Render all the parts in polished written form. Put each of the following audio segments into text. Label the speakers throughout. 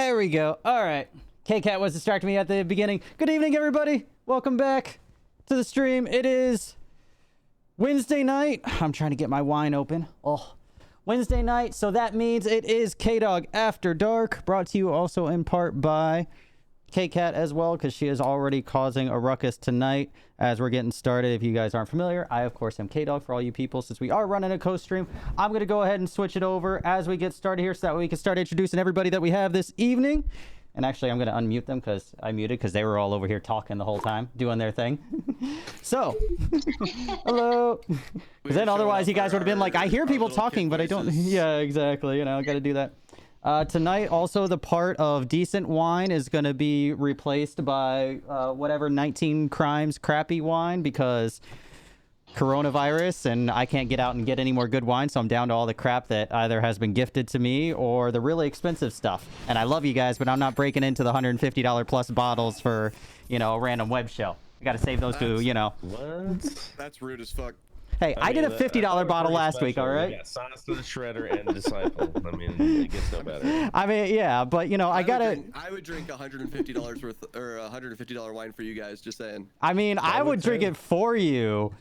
Speaker 1: There we go. All right. K-Cat was distracting me at the beginning. Good evening, everybody. Welcome back to the stream. It is Wednesday night. I'm trying to get my wine open. Oh, Wednesday night. So that means it is Kdog After Dark, brought to you also in part by K-Cat as well, because she is already causing a ruckus tonight as we're getting started. If you guys aren't familiar, I, of course, am Kdog for all you people. Since we are running a co-stream, I'm going to go ahead and switch it over as we get started here so that way we can start introducing everybody that we have this evening. And actually, I'm going to unmute them because I muted because they were all over here talking the whole time, doing their thing. So, hello. Because then otherwise you guys would have been like, I hear people talking, but I don't. Yeah, exactly. You know, I got to do that. Tonight, also, the part of Decent Wine is going to be replaced by whatever 19 Crimes crappy wine because coronavirus and I can't get out and get any more good wine, so I'm down to all the crap that either has been gifted to me or the really expensive stuff. And I love you guys, but I'm not breaking into the $150 plus bottles for, you know, a random web show. I got to save those to, you know.
Speaker 2: What? That's rude as fuck.
Speaker 1: Hey, I did a $50 bottle last week, all right?
Speaker 3: Yeah, SareSasa, Shredder, and Disciple. I mean, it gets no better.
Speaker 1: I mean, yeah, but, you know, I
Speaker 2: would drink $150 worth, or $150 wine for you guys, just saying.
Speaker 1: I mean, I would drink it for you.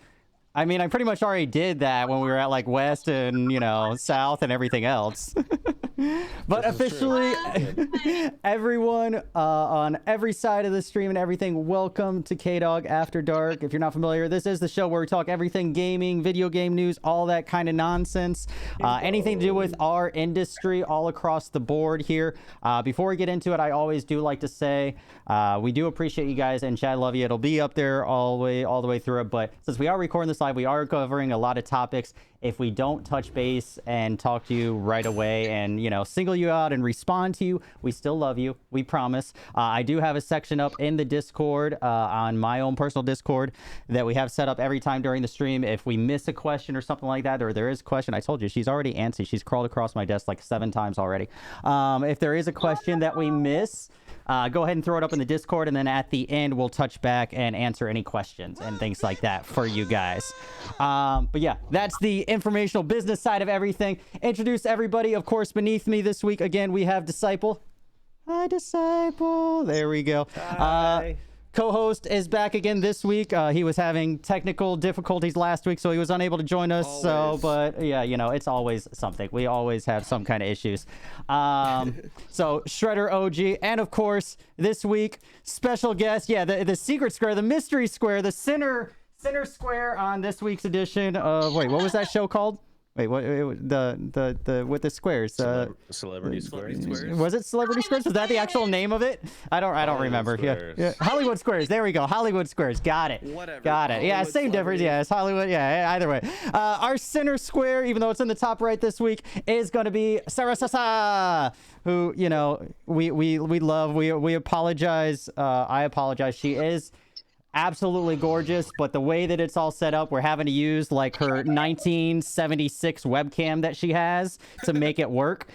Speaker 1: I mean, I pretty much already did that when we were at, like, West and, you know, South and everything else. But officially, everyone on every side of the stream and everything, welcome to Kdog After Dark. If you're not familiar, this is the show where we talk everything gaming, video game news, all that kind of nonsense. Anything to do with our industry all across the board here. Before we get into it, I always do like to say we do appreciate you guys, and Chad, love you. It'll be up there all the way through it. But since we are recording this live, we are covering a lot of topics. If we don't touch base and talk to you right away and, you know, single you out and respond to you, we still love you. We promise. I do have a section up in the Discord on my own personal Discord that we have set up every time during the stream. If we miss a question or something like that, or there is a question, I told you, she's already answered. She's crawled across my desk like 7 times already. If there is a question that we miss, go ahead and throw it up in the Discord, and then at the end, we'll touch back and answer any questions and things like that for you guys. But yeah, that's the informational business side of everything. Introduce everybody, of course, beneath me this week. Again, we have Disciple. Hi, Disciple. There we go.
Speaker 3: Hi.
Speaker 1: Co-host is back again this week. He was having technical difficulties last week, so he was unable to join us.
Speaker 2: Always.
Speaker 1: So, but yeah, you know, it's always something. We always have some kind of issues. So Shredder OG, and of course, this week, special guest. Yeah, the secret square, the mystery square, the center square on this week's edition of, wait, what was that show called? Wait, what? The with the squares?
Speaker 3: Celebrity Squares.
Speaker 1: Was it Celebrity Squares? Was that the actual name of it? I don't remember. Yeah, Hollywood Squares. There we go. Hollywood Squares. Got it.
Speaker 2: Whatever.
Speaker 1: Got it. Yeah, same difference. Yeah, it's Hollywood. Yeah, either way. Our center square, even though it's in the top right this week, is going to be SareSasa, who, you know, we love. We apologize. I apologize. She is absolutely gorgeous, but the way that it's all set up, we're having to use like her 1976 webcam that she has to make it work.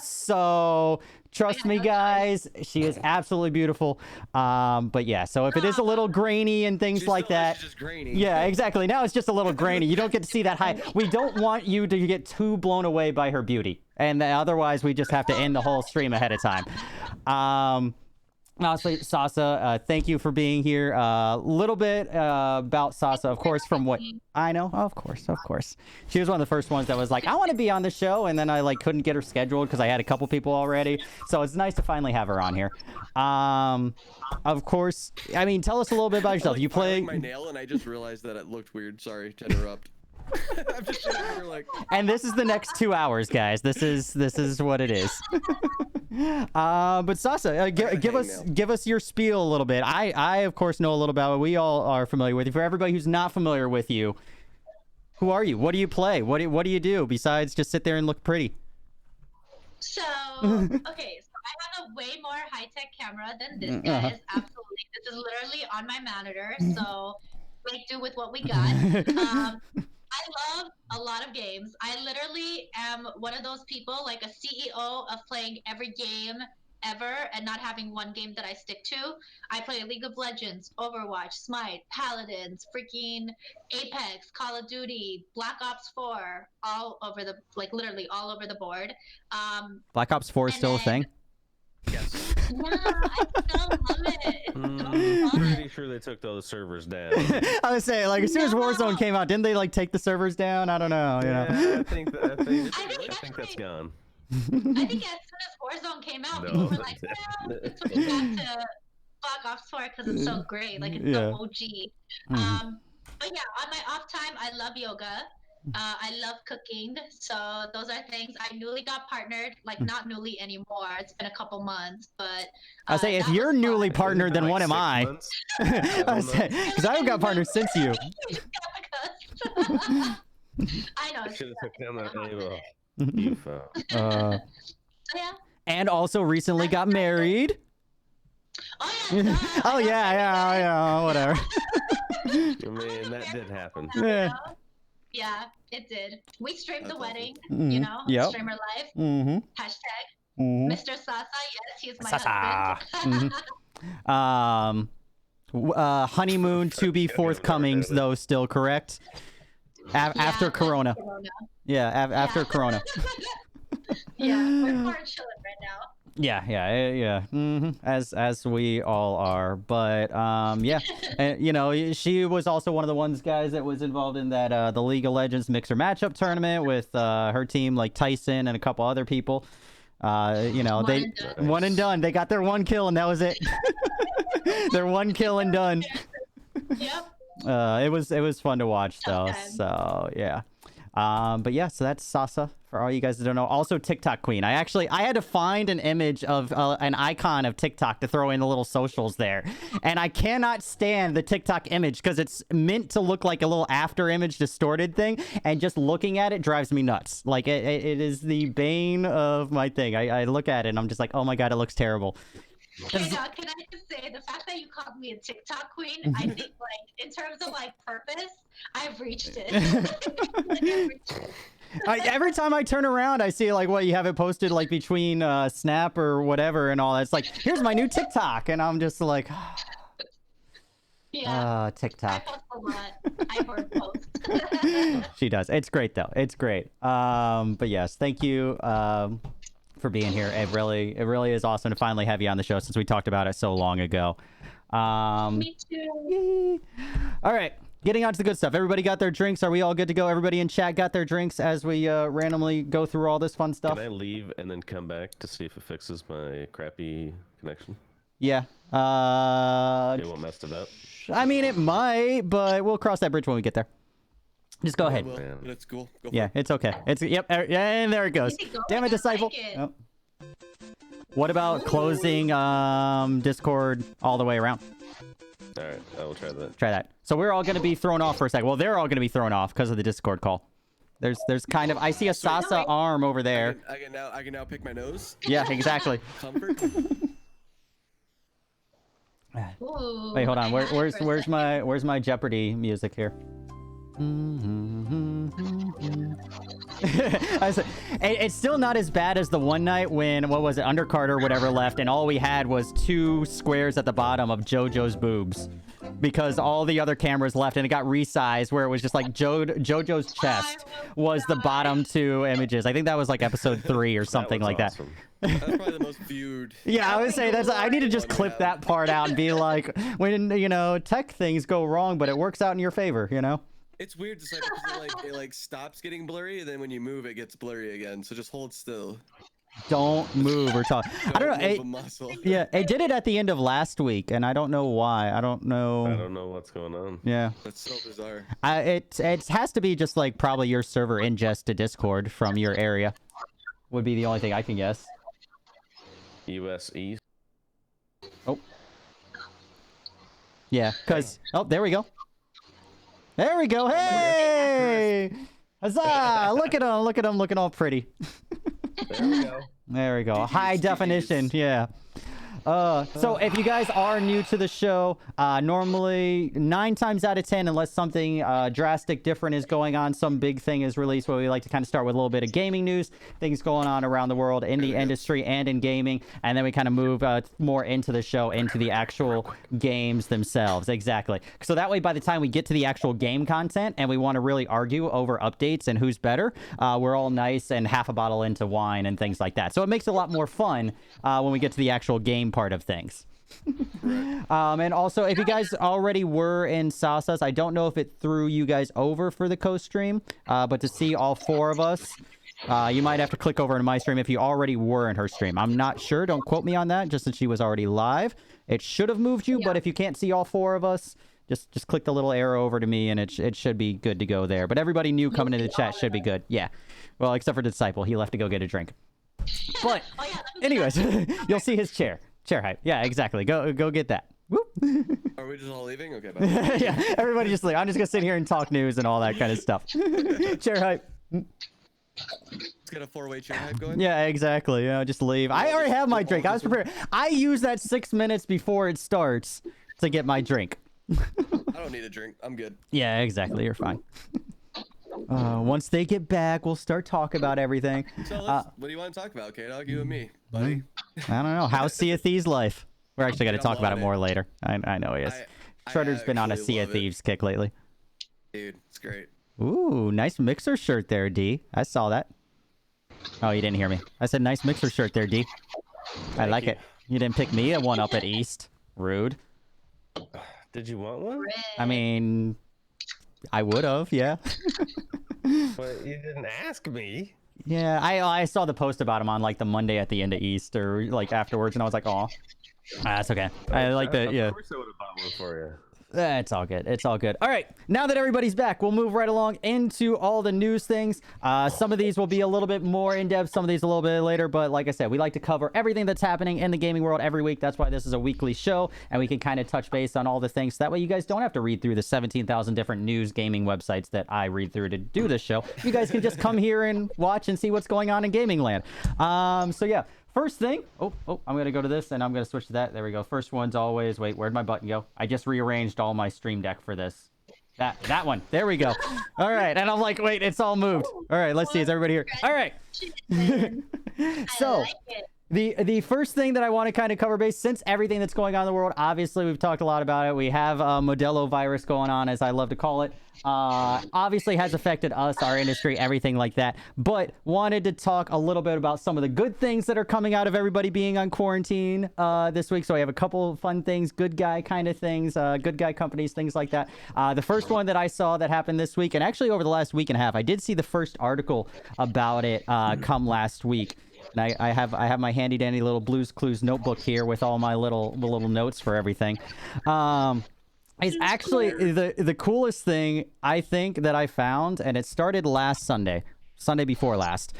Speaker 1: So trust me, guys, she is absolutely beautiful. But yeah, so if it is a little grainy and things like that,
Speaker 2: just grainy.
Speaker 1: yeah, exactly. Now it's just a little grainy. You don't get to see that high. We don't want you to get too blown away by her beauty, and otherwise we just have to end the whole stream ahead of time. Honestly, Sasa, thank you for being here. A little bit about Sasa, of course, from what I know. Of course. She was one of the first ones that was like, I want to be on the show, and then I like couldn't get her scheduled because I had a couple people already. So it's nice to finally have her on here. Of course, I mean, tell us a little bit about yourself. You play
Speaker 2: my nail, and I just realized that it looked weird. Sorry to interrupt. I'm just sitting here like...
Speaker 1: And this is the next 2 hours, guys. This is what it is. But Sasa, give us your spiel a little bit. I of course know a little about it. We all are familiar with you. For everybody who's not familiar with you, who are you? What do you play? What do you do besides just sit there and look pretty?
Speaker 4: So okay, so I have a way more high-tech camera than this, guys. Absolutely, this is literally on my monitor. So make do with what we got. I love a lot of games. I literally am one of those people, like a CEO of playing every game ever and not having one game that I stick to. I play League of Legends, Overwatch, Smite, Paladins, freaking Apex, Call of Duty, Black Ops 4, all over the, like literally all over the board.
Speaker 1: Black Ops 4 is still a thing?
Speaker 3: Yes.
Speaker 4: Yeah, I still love it. It's so fun.
Speaker 3: Pretty sure they took those servers down.
Speaker 1: I was saying, like, as soon as
Speaker 4: No.
Speaker 1: Warzone came out, didn't they like take the servers down? I don't know. You know.
Speaker 3: Yeah, I think
Speaker 4: I think
Speaker 3: that's
Speaker 4: actually-
Speaker 3: gone.
Speaker 4: I think as soon as Warzone came out,
Speaker 3: No,
Speaker 4: people were like, well, let's switch back to Black Ops 4 because it's so great. Like, it's
Speaker 1: Yeah.
Speaker 4: so OG.
Speaker 1: Mhm.
Speaker 4: But yeah, on my off time, I love yoga. I love cooking. So those are things. I newly got partnered. Like, not newly anymore. It's been a couple months. But
Speaker 1: I say, if
Speaker 4: that
Speaker 1: you're
Speaker 4: was
Speaker 1: newly
Speaker 4: fun.
Speaker 1: partnered, then
Speaker 3: Like
Speaker 1: what am
Speaker 3: 6
Speaker 1: I?
Speaker 3: months?
Speaker 1: I say, because I haven't got partnered since you.
Speaker 4: I know.
Speaker 3: I should have took down that Ava.
Speaker 1: Mhm.
Speaker 3: UFO.
Speaker 1: Uh,
Speaker 4: So yeah.
Speaker 1: and also recently got married.
Speaker 4: Oh yeah. duh.
Speaker 1: Oh yeah, whatever.
Speaker 3: I mean, that did happen.
Speaker 1: Yeah.
Speaker 4: Yeah, it did. We streamed the
Speaker 2: That's awesome.
Speaker 4: wedding,
Speaker 1: Mhm.
Speaker 4: you know,
Speaker 1: Yep.
Speaker 4: streamer life.
Speaker 1: Mm-hmm.
Speaker 4: Hashtag
Speaker 1: Mm-hmm.
Speaker 4: Mr. Sasa. Yes, he's my
Speaker 1: Sasa.
Speaker 4: husband.
Speaker 1: Honeymoon to be forthcomings, though, still correct. After
Speaker 4: Yeah,
Speaker 1: Corona. Yeah, after
Speaker 4: Yeah.
Speaker 1: Corona.
Speaker 4: Yeah, we're more chilling right now.
Speaker 1: Yeah. As we all are, but yeah, and, you know, she was also one of the ones guys that was involved in that the League of Legends mixer matchup tournament with her team, like Tyson and a couple other people. You know,
Speaker 4: One
Speaker 1: they
Speaker 4: and done.
Speaker 1: one and done. They got their one kill and that was it. Their one kill and done.
Speaker 4: Yep.
Speaker 1: It was fun to watch though.
Speaker 4: Okay.
Speaker 1: So yeah. But yeah, so that's Sasa for all you guys that don't know. Also TikTok queen. I had to find an image of an icon of TikTok to throw in the little socials there. And I cannot stand the TikTok image because it's meant to look like a little after image distorted thing. And just looking at it drives me nuts. Like it is the bane of my thing. I look at it and I'm just like, oh my God, it looks terrible.
Speaker 4: Okay, now, can I just say the fact that you called me a TikTok queen, I think like in terms of like purpose, I've reached it. Like, I've reached it.
Speaker 1: Every time I turn around, I see like what you have it posted like between Snap or whatever and all that. It's like, here's my new TikTok, and I'm just like,
Speaker 4: Yeah. I
Speaker 1: TikTok.
Speaker 4: post a lot. I word post.
Speaker 1: She does. It's great though. It's great. But yes, thank you for being here. It really is awesome to finally have you on the show since we talked about it so long ago.
Speaker 4: Me too.
Speaker 1: All right. Getting on to the good stuff. Everybody got their drinks. Are we all good to go? Everybody in chat got their drinks as we randomly go through all this fun stuff?
Speaker 3: Can I leave and then come back to see if it fixes my crappy connection?
Speaker 1: Yeah.
Speaker 3: It won't mess it up.
Speaker 1: I mean, it might, but we'll cross that bridge when we get there. Just go ahead.
Speaker 2: Well,
Speaker 3: Man.
Speaker 2: that's cool. Go for
Speaker 1: Yeah,
Speaker 2: it.
Speaker 1: it's okay. And there it goes.
Speaker 4: Easy going,
Speaker 1: Damn it,
Speaker 4: I
Speaker 1: disciple.
Speaker 4: like it.
Speaker 1: Oh. What about closing Discord all the way around?
Speaker 3: All right, I will try that.
Speaker 1: Try that. So we're all going to be thrown off for a second. Well, they're all going to be thrown off because of the Discord call. There's kind of, I see a Sasa arm over there.
Speaker 2: I can now pick my nose.
Speaker 1: Yeah, exactly.
Speaker 2: Comfort.
Speaker 4: Ooh,
Speaker 1: Wait, hold on.
Speaker 4: I had it for a
Speaker 1: Where's
Speaker 4: second.
Speaker 1: my Jeopardy music here? I said, it's still not as bad as the one night when, what was it, Undercard or whatever left, and all we had was 2 squares at the bottom of JoJo's boobs. Because all the other cameras left, and it got resized where it was just like JoJo's chest was the bottom 2 images. I think that was like episode 3 or something
Speaker 3: was
Speaker 1: like that.
Speaker 3: awesome.
Speaker 2: That's probably the most viewed.
Speaker 1: Yeah, I would say I need to just clip that part out and be like, when, you know, tech things go wrong, but it works out in your favor, you know?
Speaker 2: It's weird, just like it like stops getting blurry, and then when you move, it gets blurry again. So just hold still.
Speaker 1: Don't move or talk. I don't know.
Speaker 2: Move
Speaker 1: It,
Speaker 2: a muscle.
Speaker 1: yeah, it did it at the end of last week, and I don't know why. I don't know.
Speaker 3: I don't know what's going on.
Speaker 1: Yeah.
Speaker 2: That's so bizarre.
Speaker 1: It has to be just like probably your server ingest to Discord from your area. Would be the only thing I can guess.
Speaker 3: US East.
Speaker 1: Oh. Yeah, because... Oh, there we go. There we go. Hey! Huzzah! Look at him looking all pretty.
Speaker 3: There we go.
Speaker 1: There we go.
Speaker 2: GG's,
Speaker 1: High definition.
Speaker 2: GG's.
Speaker 1: Yeah. So if you guys are new to the show, normally 9 times out of 10, unless something drastic different is going on, some big thing is released, where we like to kind of start with a little bit of gaming news, things going on around the world in the industry and in gaming, and then we kind of move more into the show, into the actual games themselves. Exactly. So that way, by the time we get to the actual game content and we want to really argue over updates and who's better, we're all nice and half a bottle into wine and things like that. So it makes it a lot more fun when we get to the actual game part of things. And also, if you guys already were in SareSasa, I don't know if it threw you guys over for the co-stream, but to see all 4 of us, you might have to click over into my stream if you already were in her stream. I'm not sure. Don't quote me on that, just that she was already live. It should have moved you, but if you can't see all 4 of us, just click the little arrow over to me, and it should be good to go there. But everybody new coming into the chat should be good. Yeah. Well, except for Disciple. He left to go get a drink. But, anyways, you'll see his chair. Chair hype. Yeah, exactly. Go get that. Whoop.
Speaker 2: Are we just all leaving? Okay, bye.
Speaker 1: Yeah, everybody just leave. I'm just going to sit here and talk news and all that kind of stuff. Chair hype.
Speaker 2: Let's get a 4-way chair hype going.
Speaker 1: Yeah, exactly. Just leave. I already have my drink. I was prepared. I use that 6 minutes before it starts to get my drink.
Speaker 2: I don't need a drink. I'm good.
Speaker 1: Yeah, exactly. You're fine. Once they get back, we'll start talking about everything.
Speaker 2: So what do you want to talk about, Kdog? You and me, buddy.
Speaker 1: I don't know. How's Sea of Thieves life? We're actually going to talk about it more later. I know he is. Shredder's been on a Sea of Thieves kick lately.
Speaker 2: Dude, it's great.
Speaker 1: Ooh, nice Mixer shirt there, D. I saw that. Oh, you didn't hear me. I said nice Mixer shirt there, D. I like it. You didn't pick me a one up at East. Rude.
Speaker 3: Did you want one?
Speaker 1: I mean, I would have, yeah.
Speaker 3: But you didn't ask me.
Speaker 1: Yeah, I saw the post about him on like the Monday at the end of East or like afterwards, and I was like, oh, that's okay. I like that. Yeah.
Speaker 3: Of course I would have bought one for you.
Speaker 1: It's all good. It's all good. All right. Now that everybody's back, we'll move right along into all the news things. Some of these will be a little bit more in-depth. Some of these a little bit later. But like I said, we like to cover everything that's happening in the gaming world every week. That's why this is a weekly show. And we can kind of touch base on all the things. That way you guys don't have to read through the 17,000 different news gaming websites that I read through to do this show. You guys can just come here and watch and see what's going on in gaming land. So yeah. First thing, I'm going to go to this, and I'm going to switch to that. There we go. First one's always, wait, where'd my button go? I just rearranged all my stream deck for this. That one. There we go. All right, and I'm like, wait, it's all moved. All right, let's see. Is everybody here? All right. So, the first thing that I want to kind of cover base, since everything that's going on in the world, obviously we've talked a lot about it. We have Modelo virus going on, as I love to call it. Obviously has affected us, our industry, everything like that. But wanted to talk a little bit about some of the good things that are coming out of everybody being on quarantine this week. So I have a couple of fun things, good guy kind of things, good guy companies, things like that. The first one that I saw that happened this week, and actually over the last week and a half, I did see the first article about it come last week. And I have my handy dandy little Blues Clues notebook here with all my little notes for everything. It's actually the coolest thing I think that I found, and it started last Sunday before last,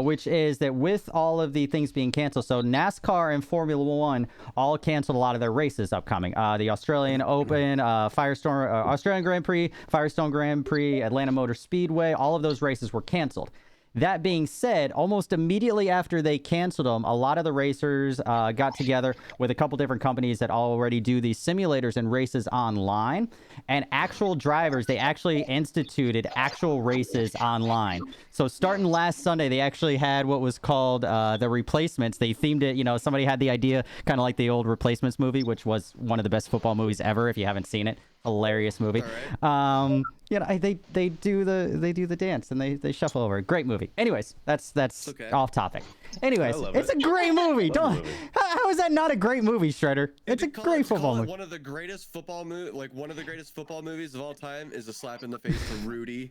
Speaker 1: which is that with all of the things being canceled, so NASCAR and Formula One all canceled a lot of their races upcoming. The Australian Open, Firestorm, Australian Grand Prix, Firestone Grand Prix, Atlanta Motor Speedway, all of those races were canceled. That being said, almost immediately after they canceled them, a lot of the racers got together with a couple different companies that already do these simulators and races online. And actual drivers, they actually instituted actual races online. So starting last Sunday, they actually had what was called the Replacements. They themed it, somebody had the idea, kind of like the old Replacements movie, which was one of the best football movies ever, if you haven't seen it. Hilarious movie. Right. They do the dance and they shuffle over. Great movie. Anyways, that's okay. Off topic. Anyways, it's a great movie. How is that not a great movie, Shredder? It's a great football movie.
Speaker 2: One of the greatest football movies of all time is a slap in the face to Rudy.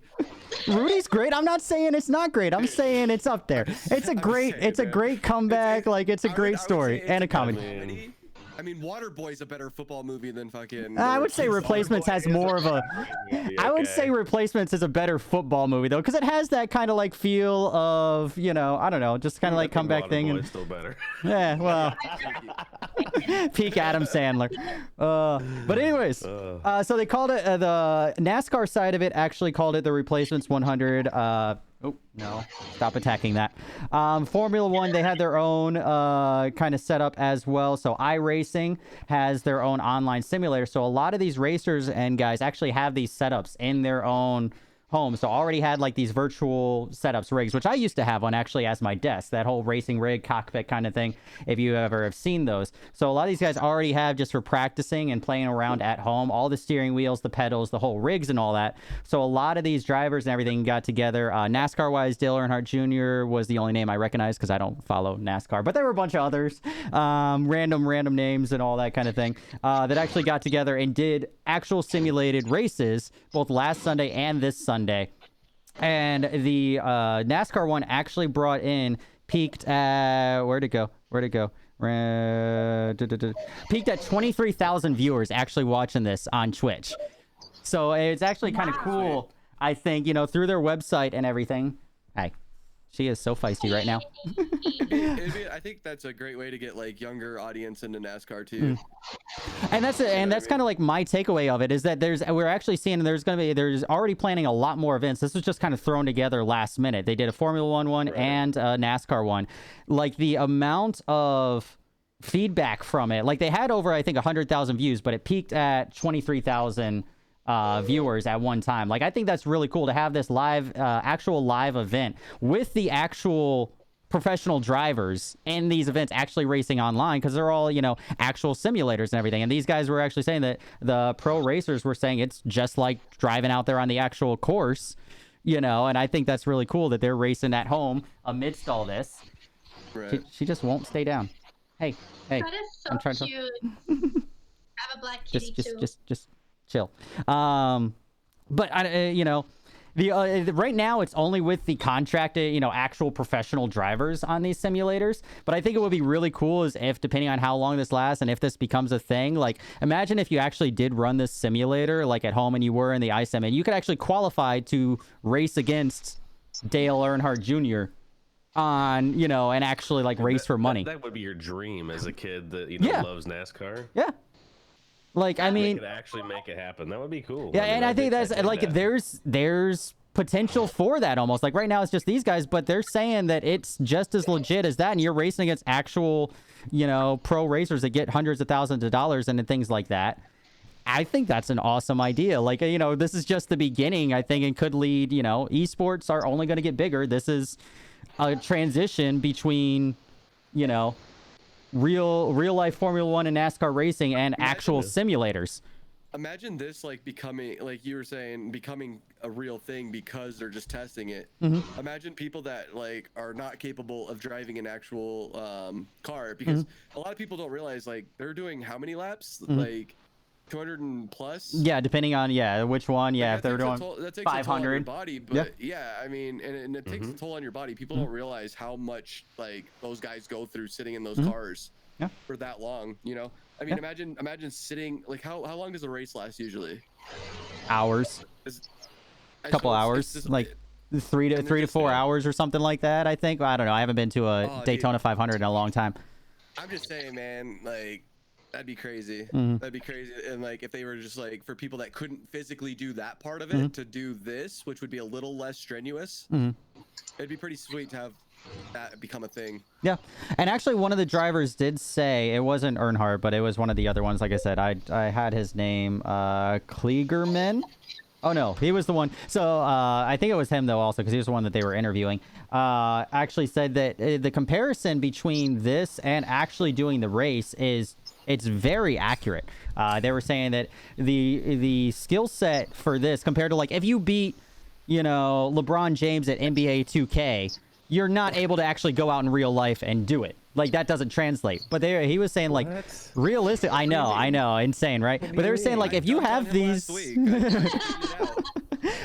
Speaker 1: Rudy's great. I'm not saying it's not great. I'm saying it's up there. It's a great comeback. It's a great story and a comedy.
Speaker 2: I mean, Waterboy's a better football movie than fucking...
Speaker 1: I would say Replacements has more of a... I would say Replacements is a better football movie, though, because it has that kind of, feel of, I don't know, just kind of, comeback thing.
Speaker 3: Waterboy's still better.
Speaker 1: Yeah, well... Peak Adam Sandler. But anyways, so they called it... the NASCAR side of it actually called it the Replacements 100... Oh, no. Stop attacking that. Formula One, they had their own kind of setup as well. So iRacing has their own online simulator. So a lot of these racers and guys actually have these setups in their own home. So already had like these virtual setups rigs, which I used to have one actually as my desk, that whole racing rig cockpit kind of thing, if you ever have seen those. So a lot of these guys already have, just for practicing and playing around at home, all the steering wheels, the pedals, the whole rigs and all that. So a lot of these drivers and everything got together. NASCAR wise, Dale Earnhardt Jr. was the only name I recognized because I don't follow NASCAR, but there were a bunch of others, random names and all that kind of thing, that actually got together and did actual simulated races both last Sunday and this Sunday. And the NASCAR one actually peaked at, where'd it go? Peaked at 23,000 viewers actually watching this on Twitch. So it's actually kind of cool, I think, you know, through their website and everything. Hey, she is so feisty right now.
Speaker 2: I think that's a great way to get like younger audience into NASCAR too.
Speaker 1: And that's kind of like my takeaway of it, is that we're actually seeing there's already planning a lot more events. This was just kind of thrown together last minute. They did a Formula One and a NASCAR one. Like the amount of feedback from it, like they had over, I think, 100,000 views, but it peaked at 23,000 viewers at one time. Like, I think that's really cool to have this actual live event with the actual professional drivers in these events actually racing online, because they're all, you know, actual simulators and everything. And these guys were actually saying that the pro racers were saying it's just like driving out there on the actual course, you know. And I think that's really cool that they're racing at home amidst all this.
Speaker 2: Right.
Speaker 1: She just won't stay down. Hey,
Speaker 4: That is so
Speaker 1: I'm trying
Speaker 4: cute. I have a black kitty too.
Speaker 1: just chill. But you know, right now it's only with the contracted, you know, actual professional drivers on these simulators. But I think it would be really cool is if, depending on how long this lasts and if this becomes a thing, like imagine if you actually did run this simulator like at home and you were in the iSim and you could actually qualify to race against Dale Earnhardt Jr. on, you know, and actually like race for money.
Speaker 3: That would be your dream as a kid that, you know, loves NASCAR.
Speaker 1: Yeah. Like, I mean,
Speaker 3: we could actually make it happen. That would be cool.
Speaker 1: Yeah, and I think that's like there's potential for that almost. Like right now it's just these guys, but they're saying that it's just as legit as that, and you're racing against actual, you know, pro racers that get hundreds of thousands of dollars and things like that. I think that's an awesome idea. Like, you know, this is just the beginning, I think, and could lead, you know, esports are only going to get bigger. This is a transition between, you know, real life Formula One and NASCAR racing and actual simulators.
Speaker 2: Imagine this like becoming, like you were saying, becoming a real thing because they're just testing it. Imagine people that like are not capable of driving an actual car, because a lot of people don't realize like they're doing how many laps, like 200 and plus.
Speaker 1: Yeah, depending on which one. Yeah,
Speaker 2: Like,
Speaker 1: if they're doing
Speaker 2: that takes
Speaker 1: 500
Speaker 2: a toll on your body, but
Speaker 1: yeah.
Speaker 2: I mean, and it takes a toll on your body. People don't realize how much like those guys go through sitting in those cars for that long, you know. I mean, imagine sitting, like how long does a race last usually?
Speaker 1: Hours. A couple hours, like 3 to 4 hours or something like that, I think. I don't know, I haven't been to a Daytona 500 in a long time.
Speaker 2: I'm just saying, man, like that'd be crazy. That'd be crazy. And like if they were just like, for people that couldn't physically do that part of it, to do this, which would be a little less strenuous, it'd be pretty sweet to have that become a thing.
Speaker 1: Yeah, and actually one of the drivers did say, it wasn't Earnhardt, but it was one of the other ones. Like I said, I had his name, Kligerman. Oh no, he was the one. So I think it was him though also, because he was the one that they were interviewing. Actually said that the comparison between this and actually doing the race is, it's very accurate. They were saying that the skill set for this compared to like if you beat, you know, LeBron James at NBA 2K, you're not able to actually go out in real life and do it. Like that doesn't translate. But he was saying like realistic. I know, insane, right? But they were saying like if you have these.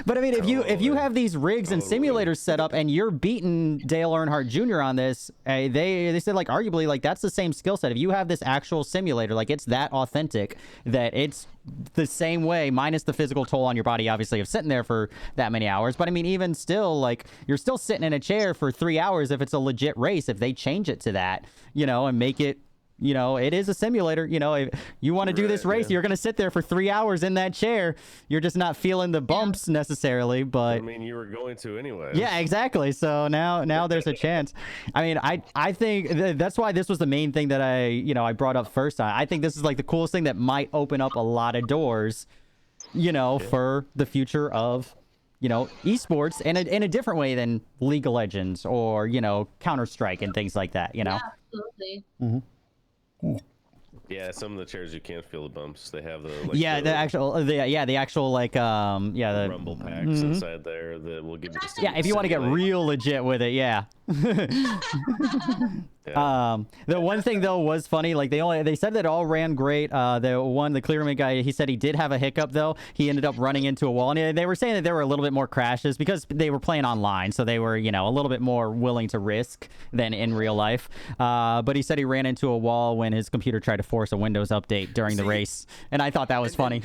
Speaker 1: But I mean, if you have these rigs and simulators set up and you're beating Dale Earnhardt Jr. on this, they said like arguably like that's the same skill set. If you have this actual simulator, like it's that authentic that it's the same way, minus the physical toll on your body, obviously, of sitting there for that many hours. But I mean, even still, like you're still sitting in a chair for 3 hours if it's a legit race. If they change it to that, you know, and make it you know, it is a simulator. You know, if you want to do this
Speaker 3: Right,
Speaker 1: race,
Speaker 3: yeah.
Speaker 1: you're going to sit there for 3 hours in that chair. You're just not feeling the bumps necessarily,
Speaker 3: I
Speaker 1: but
Speaker 3: mean, you were going to anyway.
Speaker 1: yeah, exactly. So now there's a chance. I mean, I think that's why this was the main thing that I brought up first time. I think this is like the coolest thing that might open up a lot of doors, for the future of, esports in a different way than League of Legends or, Counter-Strike and things like that,
Speaker 4: Yeah, absolutely.
Speaker 3: Yeah, some of the chairs you can't feel the bumps. They have the
Speaker 1: the actual like the
Speaker 3: rumble packs inside there that will give you the
Speaker 1: yeah, if you want to get real legit with it, yeah. The one thing though was funny, like they said that it all ran great. The clearman guy, he said he did have a hiccup though. He ended up running into a wall, and they were saying that there were a little bit more crashes because they were playing online, so they were a little bit more willing to risk than in real life. But he said he ran into a wall when his computer tried to force a Windows update during the race, and I thought that was funny.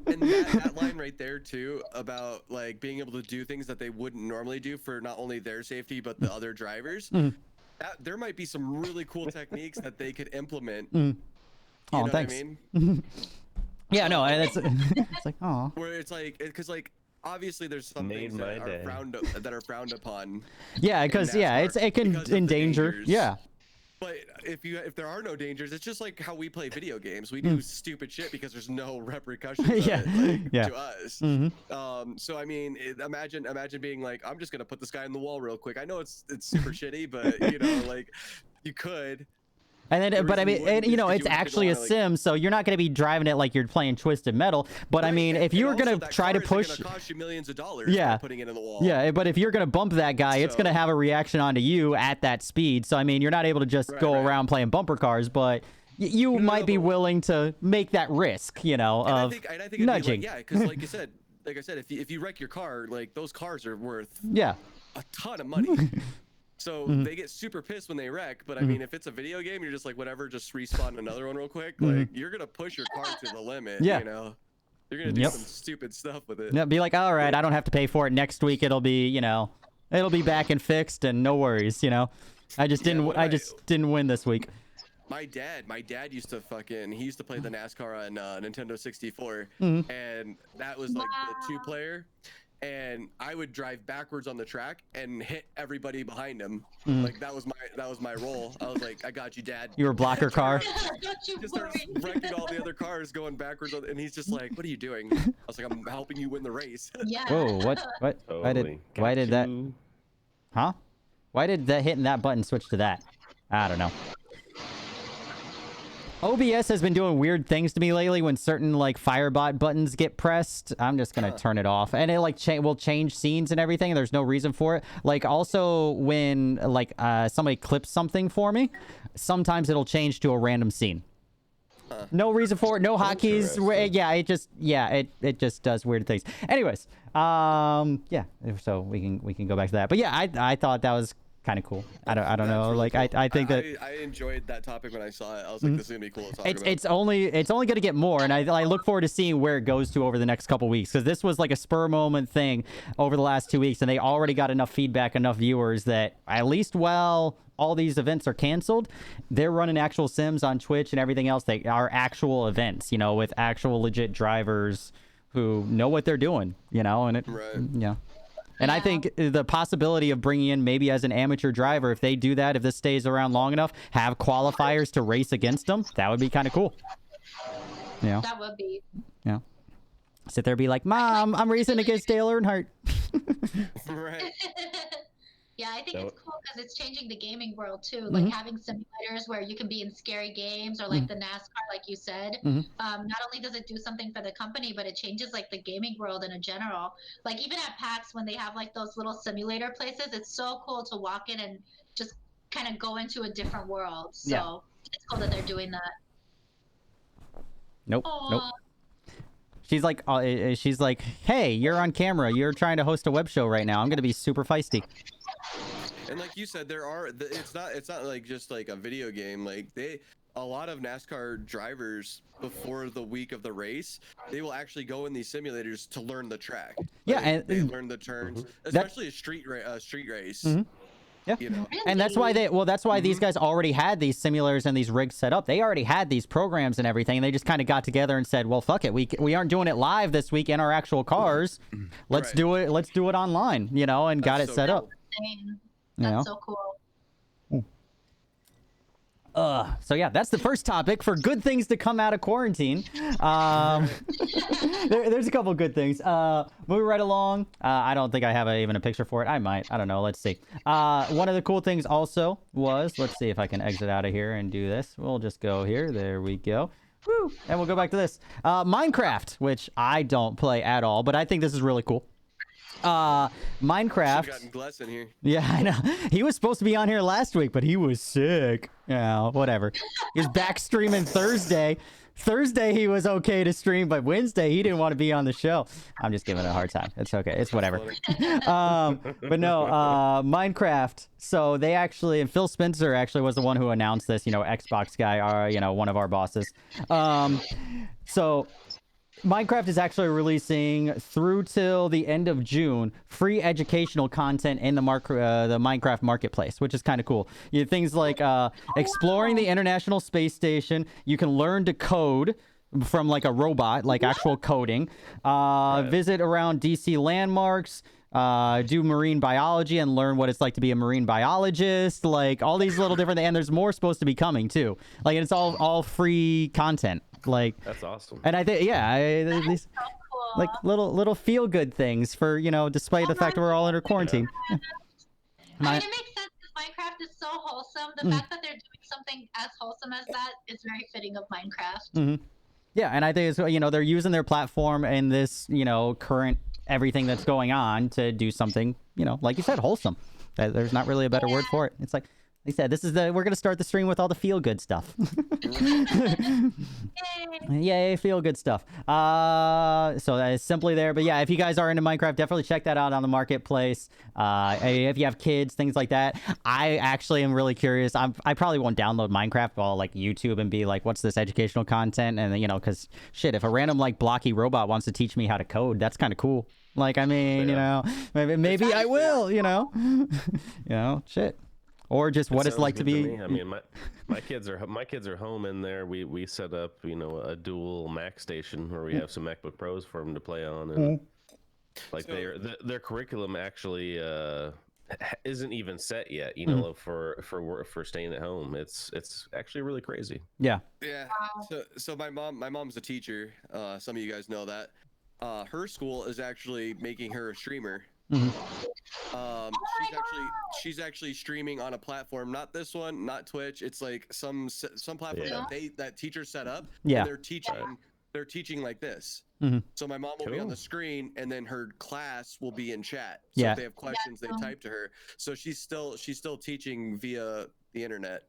Speaker 2: And that line right there too about like being able to do things that they wouldn't normally do for not only their safety but the other drivers. There might be some really cool techniques that they could implement. You know
Speaker 1: Thanks.
Speaker 2: what I mean?
Speaker 1: Yeah, no, and it's like, oh,
Speaker 2: Where it's like, because like obviously there's some
Speaker 3: Made
Speaker 2: things
Speaker 3: my
Speaker 2: that
Speaker 3: day.
Speaker 2: are frowned upon.
Speaker 1: yeah, because yeah,
Speaker 2: NASCAR
Speaker 1: it can
Speaker 2: because of the
Speaker 1: endanger.
Speaker 2: dangers.
Speaker 1: Yeah.
Speaker 2: But if there are no dangers, it's just like how we play video games. We do stupid shit because there's no repercussions of
Speaker 1: Yeah.
Speaker 2: it,
Speaker 1: Yeah.
Speaker 2: to us. So I mean, imagine being like, I'm just gonna put this guy in the wall real quick. I know it's super shitty, but like you could.
Speaker 1: And then, but I mean,
Speaker 2: wouldn't just 'cause
Speaker 1: it's
Speaker 2: you wouldn't
Speaker 1: actually a
Speaker 2: wanna, like-
Speaker 1: sim, so you're not going to be driving it like you're playing Twisted Metal. But I mean, if you were going to try to push,
Speaker 2: it's gonna cost you millions of dollars.
Speaker 1: Yeah.
Speaker 2: By putting it in the wall.
Speaker 1: yeah, but if you're going to bump that guy, it's going to
Speaker 2: So-
Speaker 1: have a reaction onto you at that speed. So I mean, you're not able to just go
Speaker 2: right.
Speaker 1: around playing bumper cars, but you might be
Speaker 2: but-
Speaker 1: willing to make that risk,
Speaker 2: And
Speaker 1: of
Speaker 2: I think it'd be
Speaker 1: nudging.
Speaker 2: like, yeah, because like I said, if you wreck your car, like those cars are worth
Speaker 1: Yeah.
Speaker 2: a ton of money. So they get super pissed when they wreck, but I mean, if it's a video game, you're just like, whatever, just respawn another one real quick. Like, you're gonna push your car to the limit.
Speaker 1: Yeah.
Speaker 2: You're gonna do some stupid stuff with it.
Speaker 1: Yeah, be like, all right, I don't have to pay for it. Next week it'll be, it'll be back and fixed, and no worries. I just didn't,
Speaker 2: what
Speaker 1: I
Speaker 2: I-
Speaker 1: just didn't win this week.
Speaker 2: My dad used to he used to play the NASCAR on Nintendo 64,
Speaker 1: Mm-hmm.
Speaker 2: and that was like the 2-player. And I would drive backwards on the track and hit everybody behind him. Like that was my role. I was like, I got you, Dad.
Speaker 1: You were blocker car.
Speaker 4: Don't you
Speaker 2: Just starts
Speaker 4: worry.
Speaker 2: wrecking all the other cars going backwards, and he's just like, "What are you doing?" I was like, "I'm helping you win the race."
Speaker 4: Yeah.
Speaker 1: Whoa, what?
Speaker 3: Totally.
Speaker 1: Why did that?
Speaker 3: you.
Speaker 1: Huh? Why did that hitting that button switch to that? I don't know. OBS has been doing weird things to me lately when certain like Firebot buttons get pressed. I'm just gonna turn it off, and it like will change scenes and everything. There's no reason for it. Like also when like somebody clips something for me, sometimes it'll change to a random scene. No reason for it. No hotkeys. It just does weird things. Anyways, yeah. So we can go back to that. But yeah, I thought that was kind of cool. I don't
Speaker 2: That's
Speaker 1: know.
Speaker 2: really
Speaker 1: Like
Speaker 2: cool.
Speaker 1: I think that
Speaker 2: I enjoyed that topic when I saw it. I was like, this is gonna be cool to talk about.
Speaker 1: it's only going to get more, and I look forward to seeing where it goes to over the next couple weeks, because this was like a spur moment thing over the last 2 weeks, and they already got enough feedback, enough viewers that at least while all these events are canceled, they're running actual sims on Twitch and everything else. They are actual events, with actual legit drivers who know what they're doing, and it,
Speaker 2: Right.
Speaker 1: yeah. And I think the possibility of bringing in maybe as an amateur driver, if they do that, if this stays around long enough, have qualifiers to race against them, that would be kind of cool.
Speaker 4: That would be.
Speaker 1: Yeah. Sit there and be like, Mom, I'm racing against Dale Earnhardt.
Speaker 2: Right.
Speaker 4: Yeah, I think
Speaker 3: That
Speaker 4: it's cool because it's changing the gaming world too. Like having simulators where you can be in scary games, or like the NASCAR, like you said. Not only does it do something for the company, but it changes like the gaming world in a general. Like even at PAX when they have like those little simulator places, it's so cool to walk in and just kind of go into a different world. So it's cool that they're doing that.
Speaker 1: Nope.
Speaker 4: Aw.
Speaker 1: Nope. She's like, hey, you're on camera. You're trying to host a web show right now. I'm going to be super feisty.
Speaker 2: And like you said, it's not like just like a video game. Like a lot of NASCAR drivers before the week of the race, they will actually go in these simulators to learn the track.
Speaker 1: Yeah,
Speaker 2: Like,
Speaker 1: and
Speaker 2: they learn the turns, especially a street race.
Speaker 1: Yeah.
Speaker 2: You know.
Speaker 1: And that's why that's why these
Speaker 2: Mm-hmm.
Speaker 1: guys already had these simulators and these rigs set up. They already had these programs and everything. And they just kind of got together and said, well, fuck it. We aren't doing it live this week in our actual cars. Let's
Speaker 2: Right.
Speaker 1: do it. Let's do it online, you know, and got it
Speaker 2: That's so
Speaker 1: set
Speaker 2: cool.
Speaker 1: up.
Speaker 4: Dang.
Speaker 1: You know?
Speaker 4: That's so cool.
Speaker 1: So yeah, that's the first topic for good things to come out of quarantine. There's a couple good things. Moving right along. I don't think I have even a picture for it. I might. I don't know. Let's see. One of the cool things also was, let's see if I can exit out of here and do this. We'll just go here. There we go. Woo! And we'll go back to this. Minecraft, which I don't play at all, but I think this is really cool. Minecraft.
Speaker 2: Should've gotten Gless in here.
Speaker 1: Yeah, I know. He was supposed to be on here last week, but he was sick. Yeah, whatever. He was back streaming Thursday. Thursday he was okay to stream, but Wednesday he didn't want to be on the show. I'm just giving it a hard time. It's okay. It's whatever. But no, Minecraft. So they actually, and Phil Spencer actually was the one who announced this. You know, Xbox guy, one of our bosses. So Minecraft is actually releasing through till the end of June free educational content in the Minecraft marketplace, which is kind of cool. You have things like exploring the International Space Station. You can learn to code from like a robot, like actual coding. Visit around DC landmarks. Do marine biology and learn what it's like to be a marine biologist. Like all these little different, and there's more supposed to be coming too. Like it's all free content. Like
Speaker 3: That's awesome.
Speaker 1: and I think these
Speaker 4: So cool.
Speaker 1: like little feel good things for despite the fact that we're all under quarantine.
Speaker 4: I mean, it makes sense because Minecraft is so wholesome. The fact that they're doing something as wholesome as that is very fitting of Minecraft.
Speaker 1: Yeah, and I think it's they're using their platform and this current everything that's going on to do something like you said, wholesome. There's not really a better word for it. It's like they said, we're gonna start the stream with all the feel good stuff. Yay, feel good stuff. So that is simply there. But yeah, if you guys are into Minecraft, definitely check that out on the marketplace. If you have kids, things like that. I actually am really curious. I probably won't download Minecraft while like YouTube and be like, what's this educational content? And because shit, if a random like blocky robot wants to teach me how to code, that's kind of cool. Like, I mean, maybe I will, shit. Or just what it's
Speaker 3: Sounds
Speaker 1: like to
Speaker 3: good
Speaker 1: be.
Speaker 3: me. I mean, my kids are home in there. We set up a dual Mac station where we have some MacBook Pros for them to play on, and like their curriculum actually isn't even set yet. For staying at home, it's actually really crazy.
Speaker 1: Yeah.
Speaker 2: Yeah. So my mom's a teacher. Some of you guys know that. Her school is actually making her a streamer. She's actually streaming on a platform, not this one, not Twitch. It's like some platform that teachers set up.
Speaker 1: Yeah.
Speaker 2: And they're teaching like this. So my mom will be on the screen, and then her class will be in chat. So if they have questions, they type to her. So she's still teaching via the internet.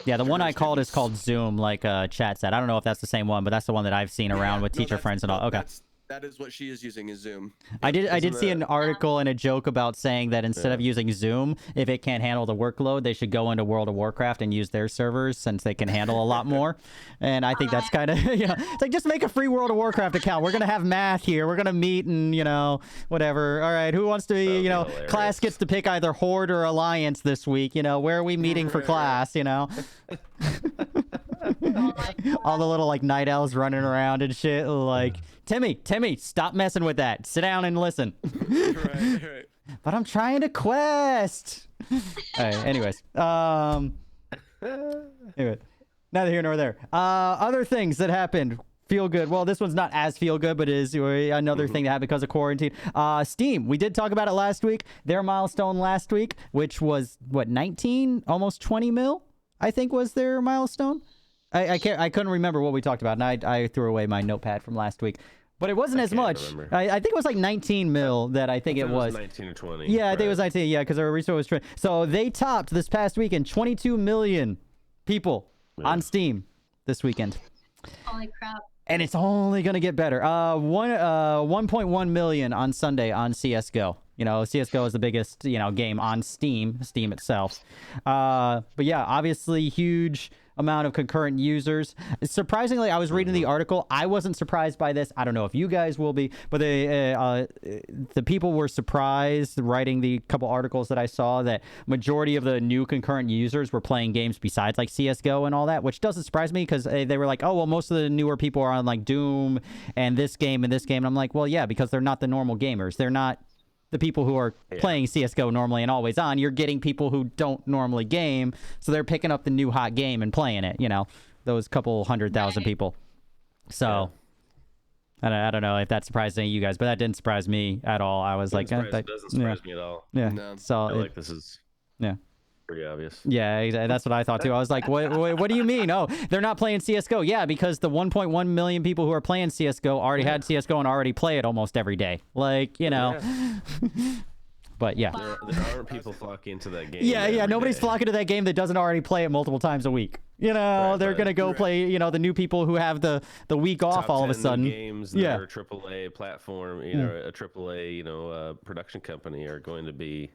Speaker 1: Yeah, the one I called is called Zoom, like chat set. I don't know if that's the same one, but that's the one that I've seen around with teacher friends and all. Okay.
Speaker 2: That is what she is using, is Zoom.
Speaker 1: I did see an article and a joke about saying that instead of using Zoom, if it can't handle the workload, they should go into World of Warcraft and use their servers since they can handle a lot more. And I think that's kind of, it's like, just make a free World of Warcraft account. We're going to have math here. We're going to meet and, whatever. All right, who wants to be, class gets to pick either Horde or Alliance this week. Where are we meeting for class, all the little like night owls running around and shit. Like, Timmy, stop messing with that. Sit down and listen.
Speaker 2: Right.
Speaker 1: But I'm trying to quest. All right, anyways. Anyway, neither here nor there. Other things that happened. Feel good. Well, this one's not as feel good, but it is another thing that happened because of quarantine. Steam. We did talk about it last week. Their milestone last week, which was what, 19, almost 20 mil, I think was their milestone. I couldn't remember what we talked about, and I threw away my notepad from last week. But it wasn't as much. I think it was like 19 mil that I think it was.
Speaker 3: 19 or 20.
Speaker 1: Yeah, I think it was 19. Yeah, because our resource was. So they topped this past weekend 22 million people on Steam this weekend.
Speaker 4: Holy crap.
Speaker 1: And it's only going to get better. 1.1 million on Sunday on CSGO. You know, CS:GO is the biggest, you know, game on Steam itself. But yeah, obviously huge amount of concurrent users. Surprisingly, I was reading the article. I wasn't surprised by this. I don't know if you guys will be, but the people were surprised writing the couple articles that I saw that majority of the new concurrent users were playing games besides like CS:GO and all that, which doesn't surprise me because they were like, oh, well, most of the newer people are on like Doom and this game and this game. And I'm like, well, yeah, because they're not the normal gamers. They're not the people who are playing CS:GO normally and always on. You're getting people who don't normally game, so they're picking up the new hot game and playing it, you know, those couple 100,000 people. So I don't know if that surprised any of you guys, but that didn't surprise me at all. I was like,
Speaker 3: it doesn't surprise me at all.
Speaker 1: Yeah.
Speaker 2: No.
Speaker 1: So
Speaker 3: I feel like this is pretty obvious.
Speaker 1: Yeah, exactly. That's what I thought too. I was like, what do you mean? Oh, they're not playing CS:GO. Yeah, because the 1.1 million people who are playing CS:GO already had CS:GO and already play it almost every day. Like, you know. But yeah.
Speaker 3: There aren't people flocking to that game.
Speaker 1: Yeah. Nobody's
Speaker 3: day.
Speaker 1: flocking to that game that doesn't already play it multiple times a week. You know, they're going to go play, you know, the new people who have the week off
Speaker 3: Top
Speaker 1: all of a
Speaker 3: 10
Speaker 1: sudden.
Speaker 3: Games that are AAA platform, you know, a AAA, you know, production company are going to be.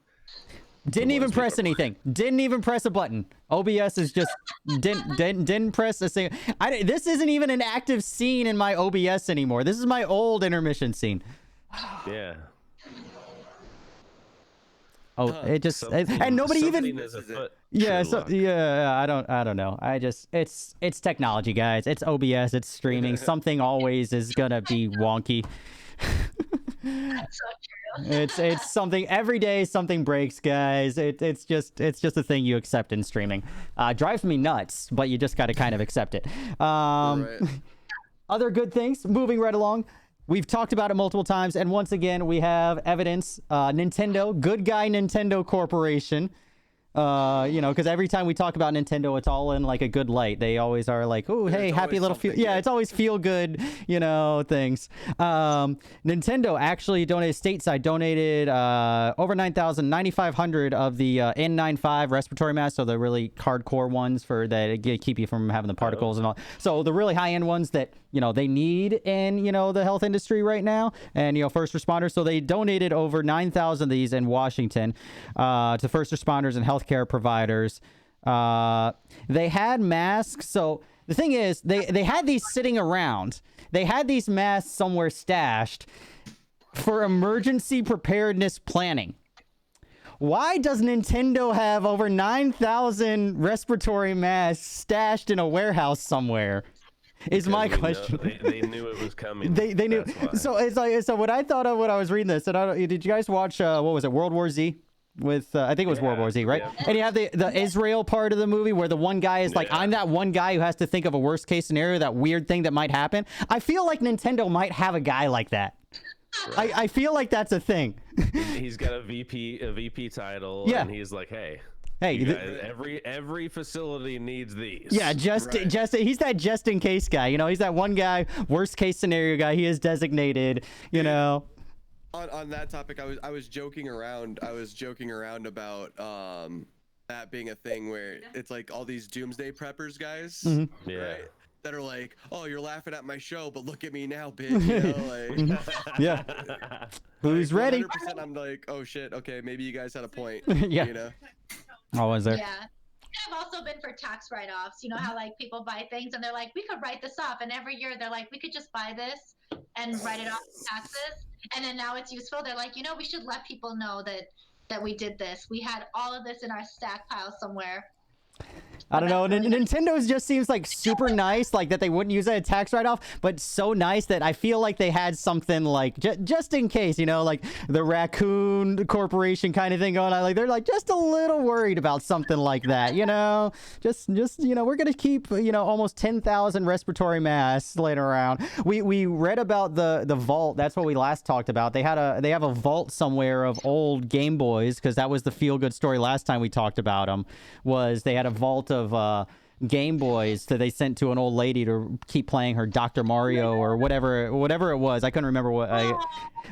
Speaker 1: Didn't even press anything. Didn't even press a button. OBS is just didn't press a single. This isn't even an active scene in my OBS anymore. This is my old intermission scene.
Speaker 3: Yeah.
Speaker 1: Oh, it just and nobody even. Yeah. So yeah, I don't know. It's technology, guys. It's OBS. It's streaming. Something always is gonna be wonky.
Speaker 4: That's so true.
Speaker 1: It's something every day. Something breaks, guys. It's just a thing you accept in streaming. Drives me nuts, but you just got to kind of accept it. Other good things. Moving right along. We've talked about it multiple times, and once again, we have evidence. Nintendo, good guy Nintendo Corporation. You know, because every time we talk about Nintendo, it's all in like a good light. They always are like, oh, hey, happy little feel. Yeah, it's always feel good, you know, things. Nintendo actually donated stateside, donated over 9,500 of the N95 respiratory masks, so the really hardcore ones for that keep you from having the particles and all. So the really high end ones that, you know, they need in, you know, the health industry right now, and, you know, first responders. So they donated over 9,000 of these in Washington to first responders and healthcare providers. They had masks. So the thing is, they had these sitting around. They had these masks somewhere stashed for emergency preparedness planning. Why does Nintendo have over 9,000 respiratory masks stashed in a warehouse somewhere? Is my question.
Speaker 3: They knew it was coming.
Speaker 1: They knew. So it's like, so what I thought of when I was reading this, and did you guys watch what was it, World War Z? With I think it was World War Z, right? And you have the Israel part of the movie where the one guy is like, I'm that one guy who has to think of a worst case scenario, that weird thing that might happen. I feel like Nintendo might have a guy like that. I feel like that's a thing.
Speaker 3: He's got a VP title, and he's like, hey, guys, every facility needs these. Yeah, just he's that just in case guy. You know, he's that one guy, worst case scenario guy. He is designated. You know.
Speaker 2: On that topic, I was joking around. I was joking around about that being a thing where it's like all these doomsday preppers guys, right? That are like, oh, you're laughing at my show, but look at me now, bitch. You know, like,
Speaker 1: yeah. Who's
Speaker 2: like,
Speaker 1: ready?
Speaker 2: 100% I'm like, oh shit, okay, maybe you guys had a point.
Speaker 1: Yeah.
Speaker 2: You know.
Speaker 1: Oh, was there?
Speaker 4: Yeah. I've also been for tax write-offs. You know how like people buy things and they're like, we could write this off, and every year they're like, we could just buy this and write it off taxes, and then now it's useful. They're like, you know, we should let people know that we did this. We had all of this in our stack pile somewhere.
Speaker 1: I don't know. Nintendo's just seems like super nice, like that they wouldn't use it as a tax write-off, but so nice that I feel like they had something like just in case, you know, like the Raccoon Corporation kind of thing going on. Like they're like just a little worried about something like that, you know. Just you know, we're gonna keep, you know, almost 10,000 respiratory masks laying around. We read about the vault. That's what we last talked about. They have a vault somewhere of old Game Boys, because that was the feel good story last time we talked about them. Was they had a vault of Game Boys that they sent to an old lady to keep playing her Dr. Mario or whatever it was. I couldn't remember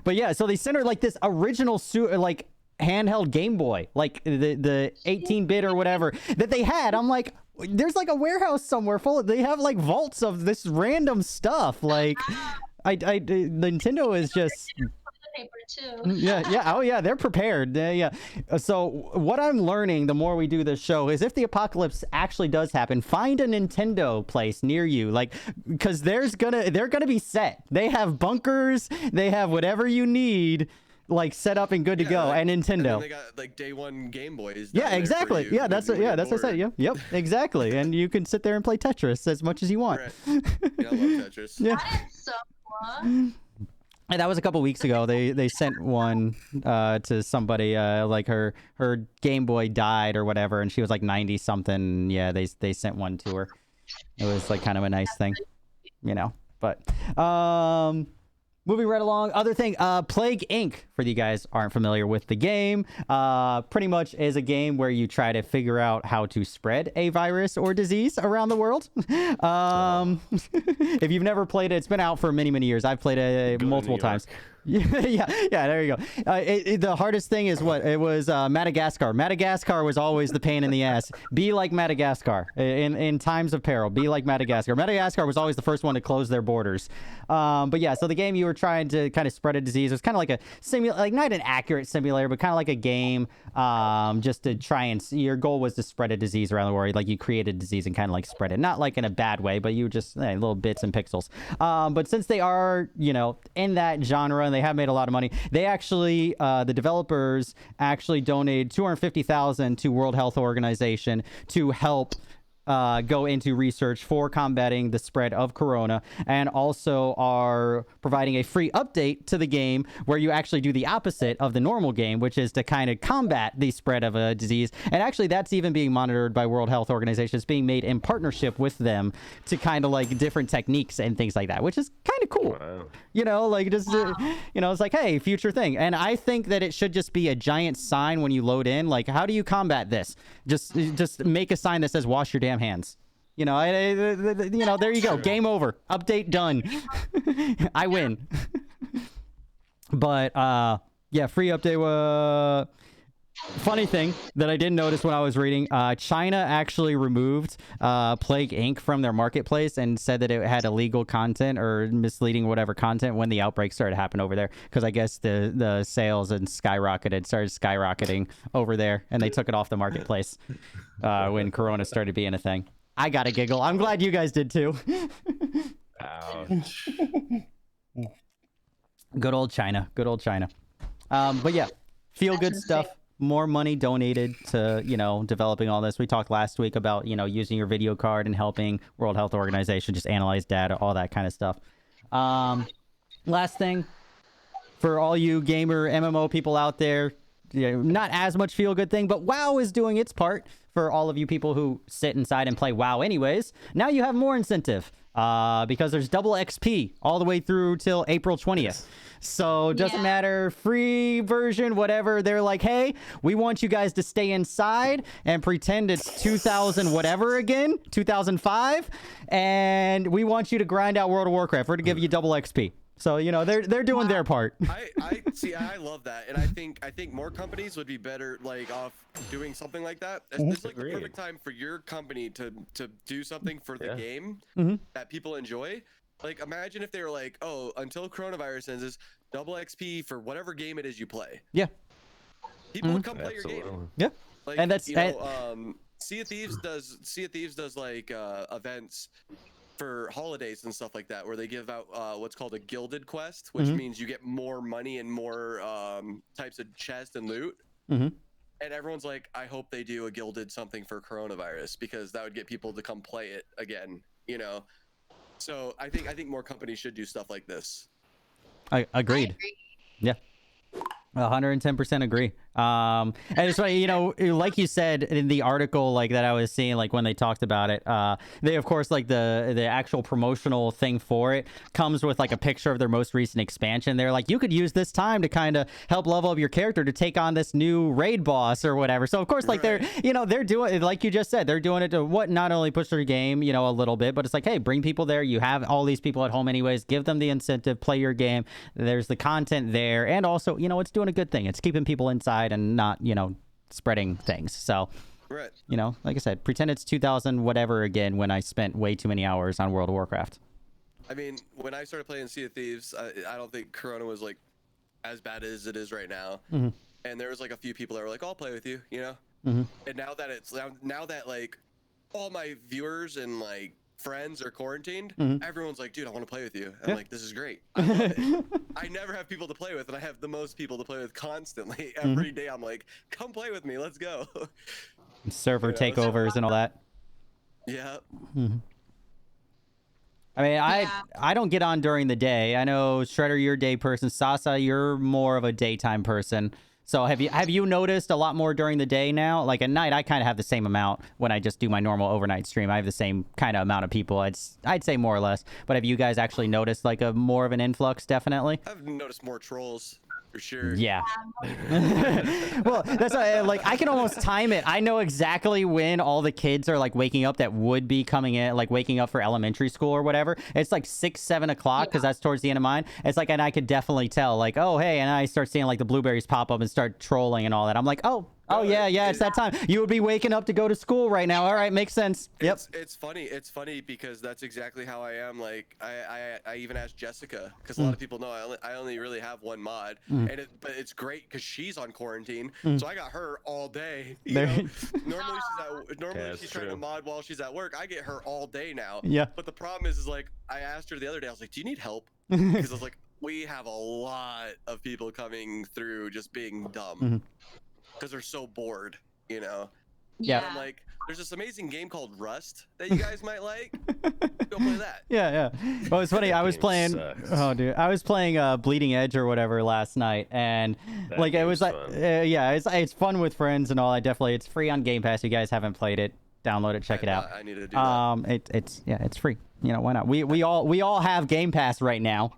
Speaker 1: but yeah, so they sent her like this original like handheld Game Boy, like the 18-bit or whatever that they had. I'm like, there's like a warehouse somewhere full of, they have like vaults of this random stuff. Like Nintendo is just
Speaker 4: paper too.
Speaker 1: Yeah. Oh, yeah. They're prepared. Yeah. So what I'm learning the more we do this show is if the apocalypse actually does happen, find a Nintendo place near you, like, because they're gonna be set. They have bunkers. They have whatever you need, like set up and good to go.
Speaker 2: Like,
Speaker 1: and
Speaker 2: and
Speaker 1: Nintendo.
Speaker 2: then they got like day one Game Boys.
Speaker 1: Yeah,
Speaker 2: down there for
Speaker 1: exactly.
Speaker 2: you
Speaker 1: Yeah, that's
Speaker 2: when you
Speaker 1: yeah,
Speaker 2: get
Speaker 1: that's what I said.
Speaker 2: bored.
Speaker 1: Yep, exactly. And you can sit there and play Tetris as much as you want.
Speaker 2: Right. Yeah, I love Tetris.
Speaker 1: Yeah.
Speaker 4: That is so cool.
Speaker 1: And that was a couple weeks ago. They sent one to somebody, like her Game Boy died or whatever, and she was like 90 something. Yeah, they sent one to her. It was like kind of a nice thing, you know. But moving right along, other thing, Plague Inc. For you guys aren't familiar with the game, pretty much is a game where you try to figure out how to spread a virus or disease around the world. If you've never played it, it's been out for many years. I've played it multiple times. Yeah, there you go. The hardest thing is what it was. Madagascar. Madagascar was always the pain in the ass. Be like Madagascar in times of peril. Be like Madagascar. Madagascar was always the first one to close their borders. But yeah, so the game you were trying to kind of spread a disease. It was kind of like a like not an accurate simulator, but kind of like a game. Just to try and your goal was to spread a disease around the world. Like you create a disease and kind of like spread it, not like in a bad way, but you just little bits and pixels. But since they are in that genre and they have made a lot of money. They actually, the developers actually donated $250,000 to World Health Organization to help go into research for combating the spread of corona, and also are providing a free update to the game where you actually do the opposite of the normal game, which is to kind of combat the spread of a disease. And actually that's even being monitored by World Health Organization. It's being made in partnership with them to kind of like different techniques and things like that, which is kind of cool.
Speaker 3: Wow.
Speaker 1: Like just it's like, hey, future thing. And I think that it should just be a giant sign when you load in, like, how do you combat this? Just make a sign that says wash your damn hands. There you go. Game over. Update done. I win. But yeah, free update. Funny thing that I didn't notice when I was reading, China actually removed Plague Inc. from their marketplace and said that it had illegal content or misleading whatever content when the outbreak started happening over there, because I guess the sales started skyrocketing over there, and they took it off the marketplace when Corona started being a thing. I got a giggle. I'm glad you guys did too.
Speaker 3: Ouch.
Speaker 1: Good old China. But yeah, feel good stuff. More money donated to, developing all this. We talked last week about, using your video card and helping World Health Organization just analyze data, all that kind of stuff. Last thing, for all you gamer MMO people out there, not as much feel good thing, but WoW is doing its part for all of you people who sit inside and play WoW anyways. Now you have more incentive because there's double XP all the way through till April 20th. Yes. So doesn't matter, free version, whatever. They're like, hey, we want you guys to stay inside and pretend it's 2000 whatever again, 2005, and we want you to grind out World of Warcraft. We're to give you double XP. So they're doing their part.
Speaker 2: I see. I love that, and I think more companies would be better off doing something like that. This is like the perfect time for your company to do something for the game that people enjoy. Like, imagine if they were like, oh, until coronavirus ends, is double XP for whatever game it is you play.
Speaker 1: Yeah.
Speaker 2: People would come play your game.
Speaker 1: Yeah.
Speaker 2: Like,
Speaker 1: and that's
Speaker 2: Sea of Thieves does like events for holidays and stuff like that, where they give out what's called a gilded quest, which means you get more money and more types of chest and loot. And everyone's like, I hope they do a gilded something for coronavirus, because that would get people to come play it again. So I think more companies should do stuff like this.
Speaker 1: I agreed. Yeah. 110% agree. And it's funny, like you said in the article, like that I was seeing, like when they talked about it, they of course, like the actual promotional thing for it comes with like a picture of their most recent expansion. They're like, you could use this time to kind of help level up your character to take on this new raid boss or whatever. So of course, like they're doing, like you just said, they're doing it to not only push their game, a little bit, but it's like, hey, bring people there. You have all these people at home anyways, give them the incentive, play your game. There's the content there. And also, it's doing a good thing. It's keeping people inside and not, spreading things. So, like I said, pretend it's 2000 whatever again when I spent way too many hours on World of Warcraft.
Speaker 2: I mean, when I started playing Sea of Thieves, I don't think Corona was like as bad as it is right now.
Speaker 1: Mhm.
Speaker 2: And there was like a few people that were like, "I'll play with you," you know.
Speaker 1: Mhm.
Speaker 2: And now that now that like all my viewers and like friends are quarantined, everyone's like, "Dude, I want to play with you." I'm like, "This is great. I love it." I never have people to play with, and I have the most people to play with constantly. Every day, I'm like, "Come play with me. Let's go."
Speaker 1: Server
Speaker 2: You know,
Speaker 1: takeovers and all that.
Speaker 2: Yeah.
Speaker 1: I mean,
Speaker 4: Yeah.
Speaker 1: I don't get on during the day. I know Shredder, you're a day person. Sasa, you're more of a daytime person. So have you noticed a lot more during the day now? Like at night, I kind of have the same amount when I just do my normal overnight stream. I have the same kind of amount of people. I'd say more or less. But have you guys actually noticed like a more of an influx? Definitely.
Speaker 2: I've noticed more trolls for sure.
Speaker 1: Yeah. Well, that's why, like, I can almost time it. I know exactly when all the kids are like waking up that would be coming in, like waking up for elementary school or whatever. It's like 6, 7 o'clock because that's towards the end of mine. It's like, and I could definitely tell, like, oh, hey, and I start seeing like the blueberries pop up and start trolling and all that. I'm like, oh, yeah, it's that time. You would be waking up to go to school right now. All right, makes sense. Yep.
Speaker 2: It's funny. It's funny because that's exactly how I am. Like I even asked Jessica because a lot of people know I only really have one mod, but it's great because she's on quarantine, so I got her all day. You know? Normally she's trying to mod while she's at work. I get her all day now.
Speaker 1: Yeah.
Speaker 2: But the problem is like I asked her the other day. I was like, "Do you need help?" Because I was like, "We have a lot of people coming through just being dumb." Because they're so bored, you know.
Speaker 1: Yeah.
Speaker 2: And I'm like, there's this amazing game called Rust that you guys might like. Go play that.
Speaker 1: Yeah. Well, it's funny. I was
Speaker 3: game
Speaker 1: playing.
Speaker 3: sucks.
Speaker 1: Oh, dude, I was playing Bleeding Edge or whatever last night, and
Speaker 3: That
Speaker 1: like it was
Speaker 3: game's
Speaker 1: like,
Speaker 3: fun.
Speaker 1: yeah, it's fun with friends and all. It's free on Game Pass. If you guys haven't played it, download it, check it out.
Speaker 2: I need to do that.
Speaker 1: It's free. You know, why not? We all have Game Pass right now.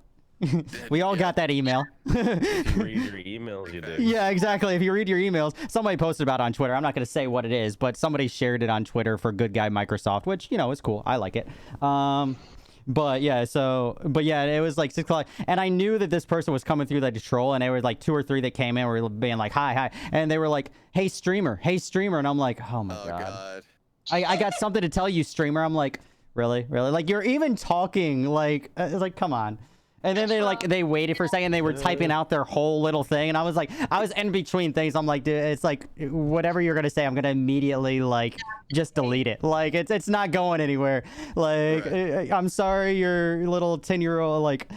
Speaker 1: We all got that email.
Speaker 3: If you read your emails, you do.
Speaker 1: Yeah, exactly. If you read your emails, somebody posted about it on Twitter. I'm not going to say what it is, but somebody shared it on Twitter for Good Guy Microsoft, which, you know, is cool. I like it. But yeah, it was like 6 o'clock, and I knew that this person was coming through that troll, and there were like 2 or 3 that came in, were being like, hi, and they were like, hey streamer, and I'm like, oh my god. I got something to tell you, streamer. I'm like, really, like you're even talking, like come on. And then they waited for a second. They were typing out their whole little thing, and I was in between things. I'm like, dude, it's like whatever you're gonna say, I'm gonna immediately like just delete it. Like it's not going anywhere. Like I'm sorry, your little 10-year-old. Like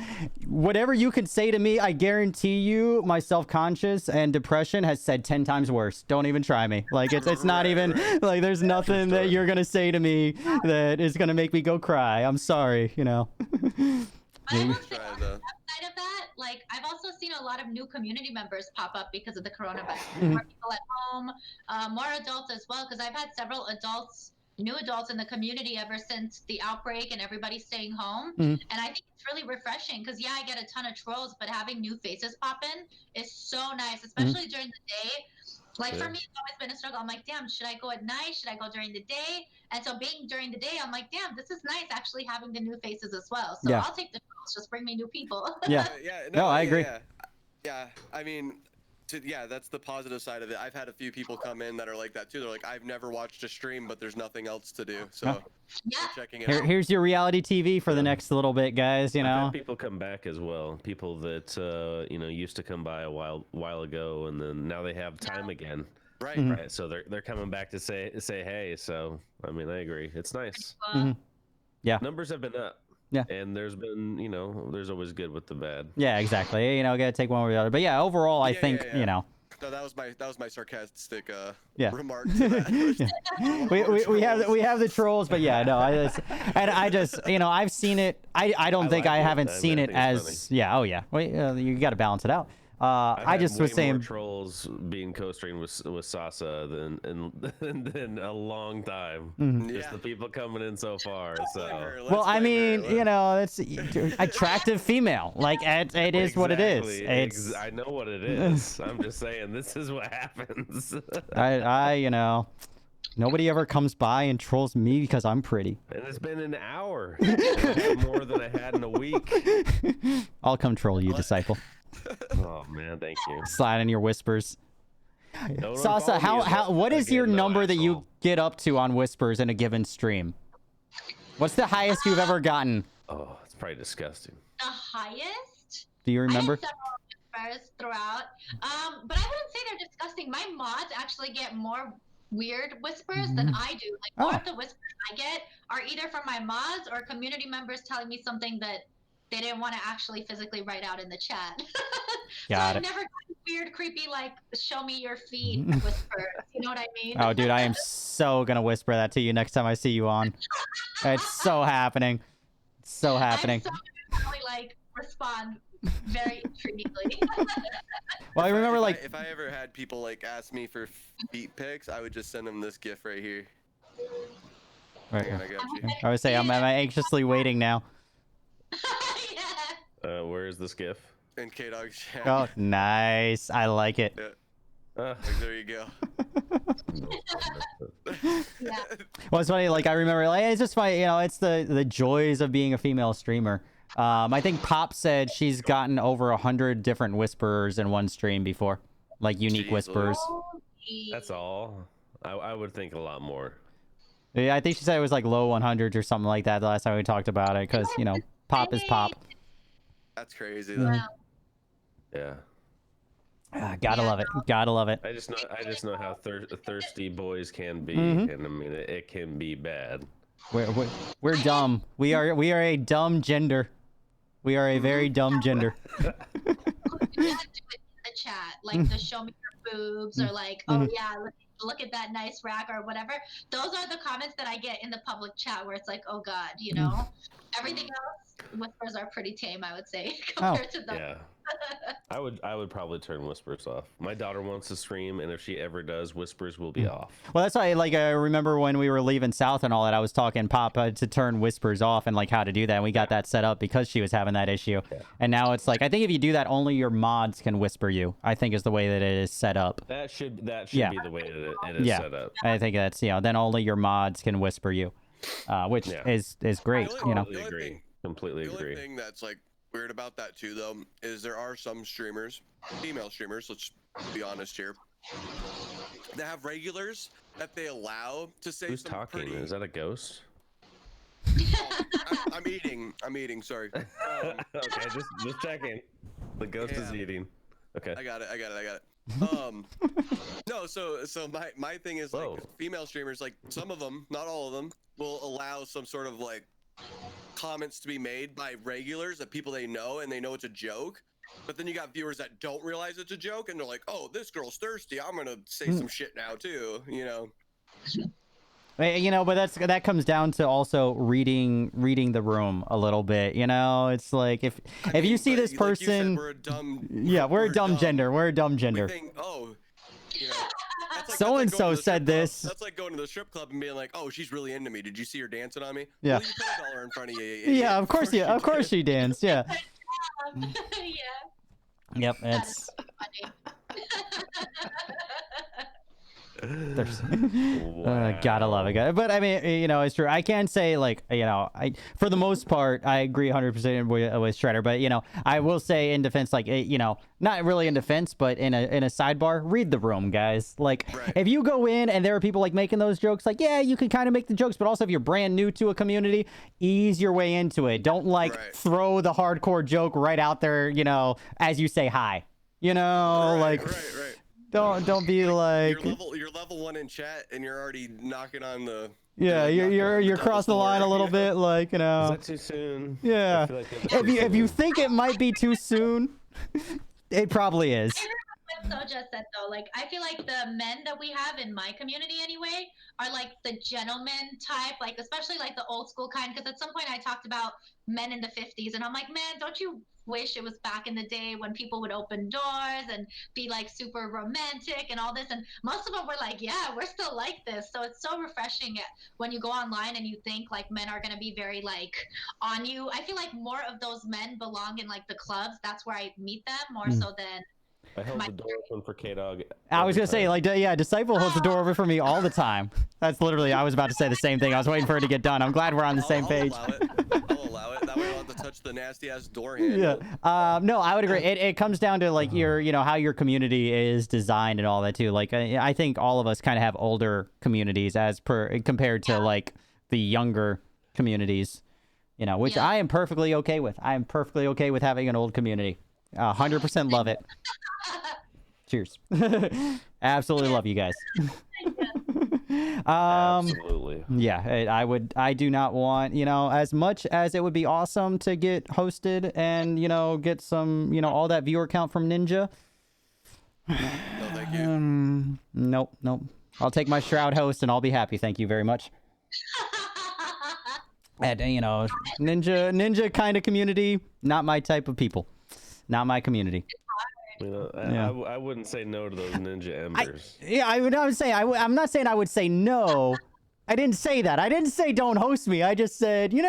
Speaker 1: whatever you can say to me, I guarantee you, my self-conscious and depression has said 10 times worse. Don't even try me. Like it's not even like there's nothing that you're gonna say to me that is gonna make me go cry. I'm sorry, you know.
Speaker 4: I will say on the upside of that, like I've also seen a lot of new community members pop up because of the coronavirus. More people at home, more adults as well. Because I've had several new adults in the community ever since the outbreak and everybody staying home. And I think it's really refreshing because I get a ton of trolls, but having new faces pop in is so nice, especially during the day. Like for me, it's always been a struggle. I'm like, damn, should I go at night? Should I go during the day? And so being during the day, I'm like, damn, this is nice actually having the new faces as well. So I'll take the trolls, just bring me new people.
Speaker 1: No, I agree.
Speaker 2: Yeah. I mean, that's the positive side of it. I've had a few people come in that are like that too. They're like, I've never watched a stream, but there's nothing else to do. So we're checking it out.
Speaker 1: Here's your reality TV for the next little bit, guys. You know,
Speaker 3: I've had people come back as well. People that used to come by a while ago, and then now they have time again. Right. So they're coming back to say hey. So I mean, I agree. It's nice.
Speaker 1: Yeah.
Speaker 3: Numbers have been up.
Speaker 1: Yeah.
Speaker 3: And there's been, there's always good with the bad.
Speaker 1: Yeah, exactly. You know, gotta take one or the other. But yeah, overall, I think, you know.
Speaker 2: No, that was my sarcastic remark.
Speaker 1: we have the trolls, but yeah, no, I just I've seen it. I don't think I haven't seen it as you got to balance it out. I just was saying
Speaker 3: more trolls being co-streamed with Sasa than a long time. Just the people coming in so far. So
Speaker 1: well, I mean, it's attractive female. Like it is what it is.
Speaker 3: I know what it is. I'm just saying this is what happens.
Speaker 1: Nobody ever comes by and trolls me because I'm pretty.
Speaker 3: And it's been an hour. More than I had in a week.
Speaker 1: I'll come troll you, disciple.
Speaker 3: Oh man, thank you.
Speaker 1: Slide in your whispers. Sasa, what is your number that you get up to on whispers in a given stream? What's the highest you've ever gotten?
Speaker 3: Oh, it's probably disgusting.
Speaker 4: The highest?
Speaker 1: Do you remember?
Speaker 4: I had several whispers throughout. But I wouldn't say they're disgusting. My mods actually get more weird whispers than I do. Like more of the whispers I get are either from my mods or community members telling me something that they didn't want to actually physically write out in the chat. So
Speaker 1: Got
Speaker 4: I've
Speaker 1: it.
Speaker 4: never gotten weird, creepy, like show me your feet whispers. You know what I mean?
Speaker 1: Oh, dude, I am so gonna whisper that to you next time I see you on. It's so happening. It's so happening.
Speaker 4: I'm so gonna probably like respond very intriguingly.
Speaker 1: Well, I remember like
Speaker 2: if I ever had people like ask me for feet pics, I would just send them this gif right here.
Speaker 1: right
Speaker 2: Hang on,
Speaker 1: here.
Speaker 2: I got you.
Speaker 1: I would say I'm anxiously waiting now.
Speaker 4: Yeah.
Speaker 3: Where is this GIF?
Speaker 2: And Kdog chat.
Speaker 1: Oh, nice. I like it.
Speaker 2: Yeah,
Speaker 3: Uh,
Speaker 2: like, there you go.
Speaker 4: Yeah.
Speaker 1: Well, it's funny. Like I remember, like it's just funny. You know, it's the joys of being a female streamer. I think Pop said she's gotten over 100 different whisperers in one stream before, like unique
Speaker 2: Jeez,
Speaker 1: whispers.
Speaker 3: that's all. I would think a lot more.
Speaker 1: Yeah, I think she said it was like low 100s or something like that the last time we talked about it, because you know, Pop is Pop.
Speaker 2: That's crazy.
Speaker 1: Mm.
Speaker 2: Though.
Speaker 4: Wow.
Speaker 3: Yeah.
Speaker 1: Gotta love it. Gotta love it.
Speaker 3: I just know how thirsty boys can be,
Speaker 1: Mhm.
Speaker 3: and I mean it can be bad.
Speaker 1: We're dumb. We are a dumb gender. We are a very dumb gender.
Speaker 4: You have to do it in the chat, like the show me your boobs or like, oh yeah, look at that nice rack or whatever. Those are the comments that I get in the public chat where it's like, oh god, you know. Everything else, whispers are pretty tame, I would say, compared to them.
Speaker 3: Yeah. I would probably turn whispers off. My daughter wants to stream, and if she ever does, whispers will be off.
Speaker 1: Well, that's why, like, I remember when we were leaving South and all that, I was talking Pop to turn whispers off and like how to do that. And we got that set up because she was having that issue.
Speaker 3: Yeah.
Speaker 1: And now it's like, I think if you do that, only your mods can whisper you. I think is the way that it is set up.
Speaker 3: That should
Speaker 1: Yeah.
Speaker 3: be the way that it is
Speaker 1: Yeah.
Speaker 3: set up.
Speaker 1: I think that's, you know, then only your mods can whisper you, which
Speaker 3: Yeah.
Speaker 1: is great.
Speaker 2: The only-
Speaker 1: You know.
Speaker 2: the only
Speaker 3: Agree.
Speaker 2: thing-
Speaker 3: Completely
Speaker 2: The
Speaker 3: agree.
Speaker 2: only thing that's like weird about that too, though, is there are some streamers, female streamers, let's be honest here, that have regulars that they allow to say
Speaker 3: Who's
Speaker 2: some
Speaker 3: talking?
Speaker 2: pretty.
Speaker 3: Is that a ghost?
Speaker 2: I'm eating. Sorry.
Speaker 3: Okay, just checking. The ghost is
Speaker 2: Yeah.
Speaker 3: eating. Okay.
Speaker 2: I got it. No, so my thing is like
Speaker 3: Whoa.
Speaker 2: female streamers, like some of them, not all of them, will allow some sort of like comments to be made by regulars of people they know and they know it's a joke. But then you got viewers that don't realize it's a joke and they're like, "Oh, this girl's thirsty. I'm gonna say some shit now too." You know.
Speaker 1: You know, but that comes down to also reading the room a little bit. You know, it's like if you see
Speaker 2: but
Speaker 1: this
Speaker 2: like you
Speaker 1: person,
Speaker 2: said, we're a dumb.
Speaker 1: yeah, we're a dumb gender. We're a dumb
Speaker 2: We
Speaker 1: gender.
Speaker 2: think, oh, you know. That's
Speaker 1: So and
Speaker 2: going
Speaker 1: so
Speaker 2: to the
Speaker 1: said
Speaker 2: strip club.
Speaker 1: this.
Speaker 2: That's like going to the strip club and being like, "Oh, she's really into me. Did you see her dancing on me?"
Speaker 1: Yeah.
Speaker 2: Well, you put $1 in front of you. you idiot.
Speaker 1: Yeah, of course, yeah, of course
Speaker 2: did.
Speaker 1: she danced. Yeah.
Speaker 4: Yeah.
Speaker 1: Yep.
Speaker 4: That
Speaker 1: It's
Speaker 4: is funny.
Speaker 1: there's.
Speaker 3: Wow.
Speaker 1: Gotta love it. But I mean, you know, it's true. I can say, like, you know, for the most part, I agree 100% with Shredder. But, you know, I will say in defense, like, you know, not really in defense, but in a sidebar, read the room, guys. Like,
Speaker 2: Right.
Speaker 1: if you go in and there are people like making those jokes, like, yeah, you can kind of make the jokes, but also if you're brand new to a community, ease your way into it. Don't like
Speaker 2: Right.
Speaker 1: throw the hardcore joke right out there, you know, as you say hi. You know, like,
Speaker 2: right.
Speaker 1: don't be like.
Speaker 2: You're level 1 in chat, and you're already knocking on the.
Speaker 1: Yeah,
Speaker 2: like, knocking on
Speaker 1: you're
Speaker 2: the
Speaker 1: crossing the
Speaker 2: devil's
Speaker 1: line a
Speaker 2: door,
Speaker 1: little
Speaker 2: you know?
Speaker 1: bit, like, you
Speaker 3: Is
Speaker 1: know.
Speaker 3: that too soon?
Speaker 1: Yeah.
Speaker 3: I feel like that's
Speaker 1: If
Speaker 3: too
Speaker 1: you
Speaker 3: soon.
Speaker 1: think it might be too soon, it probably is.
Speaker 4: What Soja said though, like I feel like the men that we have in my community anyway are like the gentleman type, like especially like the old school kind. Because at some point I talked about men in the 50s, and I'm like, man, don't you wish it was back in the day when people would open doors and be like super romantic and all this? And most of them were like, yeah, we're still like this. So it's so refreshing when you go online and you think like men are going to be very like on you. I feel like more of those men belong in like the clubs. That's where I meet them more so than.
Speaker 3: I held the door open for Kdog.
Speaker 1: I was
Speaker 3: every
Speaker 1: gonna say,
Speaker 3: time.
Speaker 1: like, yeah, Disciple holds the door over for me all the time. That's literally, I was about to say the same thing. I was waiting for it to get done. I'm glad we're on the same page.
Speaker 2: I'll allow it. That way I don't have to touch the nasty ass door handle.
Speaker 1: Yeah. No, I would agree. It comes down to like you know, how your community is designed and all that too. Like, I think all of us kind of have older communities compared to like the younger communities, you know, which
Speaker 4: Yeah.
Speaker 1: I am perfectly okay with. I am perfectly okay with having an old community. 100% love it. Cheers. Absolutely love you guys.
Speaker 3: Absolutely.
Speaker 1: Yeah, I do not want, as much as it would be awesome to get hosted and, get some, all that viewer count from Ninja.
Speaker 2: No, thank you.
Speaker 1: Nope. I'll take my Shroud host and I'll be happy. Thank you very much. And, Ninja kind of community, not my type of people. Not my community.
Speaker 3: I wouldn't say no to those ninja embers.
Speaker 1: I'm not saying I would say no. I didn't say that. I didn't say don't host me. I just said, that's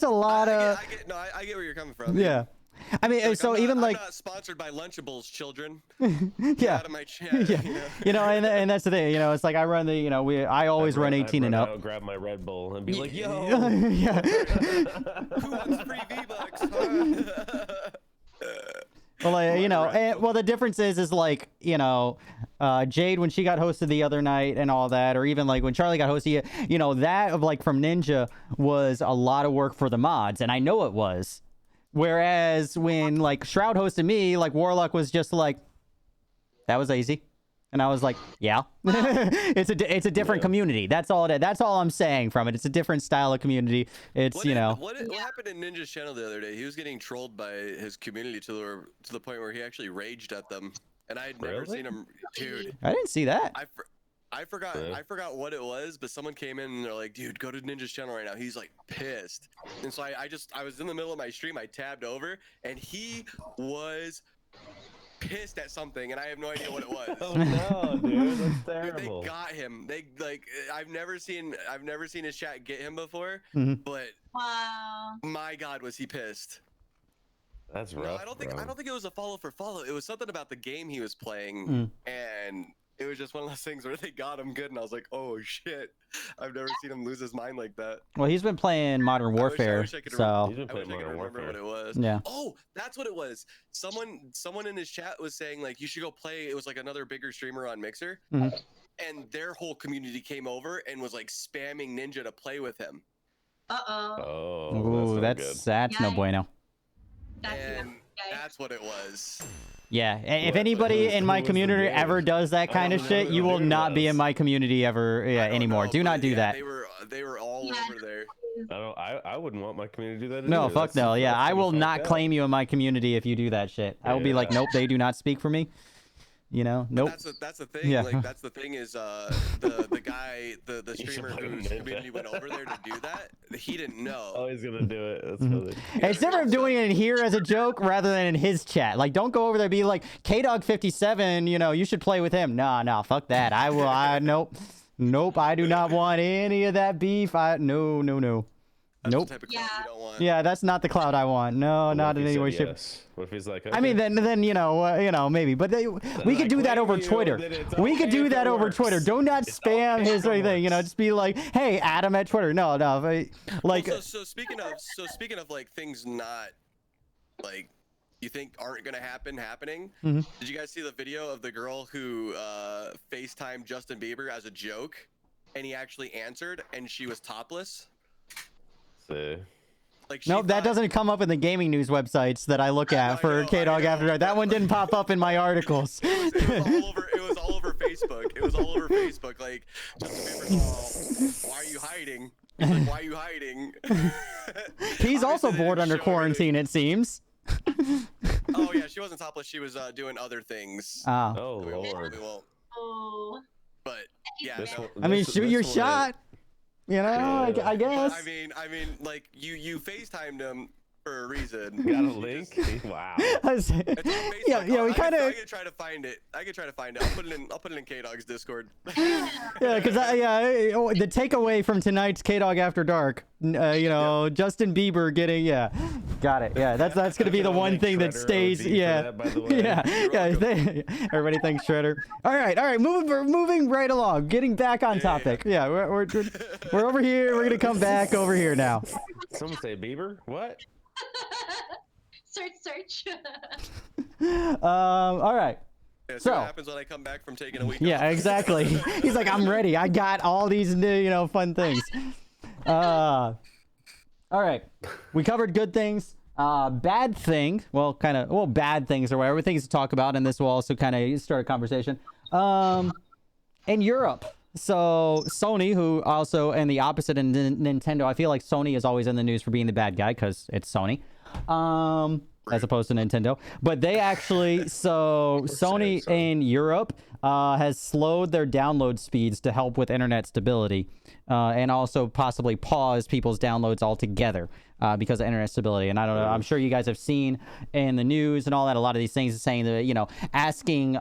Speaker 1: a lot of.
Speaker 2: I get where you're coming from.
Speaker 1: Yeah. I mean,
Speaker 2: Like,
Speaker 1: so
Speaker 2: I'm
Speaker 1: like.
Speaker 2: not sponsored by Lunchables, children.
Speaker 1: Yeah.
Speaker 2: Get out of my chat.
Speaker 1: Yeah. And that's the thing. It's like I run the. I always run 18 and up.
Speaker 3: I'll grab my Red Bull and be like, yo.
Speaker 1: Yeah.
Speaker 2: Who wants free V-Bucks?
Speaker 1: Well, the difference is like, Jade, when she got hosted the other night and all that, or even like when Charlie got hosted, that of like from Ninja was a lot of work for the mods, and I know it was. Whereas when like Shroud hosted me, like Warlock was just like, that was easy. And I was like, yeah, it's a different community. That's all I'm saying from it. It's a different style of community. It's,
Speaker 2: what happened in Ninja's channel the other day? He was getting trolled by his community to the point where he actually raged at them. And I had never seen him, dude.
Speaker 1: I didn't see that.
Speaker 2: I forgot what it was, but someone came in and they're like, dude, go to Ninja's channel right now. He's like pissed. And so I was in the middle of my stream. I tabbed over and he was pissed at something, and I have no idea what it was.
Speaker 3: Oh no, dude, that's terrible.
Speaker 2: They got him. I've never seen his chat get him before, but
Speaker 4: Wow.
Speaker 2: my God, was he pissed?
Speaker 3: That's rough.
Speaker 2: No, I don't think it was a follow for follow. It was something about the game he was playing, and it was just one of those things where they got him good, and I was like, oh shit, I've never seen him lose his mind like that.
Speaker 1: Well, he's been playing Modern Warfare,
Speaker 2: I wish I could remember what it was.
Speaker 1: Yeah.
Speaker 2: Oh, that's what it was. Someone in his chat was saying like you should go play. It was like another bigger streamer on Mixer, and their whole community came over and was like spamming Ninja to play with him.
Speaker 3: Oh,
Speaker 1: that's no bueno.
Speaker 2: That's what it was.
Speaker 1: Yeah, if anybody in my community ever does that kind of shit, you will not be in my community ever anymore. Do not do that.
Speaker 2: They were all over there.
Speaker 3: I wouldn't want my community to do that.
Speaker 1: No,
Speaker 3: either.
Speaker 1: fuck no. Yeah, I will not claim you in my community if you do that shit. I will be like, nope, they do not speak for me. Nope.
Speaker 2: That's the thing.
Speaker 1: Yeah.
Speaker 2: Like that's the thing is the guy the streamer whose community went over there to do that, he didn't know.
Speaker 3: Oh, he's gonna do it. That's funny.
Speaker 1: It's different doing it in here as a joke rather than in his chat. Like, don't go over there and be like, Kdog 57, you should play with him. No, fuck that. Nope, I do not want any of that beef. No.
Speaker 2: That's
Speaker 1: Nope.
Speaker 2: the type of clout you don't want.
Speaker 1: Yeah, that's not the cloud I want. No, not in any way, shape.
Speaker 3: Yes. What if he's like? Okay.
Speaker 1: I mean, then maybe, but we could do that over Twitter. We could do that over Twitter. Do not spam his anything. Just be like, hey, Adam at Twitter. No, like.
Speaker 2: So speaking of like things not like you think aren't gonna happening. Did you guys see the video of the girl who FaceTimed Justin Bieber as a joke, and he actually answered, and she was topless? Like
Speaker 1: nope, that doesn't come up in the gaming news websites that I look at for Kdog After Dark. That one didn't pop up in my articles.
Speaker 2: It was all over Facebook. Like, why are you hiding? He's like, why are you hiding?
Speaker 1: He's also bored under quarantine, it seems.
Speaker 2: Oh yeah, she wasn't topless. She was doing other things.
Speaker 3: Oh Lord.
Speaker 2: We won't.
Speaker 4: Oh.
Speaker 2: But yeah.
Speaker 1: I mean, shoot your shot. I guess.
Speaker 2: I mean, like you FaceTimed him for a reason.
Speaker 3: Got a link? Wow.
Speaker 1: Yeah, we kind of.
Speaker 2: I could try to find it. I'll put it in Kdog's Discord.
Speaker 1: Yeah, because the takeaway from tonight's Kdog After Dark, Justin Bieber getting got it. Yeah, that's gonna be the one thing that stays. Everybody thanks Shredder. All right, moving right along, getting back on topic. Yeah, we're over here. We're gonna come back over here now.
Speaker 3: Someone say Bieber? What?
Speaker 4: Search.
Speaker 1: All right.
Speaker 2: Yeah, so what happens when I come back from taking a week off?
Speaker 1: Yeah, exactly. He's like, I'm ready. I got all these fun things. All right. We covered good things. Bad thing. Well, kind of. Well, bad things or whatever things to talk about, and this will also kind of start a conversation. In Europe. So Sony, who also, and the opposite in Nintendo, I feel like Sony is always in the news for being the bad guy because it's Sony, as opposed to Nintendo. But they actually, so Sony in Europe has slowed their download speeds to help with internet stability, and also possibly pause people's downloads altogether. Because of internet stability. And I don't know, I'm sure you guys have seen in the news and all that, a lot of these things saying that, you know, asking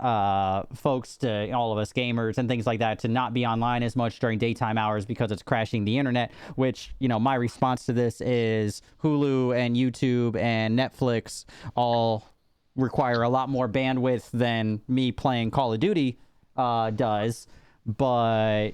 Speaker 1: folks to, all of us gamers and things like that, to not be online as much during daytime hours because it's crashing the internet, which, you know, my response to this is Hulu and YouTube and Netflix all require a lot more bandwidth than me playing Call of Duty does. But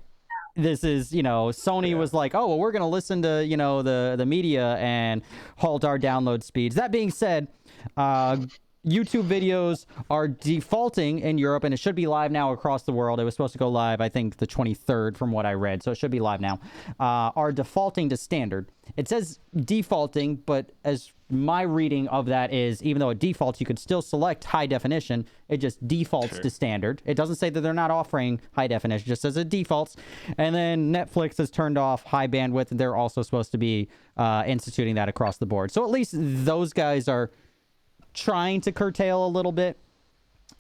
Speaker 1: this is, you know, Sony was like, oh, well, we're going to listen to, you know, the media and halt our download speeds. That being said, YouTube videos are defaulting in Europe, and it should be live now across the world. It was supposed to go live, I think, the 23rd from what I read, so it should be live now. Are defaulting to standard. It says defaulting, but as my reading of that is, even though it defaults, you could still select high definition. It just defaults to standard. It doesn't say that they're not offering high definition. It just says it defaults. And then Netflix has turned off high bandwidth, and they're also supposed to be instituting that across the board. So at least those guys are trying to curtail a little bit.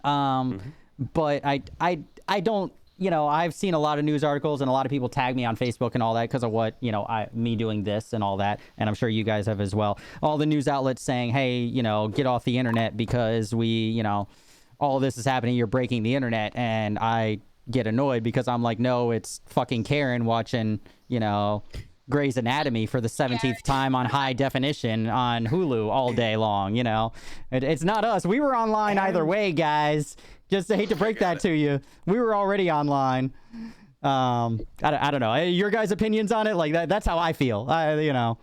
Speaker 1: But I don't, you know, I've seen a lot of news articles and a lot of people tag me on Facebook and all that because of what, you know, me doing this and all that. And I'm sure you guys have as well. All the news outlets saying, hey, you know, get off the internet because we, you know, all this is happening. You're breaking the internet. And I get annoyed because I'm like, no, it's fucking Karen watching, you know, Grey's Anatomy for the 17th time on high definition on Hulu all day long. You know, it's not us. We were online either way, guys. Just hate to break that to you. We were already online. I don't know. Your guys' opinions on it? Like that's how I feel. You know.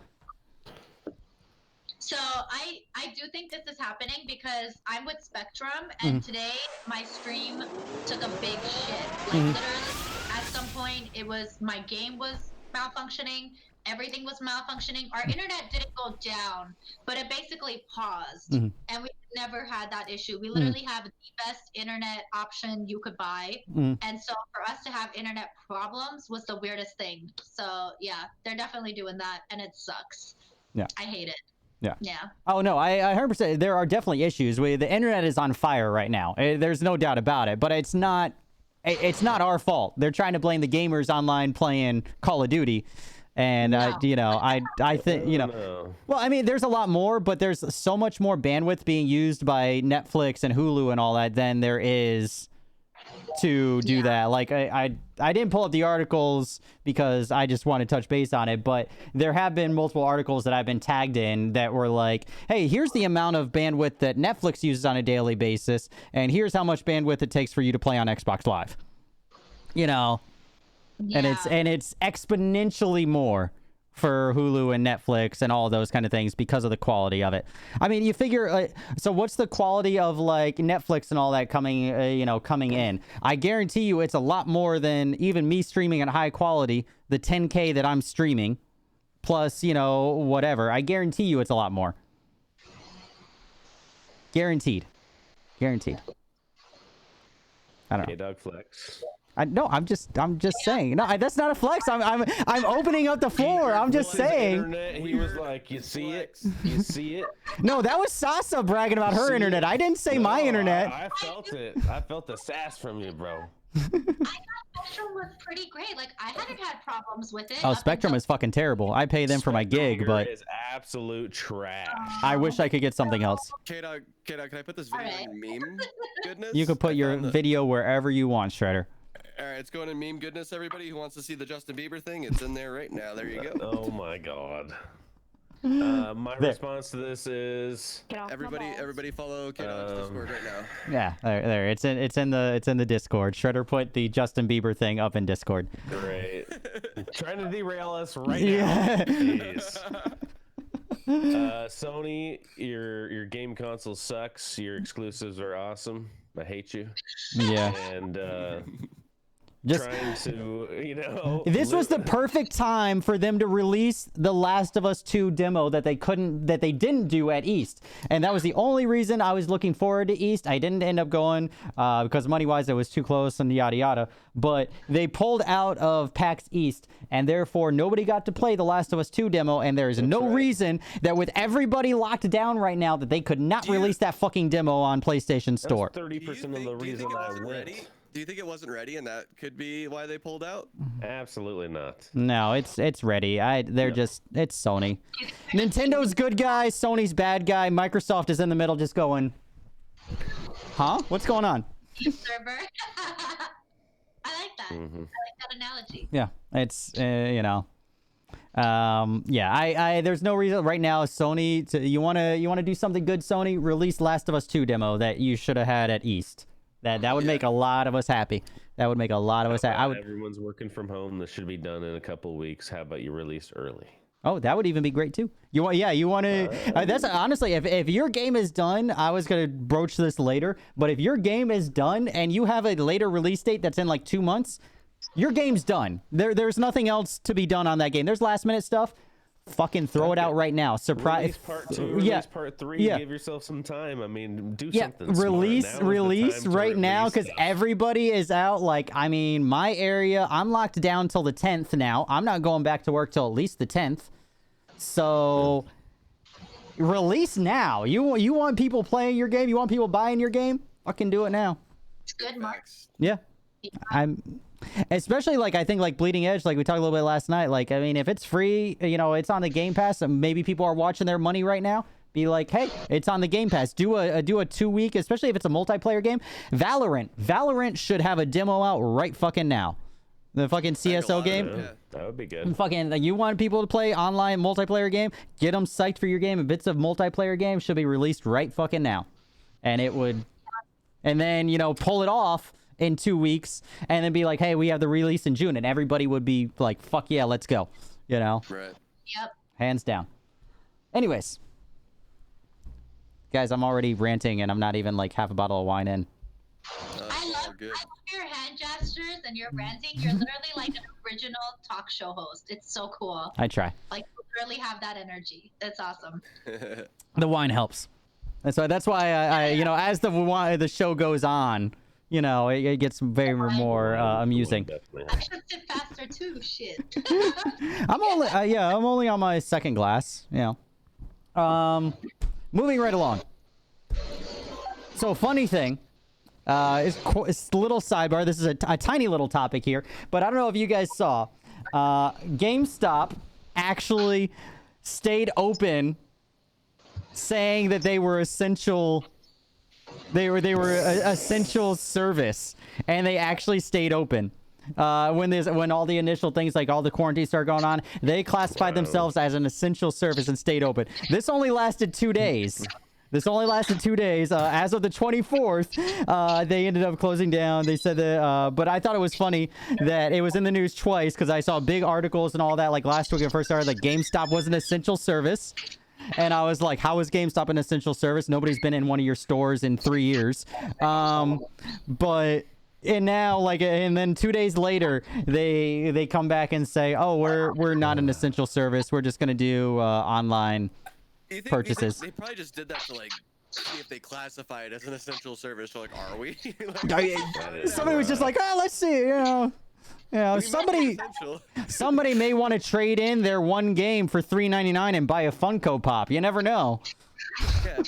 Speaker 4: So I do think this is happening because I'm with Spectrum, and today my stream took a big shit. Like literally, at some point, it was my game was malfunctioning. Everything was malfunctioning. Our internet didn't go down, but it basically paused. And we never had that issue. We literally have the best internet option you could buy. And so for us to have internet problems was the weirdest thing. So yeah, they're definitely doing that, and it sucks. Yeah. I hate it. Yeah.
Speaker 1: Oh no, I 100%. There are definitely issues. The internet is on fire right now. There's no doubt about it. But it's not our fault. They're trying to blame the gamers online playing Call of Duty. And you know, I think, you know, well, I mean, there's a lot more, but there's so much more bandwidth being used by Netflix and Hulu and all that than there is to do that. Like I didn't pull up the articles because I just want to touch base on it, but there have been multiple articles that I've been tagged in that were like, hey, here's the amount of bandwidth that Netflix uses on a daily basis, and here's how much bandwidth it takes for you to play on Xbox Live. You know. Yeah. And it's exponentially more for Hulu and Netflix and all those kind of things because of the quality of it. I mean, you figure, so what's the quality of like Netflix and all that coming in? I guarantee you it's a lot more than even me streaming at high quality, the 10K that I'm streaming, plus, you know, whatever. I guarantee you it's a lot more. Guaranteed. I don't know.
Speaker 3: Kdog flex.
Speaker 1: No, I'm just saying. No, that's not a flex. I'm opening up the floor. I'm just saying.
Speaker 3: Internet, he was like, you see it? You see it?
Speaker 1: No, that was Sasa bragging about her internet. I didn't say my internet.
Speaker 3: I felt it. I felt the sass from you, bro.
Speaker 4: I thought Spectrum was pretty great. Like I hadn't had problems with it.
Speaker 1: Oh, Spectrum is fucking terrible. I pay them for my gig, but
Speaker 3: is absolute trash.
Speaker 1: I wish I could get something else.
Speaker 2: Kdog, can I put this video in meme goodness?
Speaker 1: You could put your video wherever you want, Shredder.
Speaker 2: All right, it's going in meme goodness. Everybody who wants to see the Justin Bieber thing, it's in there right now. There you go.
Speaker 3: Oh my god. My response to this is
Speaker 2: everybody follow Kdog's Discord right now.
Speaker 1: Yeah, there. It's in the Discord. Shredder put the Justin Bieber thing up in Discord.
Speaker 3: Great. Trying to derail us right now. Jeez. Sony, your game console sucks. Your exclusives are awesome. I hate you.
Speaker 1: Yeah.
Speaker 3: And
Speaker 1: Just
Speaker 3: trying to, you know.
Speaker 1: this was the perfect time for them to release the Last of Us 2 demo that they didn't do at East, and that was the only reason I was looking forward to East. I didn't end up going because money-wise it was too close and yada yada. But they pulled out of PAX East, and therefore nobody got to play the Last of Us 2 demo. And there is no reason that with everybody locked down right now that they could not release that fucking demo on PlayStation Store.
Speaker 3: 30% of the reason I went.
Speaker 2: Do you think it wasn't ready, and that could be why they pulled out?
Speaker 3: Absolutely not.
Speaker 1: No, it's ready. It's Sony. Nintendo's good guy, Sony's bad guy. Microsoft is in the middle, just going, huh? What's going on?
Speaker 4: Server. I like that. I like that analogy.
Speaker 1: Yeah, it's you know, yeah. There's no reason right now. Sony, you wanna do something good? Sony, release Last of Us 2 demo that you should have had at East. That would make a lot of us happy. That would make a lot of us happy.
Speaker 3: Everyone's working from home. This should be done in a couple of weeks. How about you release early?
Speaker 1: Oh, that would even be great too. You want to. That's honestly, if your game is done, I was gonna broach this later. But if your game is done and you have a later release date that's in like 2 months, your game's done. There's nothing else to be done on that game. There's last minute stuff. Fucking throw it out right now. Surprise.
Speaker 3: Release part 2, release part 3.
Speaker 1: Yeah.
Speaker 3: Give yourself some time. I mean, do
Speaker 1: Yeah,
Speaker 3: something.
Speaker 1: release right now because everybody is out. Like, I mean, my area, I'm locked down till the 10th now. I'm not going back to work till at least the 10th. So, release now. You want people playing your game? You want people buying your game? Fucking do it now.
Speaker 4: It's good, Mark.
Speaker 1: Yeah. Especially like I think like Bleeding Edge, like we talked a little bit last night. Like, I mean, if it's free, you know, it's on the Game Pass, and maybe people are watching their money right now. Be like, hey, it's on the Game Pass. Do a 2-week, especially if it's a multiplayer game. Valorant should have a demo out right fucking now. The fucking CSO game.
Speaker 3: Yeah, that would be good.
Speaker 1: Fucking, you want people to play online multiplayer game? Get them psyched for your game. If it's a multiplayer game, should be released right fucking now, and it would, and then you know pull it off in 2 weeks, and then be like, hey, we have the release in June, and everybody would be like, fuck yeah, let's go. You know?
Speaker 2: Right.
Speaker 4: Yep.
Speaker 1: Hands down. Anyways. Guys, I'm already ranting, and I'm not even like half a bottle of wine in.
Speaker 4: I love your hand gestures and your ranting. You're literally like an original talk show host. It's so cool.
Speaker 1: I try.
Speaker 4: Like, you literally have that energy. That's awesome.
Speaker 1: The wine helps. That's why I you know, as the show goes on, you know, it gets very more amusing.
Speaker 4: I should sit faster too. Shit.
Speaker 1: I'm only on my second glass. You know. Moving right along. So funny thing, it's a little sidebar. This is a tiny little topic here, but I don't know if you guys saw. GameStop actually stayed open, saying that they were essential. They were a essential service, and they actually stayed open. When all the initial things like all the quarantine started going on, they classified themselves as an essential service and stayed open. This only lasted 2 days. As of the 24th, they ended up closing down. They said that, but I thought it was funny that it was in the news twice because I saw big articles and all that. Like last week when it first started, like GameStop was an essential service. And I was like, how is GameStop an essential service? Nobody's been in one of your stores in 3 years. And now, like, and then 2 days later, they come back and say, oh, we're not an essential service. We're just gonna do online purchases.
Speaker 2: They probably just did that to like see if they classify it as an essential service. So like, are we?
Speaker 1: Somebody was just like, oh, let's see, you know. Yeah, somebody may want to trade in their one game for $3.99 and buy a Funko Pop. You never know.
Speaker 2: Yeah,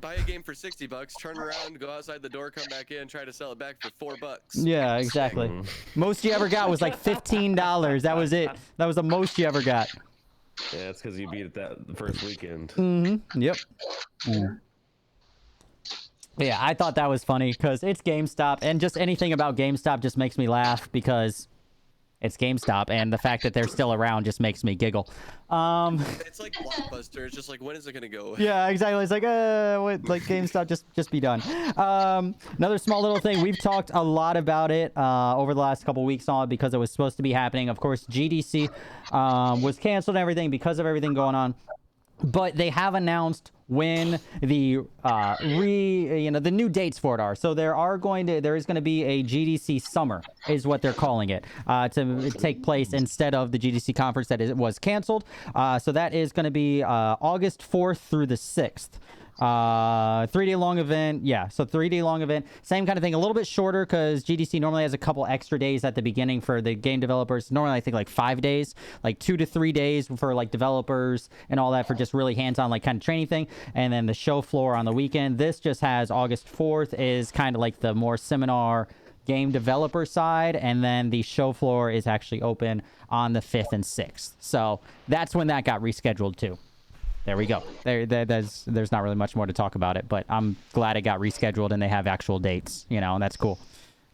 Speaker 2: buy a game for $60, turn around, go outside the door, come back in, try to sell it back for $4.
Speaker 1: Yeah, exactly. Most you ever got was like $15. That was it. That was the most you ever got.
Speaker 3: Yeah, it's because you beat it that first weekend.
Speaker 1: Mm-hmm. Yep. Mm. Yeah, I thought that was funny because it's GameStop, and just anything about GameStop just makes me laugh because it's GameStop, and the fact that they're still around just makes me giggle.
Speaker 2: It's like Blockbuster. It's just like, when is it gonna go?
Speaker 1: Yeah, exactly. It's like, like GameStop, just be done. Another small little thing. We've talked a lot about it over the last couple weeks on because it was supposed to be happening. Of course, GDC was canceled and everything because of everything going on. But they have announced when the the new dates for it are. So there is going to be a GDC summer, is what they're calling it, to take place instead of the GDC conference that was canceled. So that is going to be August 4th through the 6th. 3-day long event. Yeah, so 3-day long event. Same kind of thing, a little bit shorter because GDC normally has a couple extra days at the beginning for the game developers. Normally I think like 5 days, like 2 to 3 days for like developers and all that for just really hands-on like kind of training thing. And then the show floor on the weekend. This just has August 4th is kind of like the more seminar game developer side, and then the show floor is actually open on the 5th and 6th. So that's when that got rescheduled too. There we go. There's not really much more to talk about it, but I'm glad it got rescheduled and they have actual dates, and that's cool.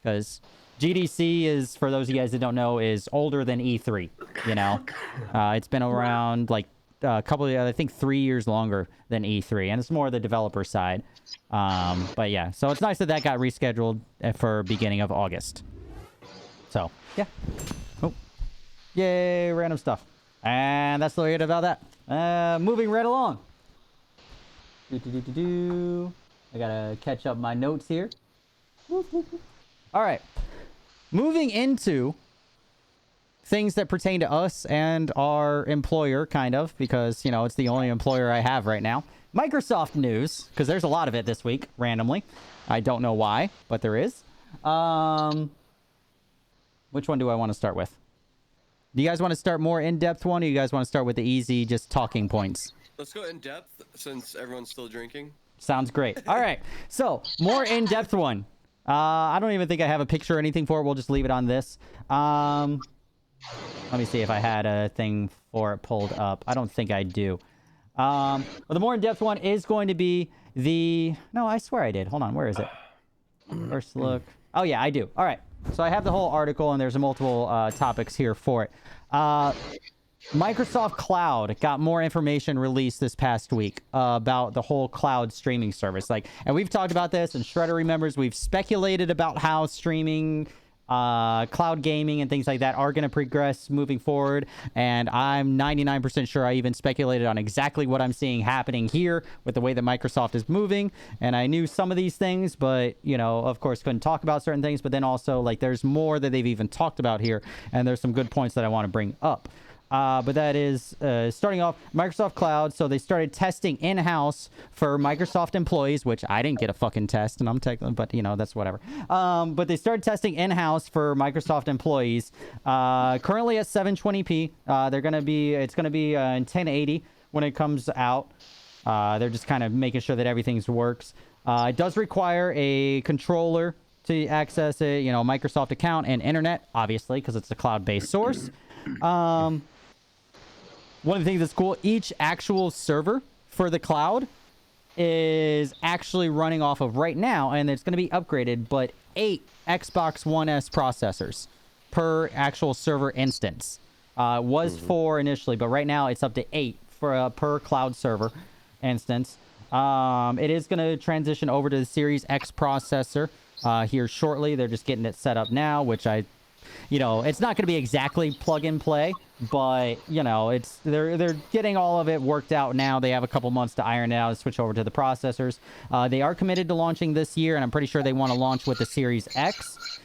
Speaker 1: Because GDC is, for those of you guys that don't know, is older than E3, It's been around like a couple of, I think 3 years longer than E3, and it's more the developer side. But yeah, so it's nice that got rescheduled for beginning of August. So, yeah. Oh. Yay, random stuff. And that's the way about that. Moving right along. I gotta catch up my notes here. All right. Moving into things that pertain to us and our employer, kind of, because, it's the only employer I have right now. Microsoft news, because there's a lot of it this week, randomly. I don't know why, but there is. Which one do I want to start with? Do you guys want to start more in-depth one, or you guys want to start with the easy, just talking points?
Speaker 2: Let's go in-depth, since everyone's still drinking.
Speaker 1: Sounds great. All right. So, more in-depth one. I don't even think I have a picture or anything for it. We'll just leave it on this. Let me see if I had a thing for it pulled up. I don't think I do. Well, the more in-depth one is going to be the... No, I swear I did. Hold on. Where is it? First look. Oh, yeah, I do. All right. So I have the whole article, and there's multiple topics here for it. Microsoft Cloud got more information released this past week about the whole cloud streaming service. And we've talked about this, and Shredder remembers we've speculated about how streaming, cloud gaming, and things like that are going to progress moving forward. And I'm 99% sure I even speculated on exactly what I'm seeing happening here with the way that Microsoft is moving. And I knew some of these things, but, of course, couldn't talk about certain things. But then also, there's more that they've even talked about here. And there's some good points that I want to bring up. But that is starting off Microsoft Cloud. So they started testing in-house for Microsoft employees, which I didn't get a fucking test, and I'm technically, but that's whatever. But they started testing in-house for Microsoft employees. Currently at 720p. It's gonna be in 1080 when it comes out. They're just kind of making sure that everything works. It does require a controller to access it. Microsoft account and internet, obviously, because it's a cloud-based source. One of the things that's cool, each actual server for the cloud is actually running off of right now, and it's going to be upgraded, but 8 Xbox One S processors per actual server instance. Was 4 initially, but right now it's up to 8 for per cloud server instance. It is going to transition over to the Series X processor here shortly. They're just getting it set up now, which it's not going to be exactly plug and play, but they're getting all of it worked out now. They have a couple months to iron it out and switch over to the processors. They are committed to launching this year, and I'm pretty sure they want to launch with the Series X.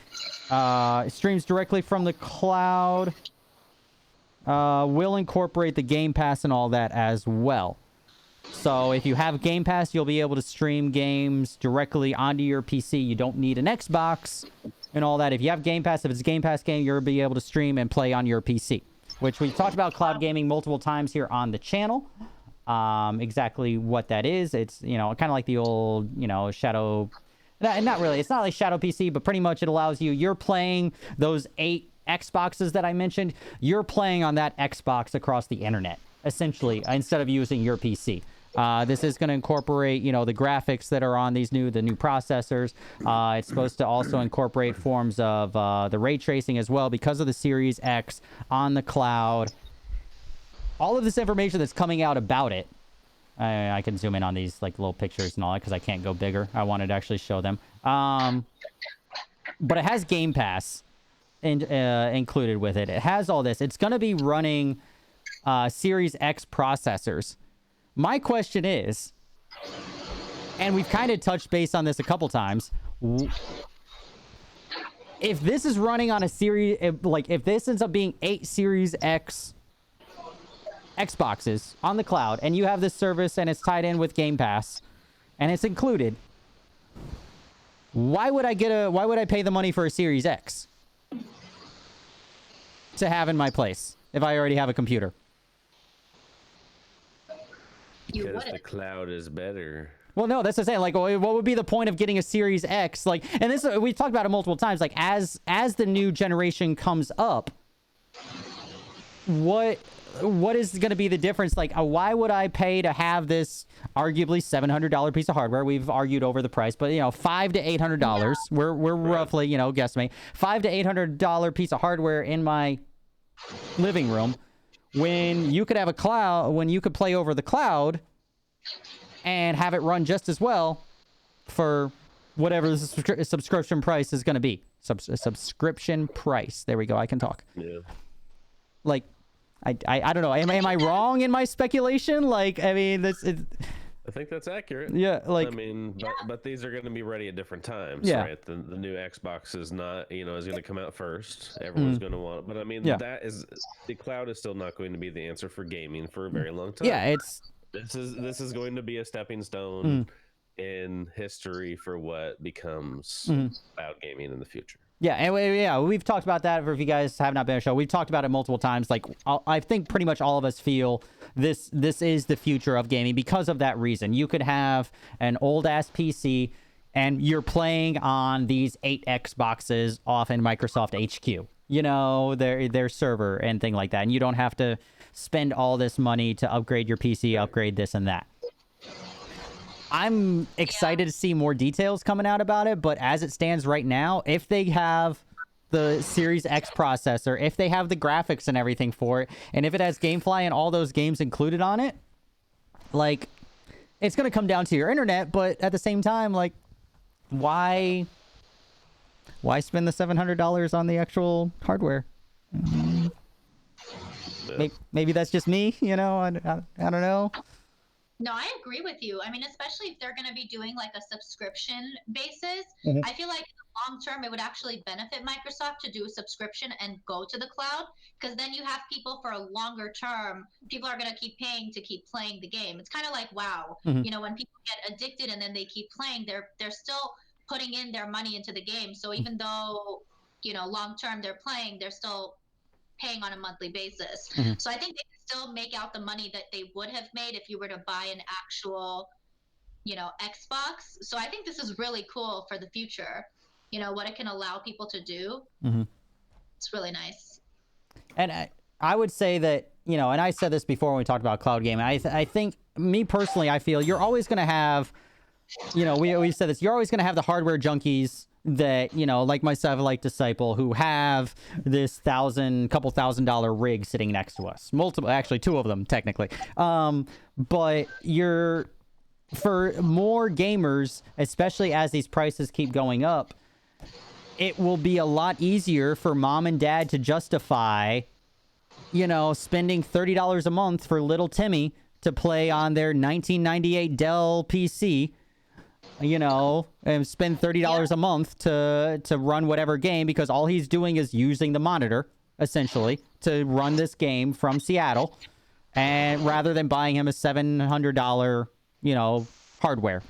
Speaker 1: It streams directly from the cloud. Will incorporate the Game Pass and all that as well. So if you have Game Pass, you'll be able to stream games directly onto your PC. You don't need an Xbox and all that. If you have Game Pass, if it's a Game Pass game, you'll be able to stream and play on your PC, which we've talked about cloud gaming multiple times here on the channel. Exactly what that is. It's, kind of like the old, Shadow... Not really. It's not like Shadow PC, but pretty much it allows you're playing those 8 Xboxes that I mentioned. You're playing on that Xbox across the internet, essentially, instead of using your PC. This is going to incorporate, the graphics that are on the new processors. It's supposed to also incorporate forms of the ray tracing as well because of the Series X on the cloud. All of this information that's coming out about it. I can zoom in on these little pictures and all that because I can't go bigger. I wanted to actually show them. But it has Game Pass included with it. It has all this. It's going to be running Series X processors. My question is, and we've kind of touched base on this a couple times, if this is running on a series, if this ends up being 8 Series X Xboxes on the cloud, and you have this service and it's tied in with Game Pass, and it's included, why would I pay the money for a Series X to have in my place if I already have a computer?
Speaker 3: Because the cloud is better.
Speaker 1: Well, no, that's the saying. Like, what would be the point of getting a Series X? Like, and this we've talked about it multiple times. Like, as the new generation comes up, what is going to be the difference? Like, why would I pay to have this arguably $700 piece of hardware? We've argued over the price, but $500 to $800. Yeah. We're roughly guesstimate $500 to $800 piece of hardware in my living room, when you could have a cloud, when you could play over the cloud and have it run just as well for whatever the subscription price is going to be. Subscription price. There we go. I can talk.
Speaker 3: Yeah.
Speaker 1: Like, I don't know. Am I wrong in my speculation? Like, I mean,
Speaker 3: I think that's accurate.
Speaker 1: Yeah, like,
Speaker 3: I mean, but these are going to be ready at different times,
Speaker 1: yeah.
Speaker 3: right? The new Xbox is not, is going to come out first. Everyone's going to want it, but I mean, the cloud is still not going to be the answer for gaming for a very long time.
Speaker 1: Yeah,
Speaker 3: this is going to be a stepping stone in history for what becomes cloud gaming in the future.
Speaker 1: Yeah, and we've talked about that. For if you guys have not been on a show, we've talked about it multiple times. Like, I think pretty much all of us feel this is the future of gaming because of that reason. You could have an old ass PC, and you're playing on these 8 Xboxes off in Microsoft HQ. Their server and thing like that, and you don't have to spend all this money to upgrade your PC, upgrade this and that. I'm excited to see more details coming out about it, but as it stands right now, if they have the Series X processor, if they have the graphics and everything for it, and if it has GameFly and all those games included on it, like, it's going to come down to your internet, but at the same time, like, why spend the $700 on the actual hardware? Maybe that's just me, I don't know.
Speaker 4: No, I agree with you. I mean, especially if they're going to be doing like a subscription basis, I feel like long term it would actually benefit Microsoft to do a subscription and go to the cloud, because then you have people for a longer term. People are going to keep paying to keep playing the game. It's kind of like WoW. When people get addicted and then they keep playing, they're still putting in their money into the game. So even though long term they're playing, they're still paying on a monthly basis. So I think they can still make out the money that they would have made if you were to buy an actual, Xbox. So I think this is really cool for the future. What it can allow people to do. It's really nice. And
Speaker 1: I would say that, and I said this before when we talked about cloud gaming, I think, me personally, I feel you're always going to have, we said this, you're always going to have the hardware junkies that, like myself, like Disciple, who have this couple $1,000 rig sitting next to us. Multiple, actually 2 of them technically. But for more gamers, especially as these prices keep going up, it will be a lot easier for mom and dad to justify, spending $30 a month for little Timmy to play on their 1998 Dell PC, and spend $30 a month to run whatever game, because all he's doing is using the monitor, essentially, to run this game from Seattle, and rather than buying him a $700, hardware.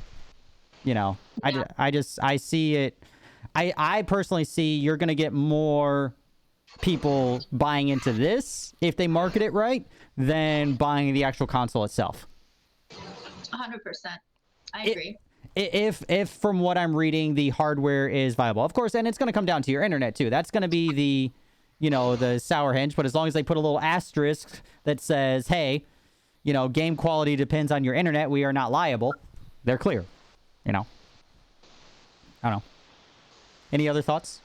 Speaker 1: I see it. I personally see you're going to get more people buying into this if they market it right than buying the actual console itself.
Speaker 4: 100%. I agree.
Speaker 1: If from what I'm reading, the hardware is viable, of course, and it's going to come down to your internet too. That's going to be the sour hinge. But as long as they put a little asterisk that says, hey, game quality depends on your internet, we are not liable, they're clear. I don't know. Any other thoughts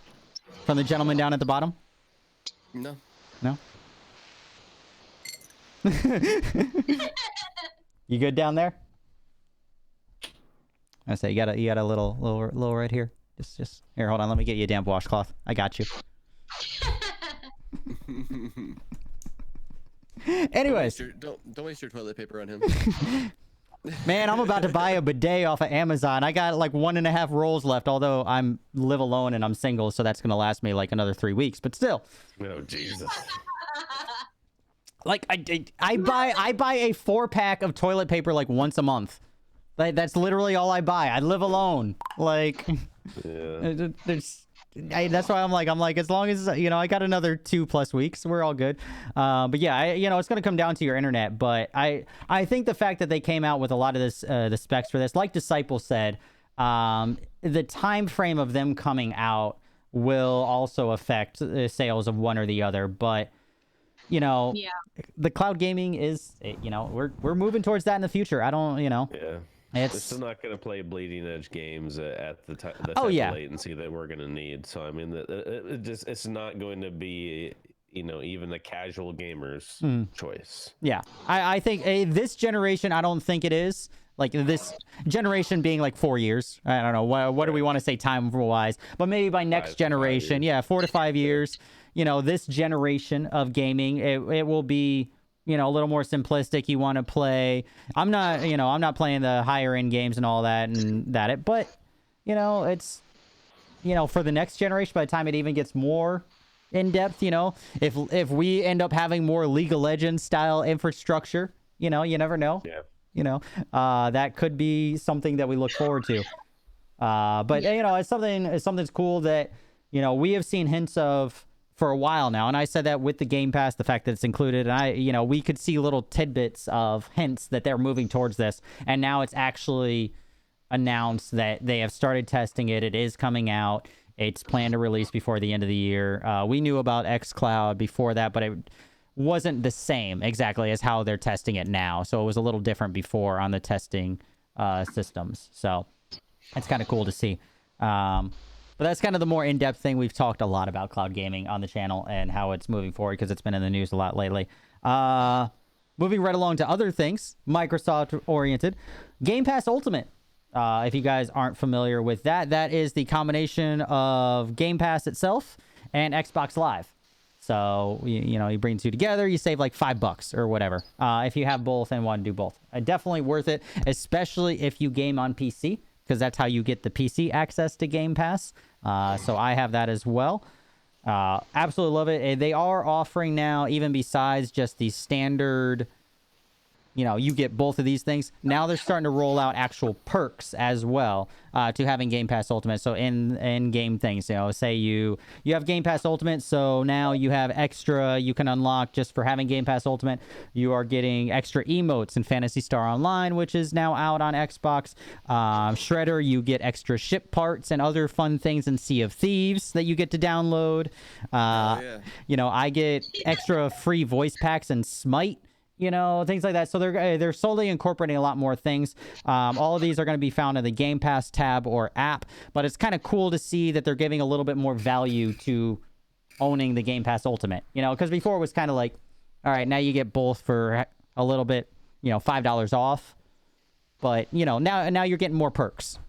Speaker 1: from the gentleman down at the bottom?
Speaker 2: No.
Speaker 1: You good down there? I say you got a little right here. Just here. Hold on. Let me get you a damp washcloth. I got you. Anyways,
Speaker 2: don't waste your toilet paper on him.
Speaker 1: man, I'm about to buy a bidet off of Amazon. I got like 1.5 rolls left, although I'm live alone and I'm single, so that's gonna last me like another 3 weeks. But still,
Speaker 3: Oh Jesus.
Speaker 1: like I buy a 4-pack of toilet paper like once a month. That's literally all I buy. I live alone. Like,
Speaker 3: Yeah.
Speaker 1: that's why I'm like, as long as, I got another 2+ weeks, we're all good. But yeah, it's going to come down to your internet. But I think the fact that they came out with a lot of this, the specs for this, like Disciple said, the time frame of them coming out will also affect the sales of one or the other. But,
Speaker 4: Yeah.
Speaker 1: the cloud gaming is, we're moving towards that in the future. I don't,
Speaker 3: Yeah. They're
Speaker 1: it's
Speaker 3: still not going to play bleeding edge games at the type
Speaker 1: Oh,
Speaker 3: of
Speaker 1: yeah.
Speaker 3: latency that we're going to need. So I mean, it's not going to be even the casual gamer's choice.
Speaker 1: Yeah, I think this generation, I don't think it is. Like, this generation being like 4 years. I don't know. What do we want to say time-wise? But maybe by next
Speaker 3: 5 to 5
Speaker 1: generation,
Speaker 3: years.
Speaker 1: 4 to 5 years, this generation of gaming, it will be, a little more simplistic. You want to play... I'm not playing the higher-end games and all that but, it's... for the next generation, by the time it even gets more in depth, if we end up having more League of Legends style infrastructure, you never know.
Speaker 3: Yeah.
Speaker 1: That could be something that we look forward to. But it's something's cool that we have seen hints of for a while now, and I said that with the Game Pass, the fact that it's included, and we could see little tidbits of hints that they're moving towards this, and now it's actually announced that they have started testing it. It is coming out. It's planned to release before the end of the year. We knew about xCloud before that, but it wasn't the same exactly as how they're testing it now. So it was a little different before on the testing systems. So it's kind of cool to see. But that's kind of the more in-depth thing. We've talked a lot about cloud gaming on the channel and how it's moving forward because it's been in the news a lot lately. Moving right along to other things, Microsoft-oriented. Game Pass Ultimate. If you guys aren't familiar with that, that is the combination of Game Pass itself and Xbox Live. So, you bring the two together, you save like $5 or whatever. If you have both and want to do both. Definitely worth it, especially if you game on PC, because that's how you get the PC access to Game Pass. So I have that as well. Absolutely love it. They are offering now, even besides just the standard... you get both of these things. Now they're starting to roll out actual perks as well to having Game Pass Ultimate. So in-game things, say you have Game Pass Ultimate, so now you have extra you can unlock just for having Game Pass Ultimate. You are getting extra emotes in Phantasy Star Online, which is now out on Xbox. Shredder, you get extra ship parts and other fun things in Sea of Thieves that you get to download. I get extra free voice packs in Smite. Things like that. So they're slowly incorporating a lot more things. All of these are going to be found in the Game Pass tab or app, but it's kind of cool to see that they're giving a little bit more value to owning the Game Pass Ultimate. Because before it was kind of like, all right, now you get both for a little bit, $5 off, but now you're getting more perks.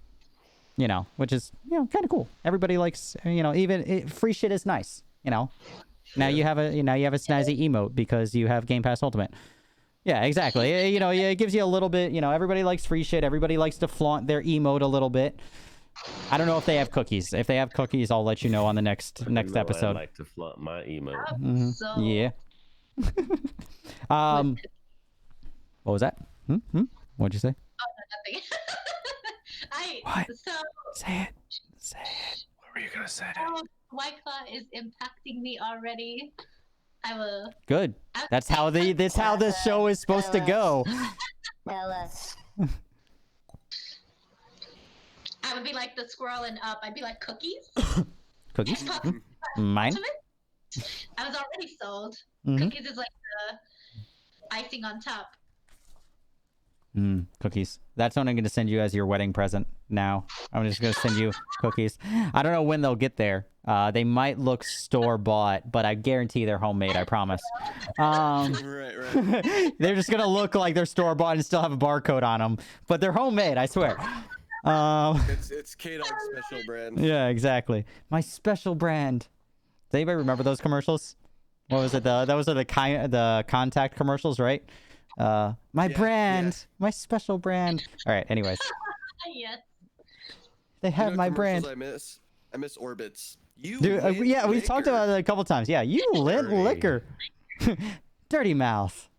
Speaker 1: Which is kind of cool. Everybody likes free shit is nice. Now you have a snazzy emote because you have Game Pass Ultimate. Yeah, exactly. It gives you a little bit, everybody likes free shit. Everybody likes to flaunt their emote a little bit. I don't know if they have cookies. If they have cookies, I'll let you know on the next episode.
Speaker 3: I like to flaunt my emote.
Speaker 4: So
Speaker 1: Yeah. What was that? What'd you say?
Speaker 4: nothing.
Speaker 1: What?
Speaker 4: So
Speaker 1: Say it. Say it.
Speaker 3: What were you gonna say?
Speaker 4: White Claw is impacting me already. I will.
Speaker 1: Good. That's how this show is supposed to go.
Speaker 5: Tell us.
Speaker 4: I would be like the squirrel and Up. I'd be like cookies.
Speaker 1: Cookies? Mine?
Speaker 4: I was already sold.
Speaker 1: Mhm.
Speaker 4: Cookies is like the icing on top.
Speaker 1: Cookies. That's what I'm going to send you as your wedding present now. I'm just going to send you cookies. I don't know when they'll get there. They might look store-bought, but I guarantee they're homemade, I promise.
Speaker 2: Right.
Speaker 1: They're just going to look like they're store-bought and still have a barcode on them. But they're homemade, I swear.
Speaker 2: It's Kdog's special brand.
Speaker 1: Yeah, exactly. My special brand. Does anybody remember those commercials? What was it? Those are the contact commercials, right? My brand, my special brand. All right. Anyways,
Speaker 4: Yes.
Speaker 1: they have my brand.
Speaker 2: I miss Orbits. You
Speaker 1: Dude,
Speaker 2: lit
Speaker 1: yeah, we talked
Speaker 2: liquor.
Speaker 1: about it a couple times. Yeah, you lit
Speaker 3: Dirty.
Speaker 1: liquor. Dirty mouth.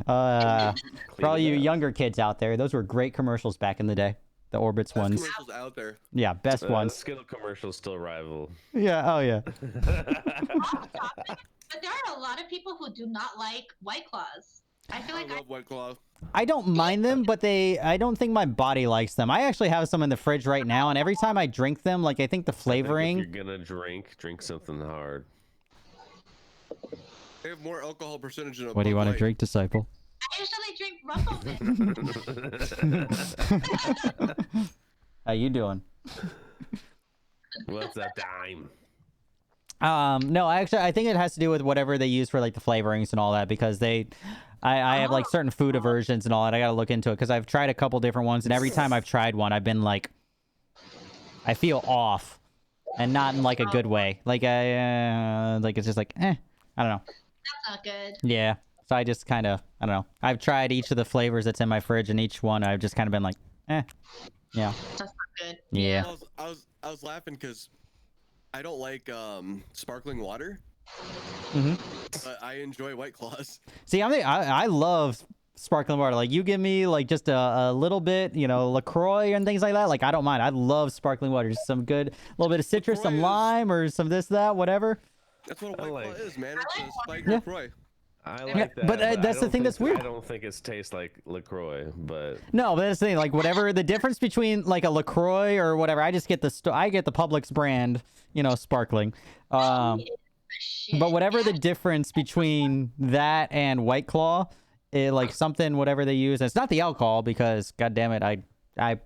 Speaker 1: For all
Speaker 3: Clean it
Speaker 1: you
Speaker 3: up.
Speaker 1: younger kids out there, those were great commercials back in the day. The Orbits
Speaker 2: Best
Speaker 1: ones.
Speaker 2: commercials out there.
Speaker 1: Yeah, best ones.
Speaker 3: Skittle commercials still rival.
Speaker 1: Yeah, oh yeah.
Speaker 4: Off topic, but there are a lot of people who do not like White Claws. I feel
Speaker 2: I
Speaker 4: like
Speaker 2: love White Claw.
Speaker 1: I don't mind them, but I don't think my body likes them. I actually have some in the fridge right now, and every time I drink them, like I think the flavoring.
Speaker 3: If you're gonna drink something hard.
Speaker 2: They have more alcohol percentage than a
Speaker 1: What do you
Speaker 2: Bud
Speaker 1: want to
Speaker 2: Light.
Speaker 1: drink, Disciple?
Speaker 4: I usually drink Ruffles.
Speaker 1: How you doing?
Speaker 3: What's that dime?
Speaker 1: No, I think it has to do with whatever they use for like the flavorings and all that, because I have like certain food aversions and all that. I gotta look into it because I've tried a couple different ones, and every time I've tried one, I've been like, I feel off, and not in like a good way. Like like it's just like, I don't know.
Speaker 4: That's not good.
Speaker 1: Yeah. So I just kind of, I don't know. I've tried each of the flavors that's in my fridge, and each one I've just kind of been like, yeah.
Speaker 4: That's not good.
Speaker 1: Yeah.
Speaker 2: I was laughing because I don't like sparkling water, but I enjoy White Claws.
Speaker 1: See, I love sparkling water. Like, you give me like just a little bit, LaCroix and things like that. Like, I don't mind. I love sparkling water. Just some good, little bit of citrus, some
Speaker 2: LaCroix is-
Speaker 1: lime, or some this, that, whatever.
Speaker 2: That's what a White Claw is, man. It's a spiked
Speaker 1: Yeah.
Speaker 2: LaCroix.
Speaker 3: I
Speaker 1: Yeah,
Speaker 3: like that.
Speaker 1: but,
Speaker 3: I
Speaker 1: that's the
Speaker 3: don't
Speaker 1: thing that's
Speaker 3: think-
Speaker 1: weird.
Speaker 3: I don't think it tastes like LaCroix, but
Speaker 1: No, but that's the thing. Like, whatever the difference between like a LaCroix or whatever, I just get I get the Publix brand, sparkling.
Speaker 4: Shit.
Speaker 1: But whatever the
Speaker 4: Yeah.
Speaker 1: difference between that and White Claw, like something, whatever they use, it's not the alcohol, because God damn it, I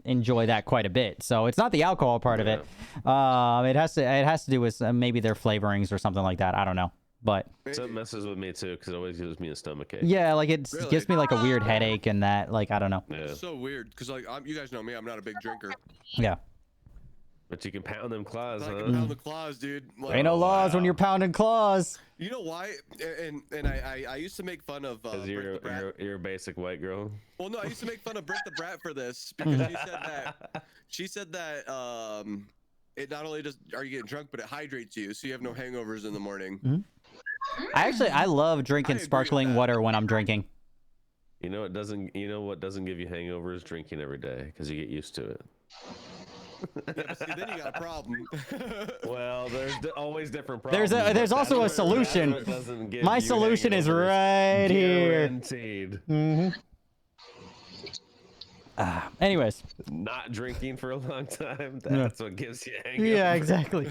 Speaker 1: enjoy that quite a bit. So it's not the alcohol part of it. It has to do with maybe their flavorings or something like that. I don't know, but
Speaker 3: it messes with me too because it always gives me a stomachache.
Speaker 1: yeah, like it
Speaker 2: Really?
Speaker 1: gives me like a weird headache and that, like, I don't know.
Speaker 3: Yeah.
Speaker 2: It's so weird because like you guys know me, I'm not a big drinker.
Speaker 1: Yeah,
Speaker 3: But you can pound them claws,
Speaker 2: But I
Speaker 3: huh?
Speaker 2: can pound the claws, dude. Like,
Speaker 1: ain't no laws when
Speaker 3: wow.
Speaker 1: you're pounding claws.
Speaker 2: You know why? And I used to make fun of
Speaker 3: Because
Speaker 2: Britt the Brat.
Speaker 3: you're a basic white girl.
Speaker 2: Well, no, I used to make fun of Britt the Brat for this because she said that it not only are you getting drunk, but it hydrates you, so you have no hangovers in the morning.
Speaker 1: I love drinking
Speaker 2: agree with
Speaker 1: sparkling
Speaker 2: that.
Speaker 1: water when I'm drinking.
Speaker 3: You know what doesn't give you hangovers? Drinking every day because you get used to it.
Speaker 2: Yeah, but see, then you got a problem.
Speaker 3: Well, there's always different
Speaker 1: There's
Speaker 3: problems.
Speaker 1: there's
Speaker 3: but
Speaker 1: also
Speaker 3: that's
Speaker 1: a
Speaker 3: what- that's
Speaker 1: solution.
Speaker 3: what doesn't give
Speaker 1: My
Speaker 3: you
Speaker 1: solution is
Speaker 3: hangovers.
Speaker 1: right here.
Speaker 3: Guaranteed.
Speaker 1: Anyways,
Speaker 3: Not drinking for a long time. That's what gives you hangovers.
Speaker 1: yeah, exactly.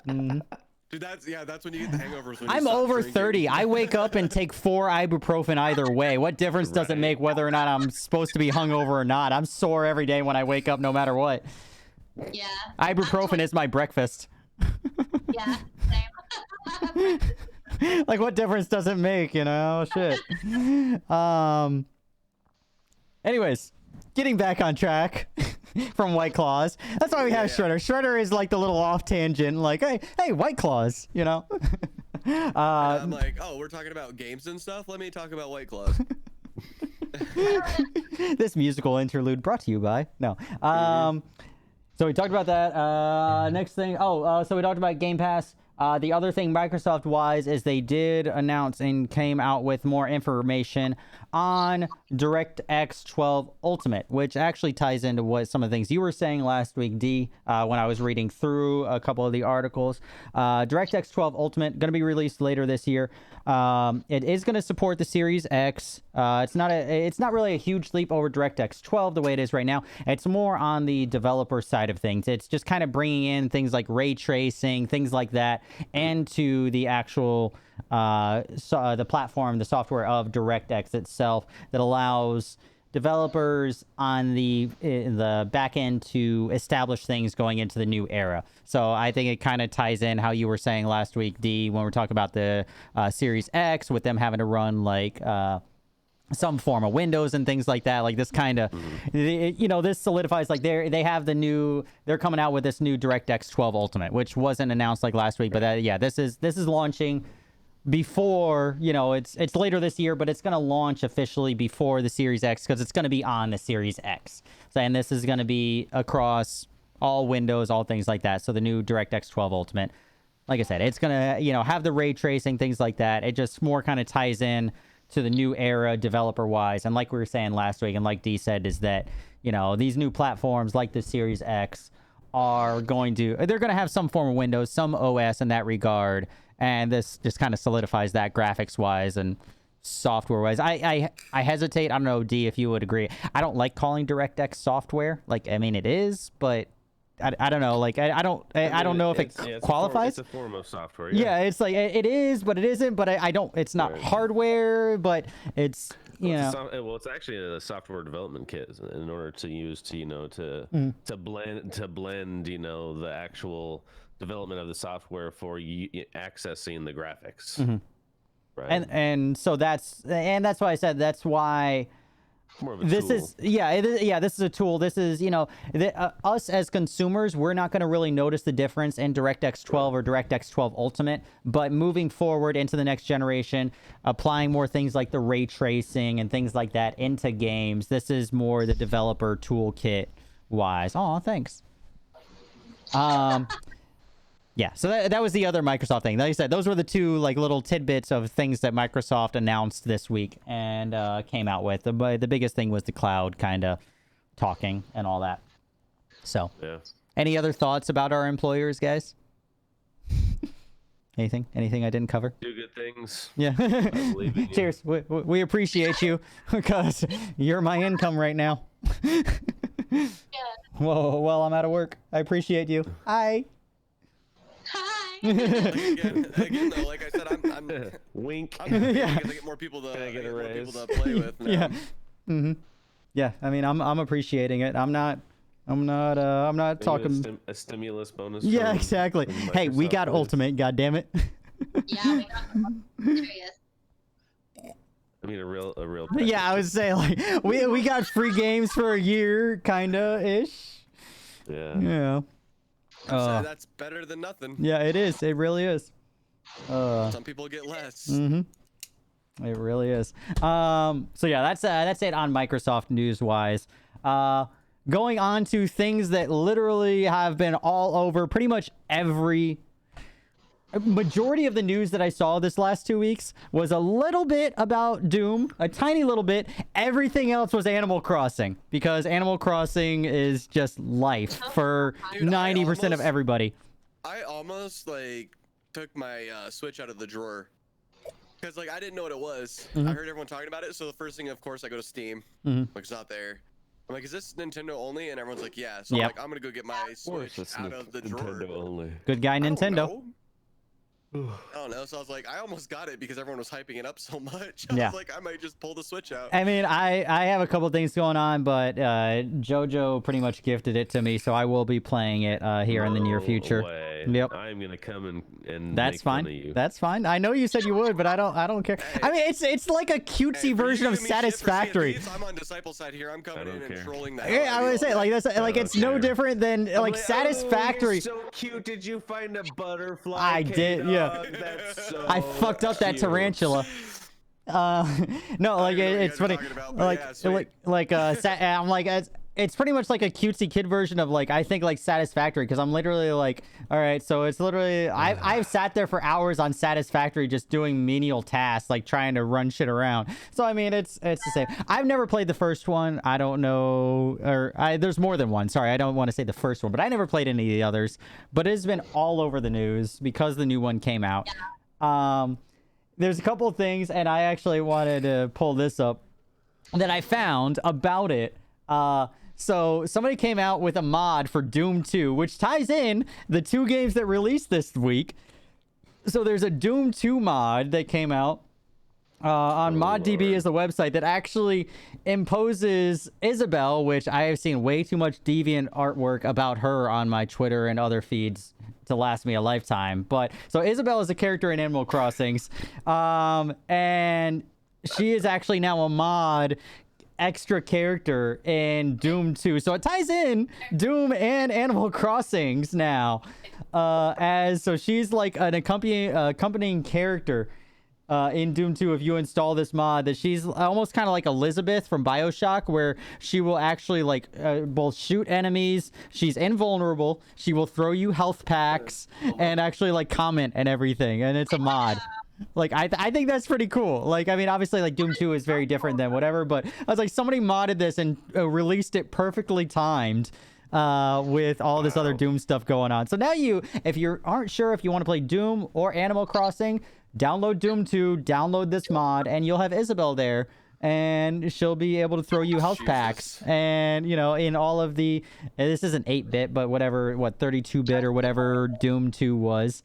Speaker 2: Dude, that's when you get the hangovers. When you
Speaker 1: I'm
Speaker 2: stop
Speaker 1: over
Speaker 2: drinking.
Speaker 1: 30. I wake up and take 4 ibuprofen either way. What difference does it
Speaker 3: Right.
Speaker 1: make whether or not I'm supposed to be hungover or not? I'm sore every day when I wake up, no matter what.
Speaker 4: Yeah.
Speaker 1: Ibuprofen is my breakfast.
Speaker 4: Yeah. Same.
Speaker 1: Like, what difference does it make, Shit. Anyways, getting back on track from White Claws. That's why we have
Speaker 2: Yeah.
Speaker 1: Shredder. Shredder is like the little off tangent, like, hey, White Claws,
Speaker 2: I'm like, oh, we're talking about games and stuff. Let me talk about White Claws.
Speaker 1: This musical interlude brought to you by no. So we talked about that. Next thing, so we talked about Game Pass. The other thing Microsoft-wise is they did announce and came out with more information on DirectX 12 Ultimate, which actually ties into what some of the things you were saying last week, D, when I was reading through a couple of the articles. DirectX 12 Ultimate going to be released later this year. It is going to support the Series X. It's not really a huge leap over DirectX 12 the way it is right now. It's more on the developer side of things. It's just kind of bringing in things like ray tracing, things like that, into the actual the platform, the software of DirectX itself, that allows developers on the back end to establish things going into the new era. So I think it kind of ties in how you were saying last week, D, when we're talking about the Series X, with them having to run like some form of Windows and things like that. Like, this kind of, this solidifies, like, they're coming out with this new DirectX 12 Ultimate, which wasn't announced like last week, but this is launching before, you know, it's later this year, but it's going to launch officially before the Series X because it's going to be on the Series X. So, and this is going to be across all windows, all things like that. So the new DirectX 12 Ultimate, like I said, it's going to, you know, have the ray tracing, things like that. It just more kind of ties in to the new era developer wise. And like we were saying last week, and like D said, is that, you know, these new platforms like the Series X they're going to have some form of Windows, some OS in that regard. And this just kind of solidifies that graphics wise and software wise. I hesitate. I don't know, D, if you would agree. I don't like calling DirectX software. Like, I mean, it is, but I don't know. Like, I don't know if it qualifies.
Speaker 3: It's a form of software.
Speaker 1: Yeah, it's like it is, but it isn't. But I don't. It's not hardware, but it's
Speaker 3: well, it's actually a software development kit in order to use to, you know, to blend, you know, the actual development of the software for accessing the graphics. Right.
Speaker 1: And so that's why I said that's why.
Speaker 3: More of a
Speaker 1: this
Speaker 3: tool.
Speaker 1: is this is a tool. This is, you know, us as consumers, we're not going to really notice the difference in DirectX 12 or DirectX 12 Ultimate, but moving forward into the next generation, applying more things like the ray tracing and things like that into games, this is more the developer toolkit wise. Oh, thanks. Yeah, so that was the other Microsoft thing. Like I said, those were the two like little tidbits of things that Microsoft announced this week and came out with. The biggest thing was the cloud kind of talking and all that. So,
Speaker 3: yeah.
Speaker 1: Any other thoughts about our employers, guys? Anything I didn't cover?
Speaker 3: Do good things.
Speaker 1: Yeah.
Speaker 3: I believe in you.
Speaker 1: Cheers. We appreciate you because you're my income right now. Whoa, well, I'm out of work. I appreciate you. Hi.
Speaker 4: Hi.
Speaker 2: Again, though, like I said, I'm
Speaker 3: Wink.
Speaker 2: I'm happy
Speaker 1: Yeah.
Speaker 2: because I get more people to
Speaker 3: I get a raise?
Speaker 2: play with now.
Speaker 1: Yeah. Mm-hmm. Yeah. I mean, I'm appreciating it. I'm not
Speaker 3: Maybe
Speaker 1: talking.
Speaker 3: a stimulus bonus.
Speaker 1: Yeah,
Speaker 3: from-
Speaker 1: exactly.
Speaker 3: from
Speaker 1: Hey, we
Speaker 3: Microsoft
Speaker 1: got
Speaker 3: is-
Speaker 1: Ultimate. God damn it.
Speaker 4: Yeah, we got serious.
Speaker 3: I mean, a real.
Speaker 1: Yeah, I would say like we got free games for a year, kinda ish.
Speaker 3: Yeah.
Speaker 1: Yeah.
Speaker 2: So that's better than nothing.
Speaker 1: Yeah, it is. It really is.
Speaker 2: Some people get less.
Speaker 1: Mm-hmm. It really is. So yeah, that's it on Microsoft news wise. Going on to things that literally have been all over pretty much every majority of the news that I saw this last 2 weeks was a little bit about Doom, a tiny little bit. Everything else was Animal Crossing because Animal Crossing is just life for
Speaker 2: Dude,
Speaker 1: 90% of everybody.
Speaker 2: I almost like took my Switch out of the drawer because like I didn't know what it was. I heard everyone talking about it, so the first thing, of course, I go to Steam. Like it's not there. I'm like, is this Nintendo only? And everyone's like, yeah. So
Speaker 1: Yep.
Speaker 2: I'm like, I'm gonna go get my Switch out of the drawer.
Speaker 3: Nintendo only.
Speaker 1: Good guy,
Speaker 2: I don't
Speaker 1: Nintendo.
Speaker 2: know. I don't know. So I was like, I almost got it because everyone was hyping it up so much. I
Speaker 1: Yeah.
Speaker 2: was like, I might just pull the Switch out.
Speaker 1: I mean, I have a couple things going on, but JoJo pretty much gifted it to me, so I will be playing it here in the near future.
Speaker 3: Way.
Speaker 1: Yep.
Speaker 3: I'm gonna come and
Speaker 1: That's
Speaker 3: make fun
Speaker 1: fine.
Speaker 3: of you.
Speaker 1: That's fine. I know you said you would, but I don't care. I mean, it's like a
Speaker 2: Hey,
Speaker 1: cutesy
Speaker 2: for
Speaker 1: version
Speaker 2: you
Speaker 1: of
Speaker 2: giving me shit for
Speaker 1: Satisfactory.
Speaker 2: CNDs, I'm on Disciple side here. I'm coming
Speaker 3: don't
Speaker 2: in and
Speaker 3: care.
Speaker 2: trolling the hell
Speaker 1: Yeah,
Speaker 2: out
Speaker 1: I
Speaker 2: of
Speaker 1: would
Speaker 2: you
Speaker 1: say
Speaker 2: all
Speaker 1: like
Speaker 2: day.
Speaker 1: that's like it's no
Speaker 3: care.
Speaker 1: different than like Satisfactory.
Speaker 3: Oh, you're so cute. Did you find a butterfly?
Speaker 1: I did, yeah.
Speaker 3: Kdog? That's so
Speaker 1: I fucked up that
Speaker 3: cute.
Speaker 1: tarantula. No, like
Speaker 2: don't know what you
Speaker 1: it's
Speaker 2: guys are
Speaker 1: funny.
Speaker 2: talking about, but
Speaker 1: Like,
Speaker 2: yeah, sweet.
Speaker 1: I'm like it's pretty much like a cutesy kid version of like I think like Satisfactory because I'm literally like, all right, so it's literally I've sat there for hours on Satisfactory just doing menial tasks like trying to run shit around. So I mean it's the same. I've never played the first one. I don't know, there's more than one. Sorry, I don't want to say the first one, but I never played any of the others. But it's been all over the news because the new one came out. There's a couple of things, and I actually wanted to pull this up that I found about it. So somebody came out with a mod for Doom 2, which ties in the two games that released this week. So there's a Doom 2 mod that came out on ModDB is the website that actually imposes Isabel, which I have seen way too much deviant artwork about her on my Twitter and other feeds to last me a lifetime. But so Isabel is a character in Animal Crossings, and she is actually now a mod extra character in Doom 2. So it ties in Doom and Animal Crossings now. So she's like an accompanying character in Doom 2, if you install this mod, that she's almost kind of like Elizabeth from BioShock, where she will actually like both shoot enemies. She's invulnerable. She will throw you health packs and actually like comment and everything. And it's a mod. Like I think that's pretty cool. Like, I mean, obviously like Doom 2 is very different than whatever, but I was like, somebody modded this and released it perfectly timed with all this other Doom stuff going on. So now if you aren't sure if you want to play Doom or Animal Crossing, download Doom 2, download this mod, and you'll have Isabel there, and she'll be able to throw you health packs. And, you know, in all of the, this isn't 8-bit, but whatever, 32-bit or whatever Doom 2 was.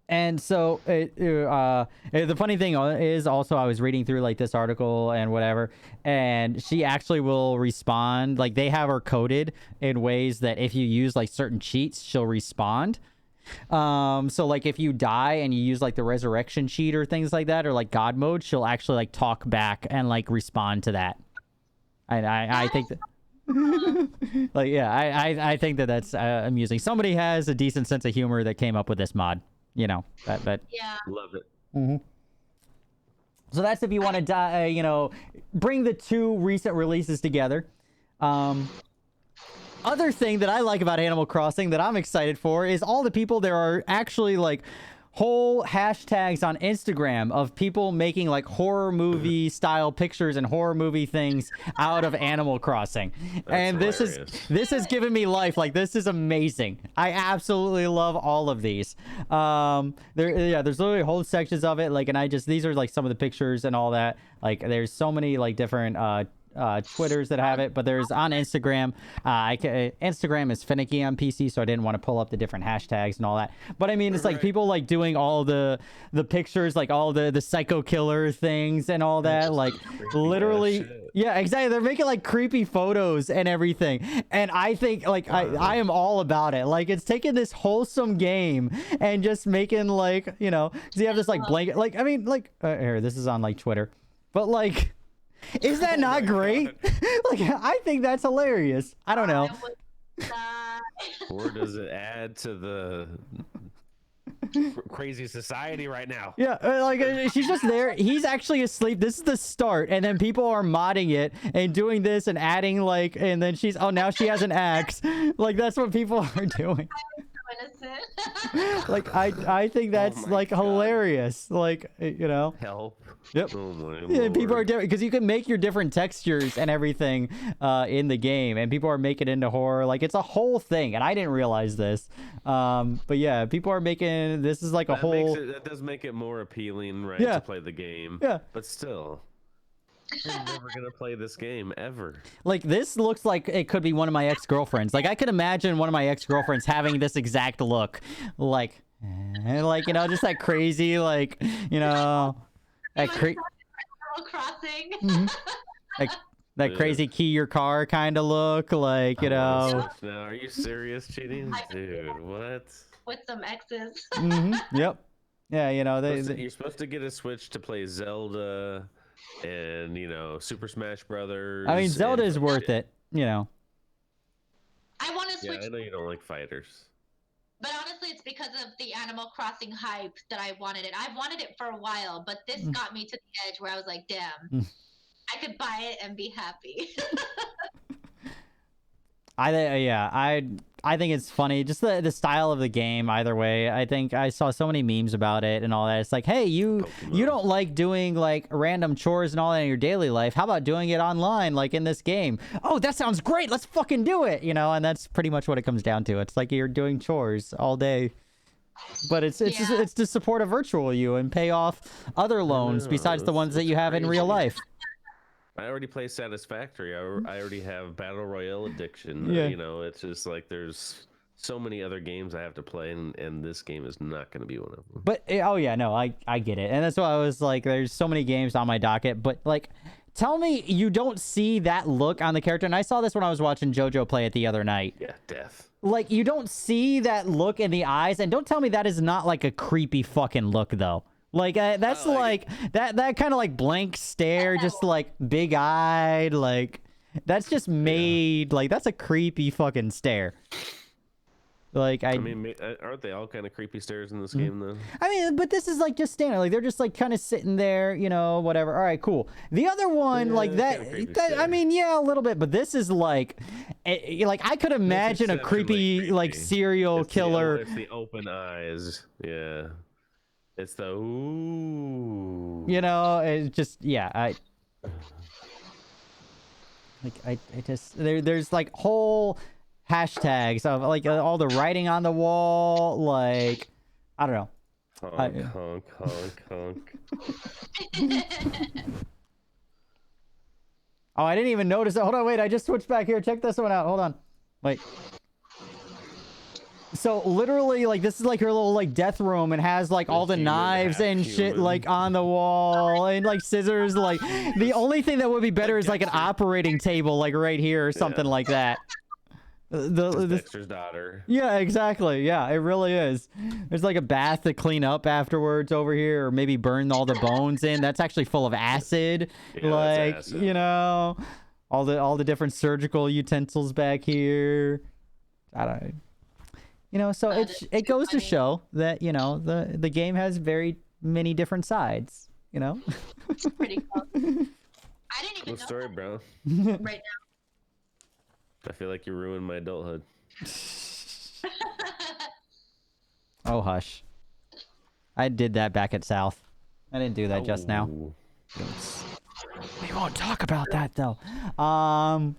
Speaker 1: And so the funny thing is also I was reading through like this article and whatever, and she actually will respond. Like, they have her coded in ways that if you use like certain cheats, she'll respond. So like if you die and you use like the resurrection cheat or things like that, or like God mode, she'll actually like talk back and like respond to that. I think that like, yeah, I think that's amusing. Somebody has a decent sense of humor that came up with this mod. You know, but
Speaker 4: Yeah.
Speaker 3: Love it.
Speaker 1: So that's if you want to, you know, bring the two recent releases together. Other thing that I like about Animal Crossing that I'm excited for is all the people. There are actually like whole hashtags on Instagram of people making like horror movie style pictures and horror movie things out of Animal Crossing. And this has given me life. Like, this is amazing. I absolutely love all of these. There's literally whole sections of it. Like, and these are like some of the pictures and all that. Like, there's so many like different Twitters that have it, but there's on Instagram. Instagram is finicky on PC, so I didn't want to pull up the different hashtags and all that. But I mean, it's like people like doing all the pictures, like all the psycho killer things and all that. Like, literally, yeah, exactly. They're making like creepy photos and everything, and I think like I am all about it. Like, it's taking this wholesome game and just making like, you know, because you have this like blanket. Like, I mean, like here, this is on like Twitter, but like. Is that not great? Like, I think that's hilarious. I don't know.
Speaker 3: Or does it add to the crazy society right now?
Speaker 1: Yeah, like she's just there. He's actually asleep. This is the start, and then people are modding it and doing this and adding like, and then now she has an axe. Like, that's what people are doing. Like, I think that's like hilarious. Like, you know.
Speaker 3: Help.
Speaker 1: Yep.
Speaker 3: Oh my
Speaker 1: Yeah, people are
Speaker 3: Lord.
Speaker 1: different because you can make your different textures and everything in the game, and people are making it into horror. Like, it's a whole thing, and I didn't realize this. But yeah, people are making this is like a whole.
Speaker 3: That does make it more appealing, right?
Speaker 1: Yeah.
Speaker 3: To play the game.
Speaker 1: Yeah.
Speaker 3: But still, I'm never gonna play this game ever.
Speaker 1: Like, this looks like it could be one of my ex-girlfriends. Like, I could imagine one of my ex-girlfriends having this exact look, like, you know, just that crazy, like, you know.
Speaker 4: Animal Crossing.
Speaker 1: That crazy key your car kind of look, like, you know.
Speaker 3: Now, are you serious, cheating, dude? What?
Speaker 4: With some X's.
Speaker 1: Yep. Yeah, you know,
Speaker 3: You're supposed to get a Switch to play Zelda, and you know, Super Smash Brothers.
Speaker 1: I mean, Zelda
Speaker 3: and
Speaker 1: is worth it, you know.
Speaker 4: I want to switch.
Speaker 3: Yeah, I know you don't like fighters.
Speaker 4: But honestly, it's because of the Animal Crossing hype that I wanted it. I've wanted it for a while, but this got me to the edge where I was like, damn, I could buy it and be happy.
Speaker 1: I think it's funny, just the style of the game. Either way, I think I saw so many memes about it and all that. It's like, hey, you don't like doing like random chores and all that in your daily life. How about doing it online, like in this game? Oh, that sounds great. Let's fucking do it, you know. And that's pretty much what it comes down to. It's like you're doing chores all day, but it's to support a virtual you and pay off other loans besides the ones that you have in real life.
Speaker 3: I already play Satisfactory. I already have Battle Royale addiction.
Speaker 1: Yeah.
Speaker 3: You know, it's just like there's so many other games I have to play, and this game is not going to be one of them.
Speaker 1: But oh yeah, no, I get it, and that's why I was like, there's so many games on my docket. But like, tell me you don't see that look on the character, and I saw this when I was watching JoJo play it the other night.
Speaker 3: Yeah, death.
Speaker 1: Like, you don't see that look in the eyes, and don't tell me that is not like a creepy fucking look though. Like, that's like that kind of like blank stare, just like big eyed, like that's just made like that's a creepy fucking stare. Like
Speaker 3: I mean, aren't they all kind of creepy stairs in this game though?
Speaker 1: I mean, but this is like just standard. Like they're just like kind of sitting there, you know, whatever. All right, cool. The other one,
Speaker 3: Yeah,
Speaker 1: like
Speaker 3: kinda creepy
Speaker 1: that I
Speaker 3: stare.
Speaker 1: mean, yeah, a little bit. But this is like, like I could imagine a
Speaker 3: exceptionally
Speaker 1: creepy like
Speaker 3: creepy.
Speaker 1: serial
Speaker 3: It's
Speaker 1: killer.
Speaker 3: it's the open eyes. Yeah. It's the ooh.
Speaker 1: You know, it's just yeah. I just there's like whole hashtags of like all the writing on the wall. Like I don't know.
Speaker 3: Honk, honk, honk, honk.
Speaker 1: Oh, I didn't even notice it. Hold on, wait. I just switched back here. Check this one out. Hold on. Wait. So literally, like this is like her little like death room and has like all the
Speaker 3: human,
Speaker 1: knives
Speaker 3: half
Speaker 1: and shit
Speaker 3: human.
Speaker 1: like on the wall and like scissors. Like the only thing that would be better is like an operating table like right here or something like that.
Speaker 3: It's Dexter's daughter.
Speaker 1: Yeah, exactly. Yeah, it really is. There's like a bath to clean up afterwards over here, or maybe burn all the bones in. That's actually full of acid.
Speaker 3: Yeah, that's
Speaker 1: Like,
Speaker 3: acid.
Speaker 1: you know, all the different surgical utensils back here. I don't. You know, so it goes to show that you know the game has very many different sides. You know.
Speaker 4: It's pretty cool. I didn't even
Speaker 3: Cool
Speaker 4: know
Speaker 3: story,
Speaker 4: that
Speaker 3: bro.
Speaker 4: right now.
Speaker 3: I feel like you ruined my adulthood.
Speaker 1: Oh hush. I did that back at South. I didn't do that just now.
Speaker 3: Ooh.
Speaker 1: We won't talk about that though.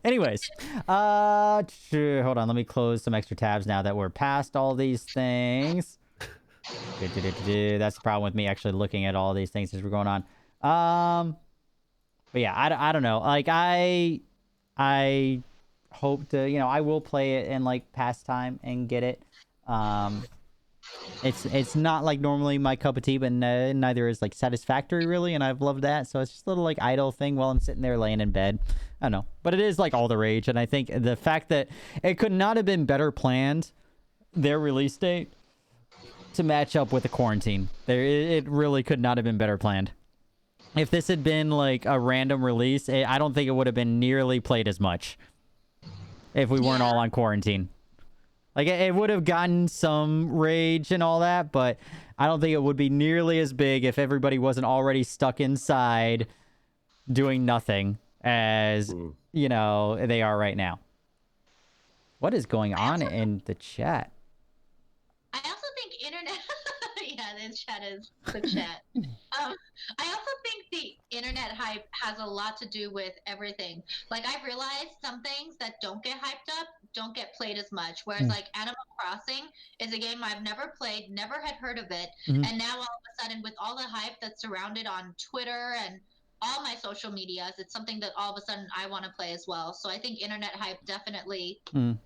Speaker 1: Anyways, hold on. Let me close some extra tabs now that we're past all these things. That's the problem with me actually looking at all these things as we're going on. But yeah, I don't know. Like I hope to, you know, I will play it in like pastime and get it. It's not like normally my cup of tea, but neither is like Satisfactory really, and I've loved that. So it's just a little like idle thing while I'm sitting there laying in bed. I don't know, but it is like all the rage, and I think the fact that it could not have been better planned, their release date, to match up with the quarantine. It really could not have been better planned. If this had been like a random release, I don't think it would have been nearly played as much. If we weren't all on quarantine. Like, it would have gotten some rage and all that, but I don't think it would be nearly as big if everybody wasn't already stuck inside doing nothing as, you know, they are right now. What is going on in the chat?
Speaker 4: I also think internet. Yeah, the chat is the chat. I also think the internet hype has a lot to do with everything. Like I've realized some things that don't get hyped up don't get played as much. Whereas like Animal Crossing is a game I've never played, never had heard of it, and now all of a sudden with all the hype that's surrounded on Twitter and all my social medias, it's something that all of a sudden I want to play as well. So I think internet hype definitely can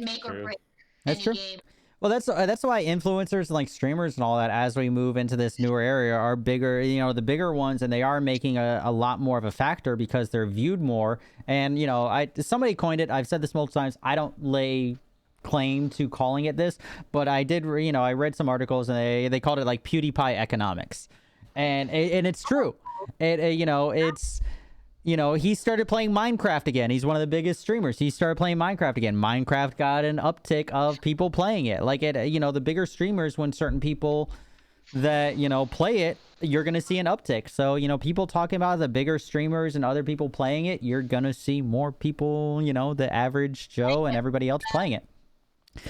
Speaker 4: make or break any game.
Speaker 1: Well, that's why influencers and like streamers and all that, as we move into this newer area, are bigger. You know, the bigger ones, and they are making a lot more of a factor because they're viewed more. And you know, somebody coined it. I've said this multiple times. I don't lay claim to calling it this, but I did. You know, I read some articles and they called it like PewDiePie economics, and it's true. You know, it's. You know, he started playing Minecraft again. He's one of the biggest streamers. He started playing Minecraft again. Minecraft got an uptick of people playing it. Like, you know, the bigger streamers, when certain people that, you know, play it, you're going to see an uptick. So, you know, people talking about the bigger streamers and other people playing it, you're going to see more people, you know, the average Joe and everybody else playing it.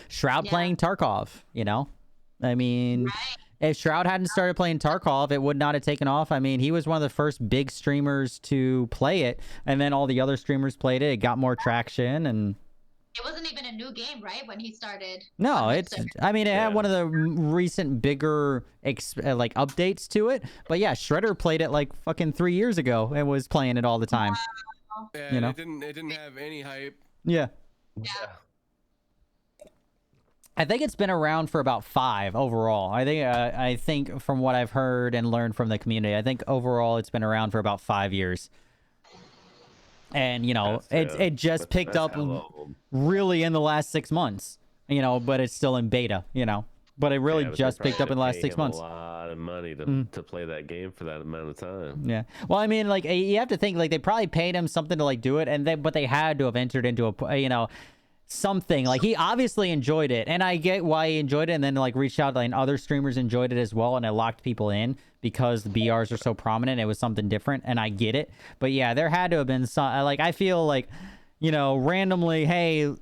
Speaker 1: Shroud playing Tarkov, you know? I mean... If Shroud hadn't started playing Tarkov, it would not have taken off. I mean, he was one of the first big streamers to play it, and then all the other streamers played it. It got more traction, and
Speaker 4: it wasn't even a new game, right? When he started.
Speaker 1: No, it's. I mean, it had one of the recent bigger like updates to it. But yeah, Shredder played it like fucking 3 years ago and was playing it all the time.
Speaker 2: Yeah,
Speaker 1: you know?
Speaker 2: it didn't have any hype.
Speaker 1: Yeah.
Speaker 4: Yeah.
Speaker 1: I think it's been around for about 5 overall. I think from what I've heard and learned from the community, I think overall it's been around for about 5 years. And you know, it just picked up really in the last 6 months. You know, but it's still in beta. You know, but it really just picked up in the last 6 months.
Speaker 3: A lot of money to play that game for that amount of time.
Speaker 1: Yeah. Well, I mean, like you have to think like they probably paid him something to like do it, but they had to have entered into a, you know. something. Like, he obviously enjoyed it, and I get why he enjoyed it, and then like reached out, and other streamers enjoyed it as well, and it locked people in because the BRs are so prominent. It was something different, and I get it. But yeah, there had to have been some, like, I feel like, you know, randomly, hey,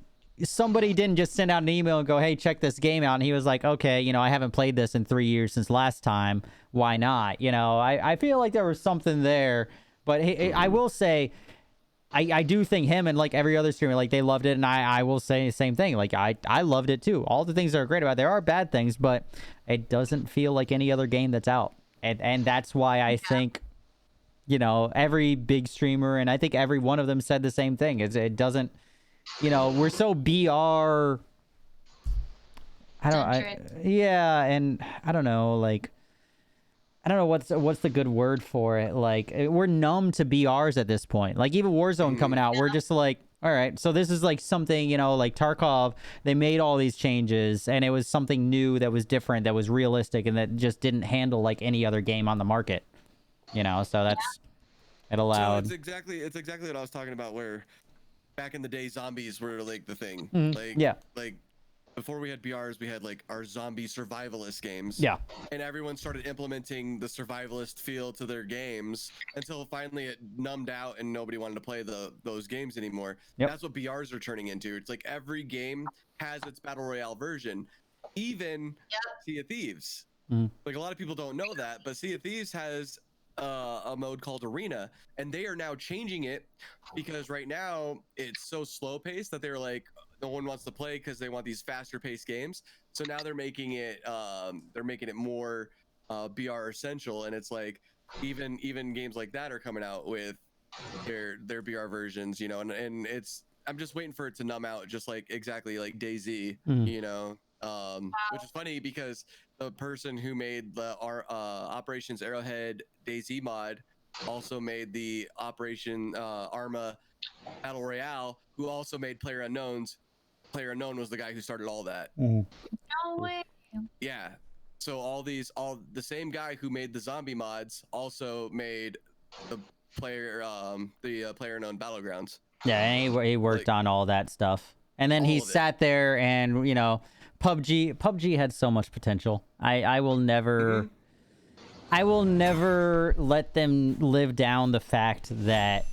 Speaker 1: somebody didn't just send out an email and go, hey, check this game out, and he was like, okay, you know, I haven't played this in 3 years since last time, why not? You know, I feel like there was something there. But I will say, I do think him and like every other streamer, like, they loved it, and I will say the same thing. Like, I loved it too. All the things that are great about it, there are bad things, but it doesn't feel like any other game that's out. And that's why I think, you know, every big streamer, and I think every one of them said the same thing. It doesn't, you know, we're so BR. Yeah, and I don't know, like, I don't know what's the good word for it. Like, we're numb to BRs at this point. Like, even Warzone coming out, we're just like, all right, so this is like something, you know, like Tarkov, they made all these changes, and it was something new that was different, that was realistic, and that just didn't handle like any other game on the market. You know, so that's it allowed.
Speaker 2: So it's exactly what I was talking about, where back in the day zombies were like the thing. Like,
Speaker 1: yeah.
Speaker 2: Like, before we had BRs, we had like our zombie survivalist games.
Speaker 1: Yeah.
Speaker 2: And everyone started implementing the survivalist feel to their games until finally it numbed out and nobody wanted to play those games anymore.
Speaker 1: Yep.
Speaker 2: That's what BRs are turning into. It's like every game has its battle royale version, even Sea of Thieves. Like, a lot of people don't know that, but Sea of Thieves has a mode called Arena, and they are now changing it because right now it's so slow paced that they're like, no one wants to play because they want these faster paced games. So now they're making it more BR essential, and it's like even games like that are coming out with their BR versions, you know, and it's, I'm just waiting for it to numb out, just like exactly like DayZ, you know. Which is funny because the person who made the Operations Arrowhead DayZ mod also made the Operation Arma Battle Royale, who also made Player Unknown's. Player Unknown was the guy who started all that.
Speaker 4: No way.
Speaker 2: Yeah. So all the same guy who made the zombie mods also made the Player Unknown Battlegrounds.
Speaker 1: Yeah, and he worked on all that stuff. And then he sat there and, you know, PUBG had so much potential. I will never let them live down the fact that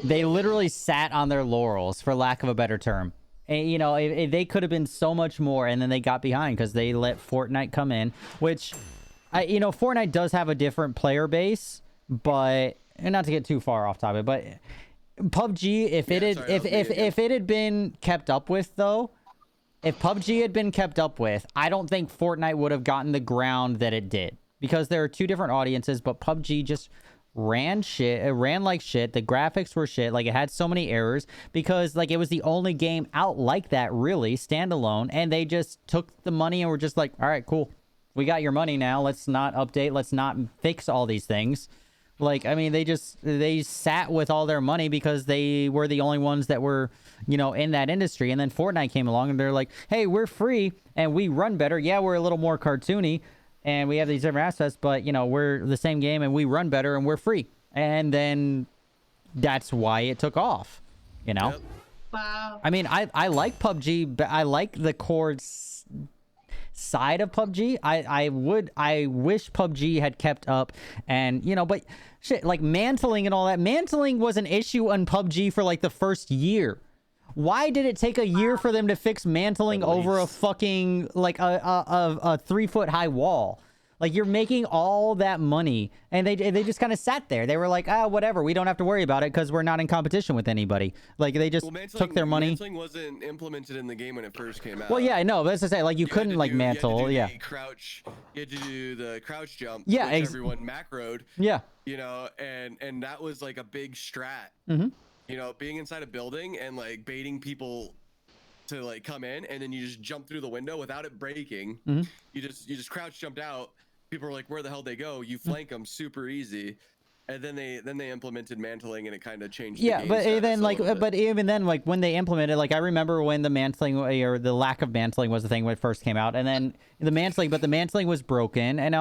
Speaker 1: they literally sat on their laurels, for lack of a better term. And, you know, they could have been so much more, and then they got behind because they let Fortnite come in, which, you know, Fortnite does have a different player base, but, and not to get too far off topic, but PUBG, if it had been kept up with, though, if PUBG had been kept up with, I don't think Fortnite would have gotten the ground that it did, because there are two different audiences, but PUBG just ran shit. It ran like shit. The graphics were shit. Like, it had so many errors because, like, it was the only game out like that, really, standalone, and they just took the money and were just like, all right, cool. We got your money now. Let's not update. Let's not fix all these things. Like, I mean, they sat with all their money because they were the only ones that were, you know, in that industry. And then Fortnite came along and they're like, hey, we're free and we run better. Yeah, we're a little more cartoony and we have these different assets, but, you know, we're the same game and we run better and we're free. And then that's why it took off, you know?
Speaker 2: Yep.
Speaker 4: Wow.
Speaker 1: I mean, I like PUBG, but I like the core side of PUBG. I wish PUBG had kept up, and, you know, but shit, like mantling and all that. Mantling was an issue on PUBG for like the first year. Why did it take a year for them to fix mantling over a fucking, like, a 3-foot high wall? Like, you're making all that money, and they just kind of sat there. They were like, whatever, we don't have to worry about it because we're not in competition with anybody. Like, they just took their money.
Speaker 2: Mantling wasn't implemented in the game when it first came out.
Speaker 1: Well, yeah, I know. But that's to say, like, you couldn't, like, mantle.
Speaker 2: You
Speaker 1: Yeah.
Speaker 2: had to do the crouch jump.
Speaker 1: Yeah,
Speaker 2: which everyone macroed.
Speaker 1: Yeah.
Speaker 2: You know, and that was like a big strat.
Speaker 1: Mm-hmm.
Speaker 2: You know, being inside a building and like baiting people to like come in, and then you just jump through the window without it breaking.
Speaker 1: Mm-hmm.
Speaker 2: You just crouch jumped out. People are like, where the hell they go? You flank them super easy. And then they implemented mantling, and it kind of changed the game
Speaker 1: but
Speaker 2: status
Speaker 1: then,
Speaker 2: a
Speaker 1: like,
Speaker 2: little bit.
Speaker 1: but even then, like, when they implemented, like, I remember when the mantling or the lack of mantling was the thing when it first came out, and then the mantling was broken, and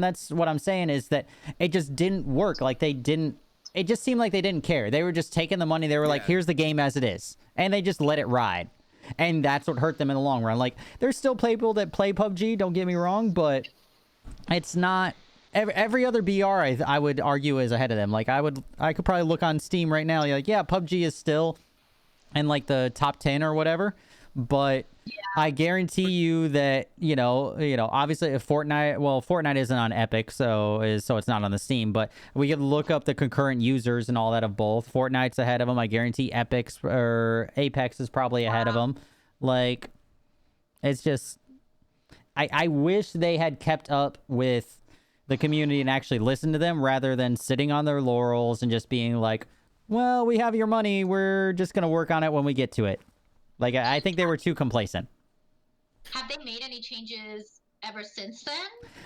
Speaker 1: that's what I'm saying is that it just didn't work. Like, it just seemed like they didn't care. They were just taking the money. They were like, here's the game as it is, and they just let it ride. and that's what hurt them in the long run. Like, there's still people that play PUBG, don't get me wrong, but it's not every other BR I would argue is ahead of them. Like, I could probably look on Steam right now, like, yeah, PUBG is still in like the top 10 or whatever, but I guarantee you that, you know, obviously if Fortnite isn't on Epic, so it's not on the Steam, but we could look up the concurrent users and all that of both. Fortnite's ahead of them. I guarantee Epic's or Apex is probably ahead of them. Like, it's just, I wish they had kept up with the community and actually listened to them rather than sitting on their laurels and just being like, well, we have your money, we're just going to work on it when we get to it. Like, I think they were too complacent.
Speaker 4: Have they made any changes ever since then?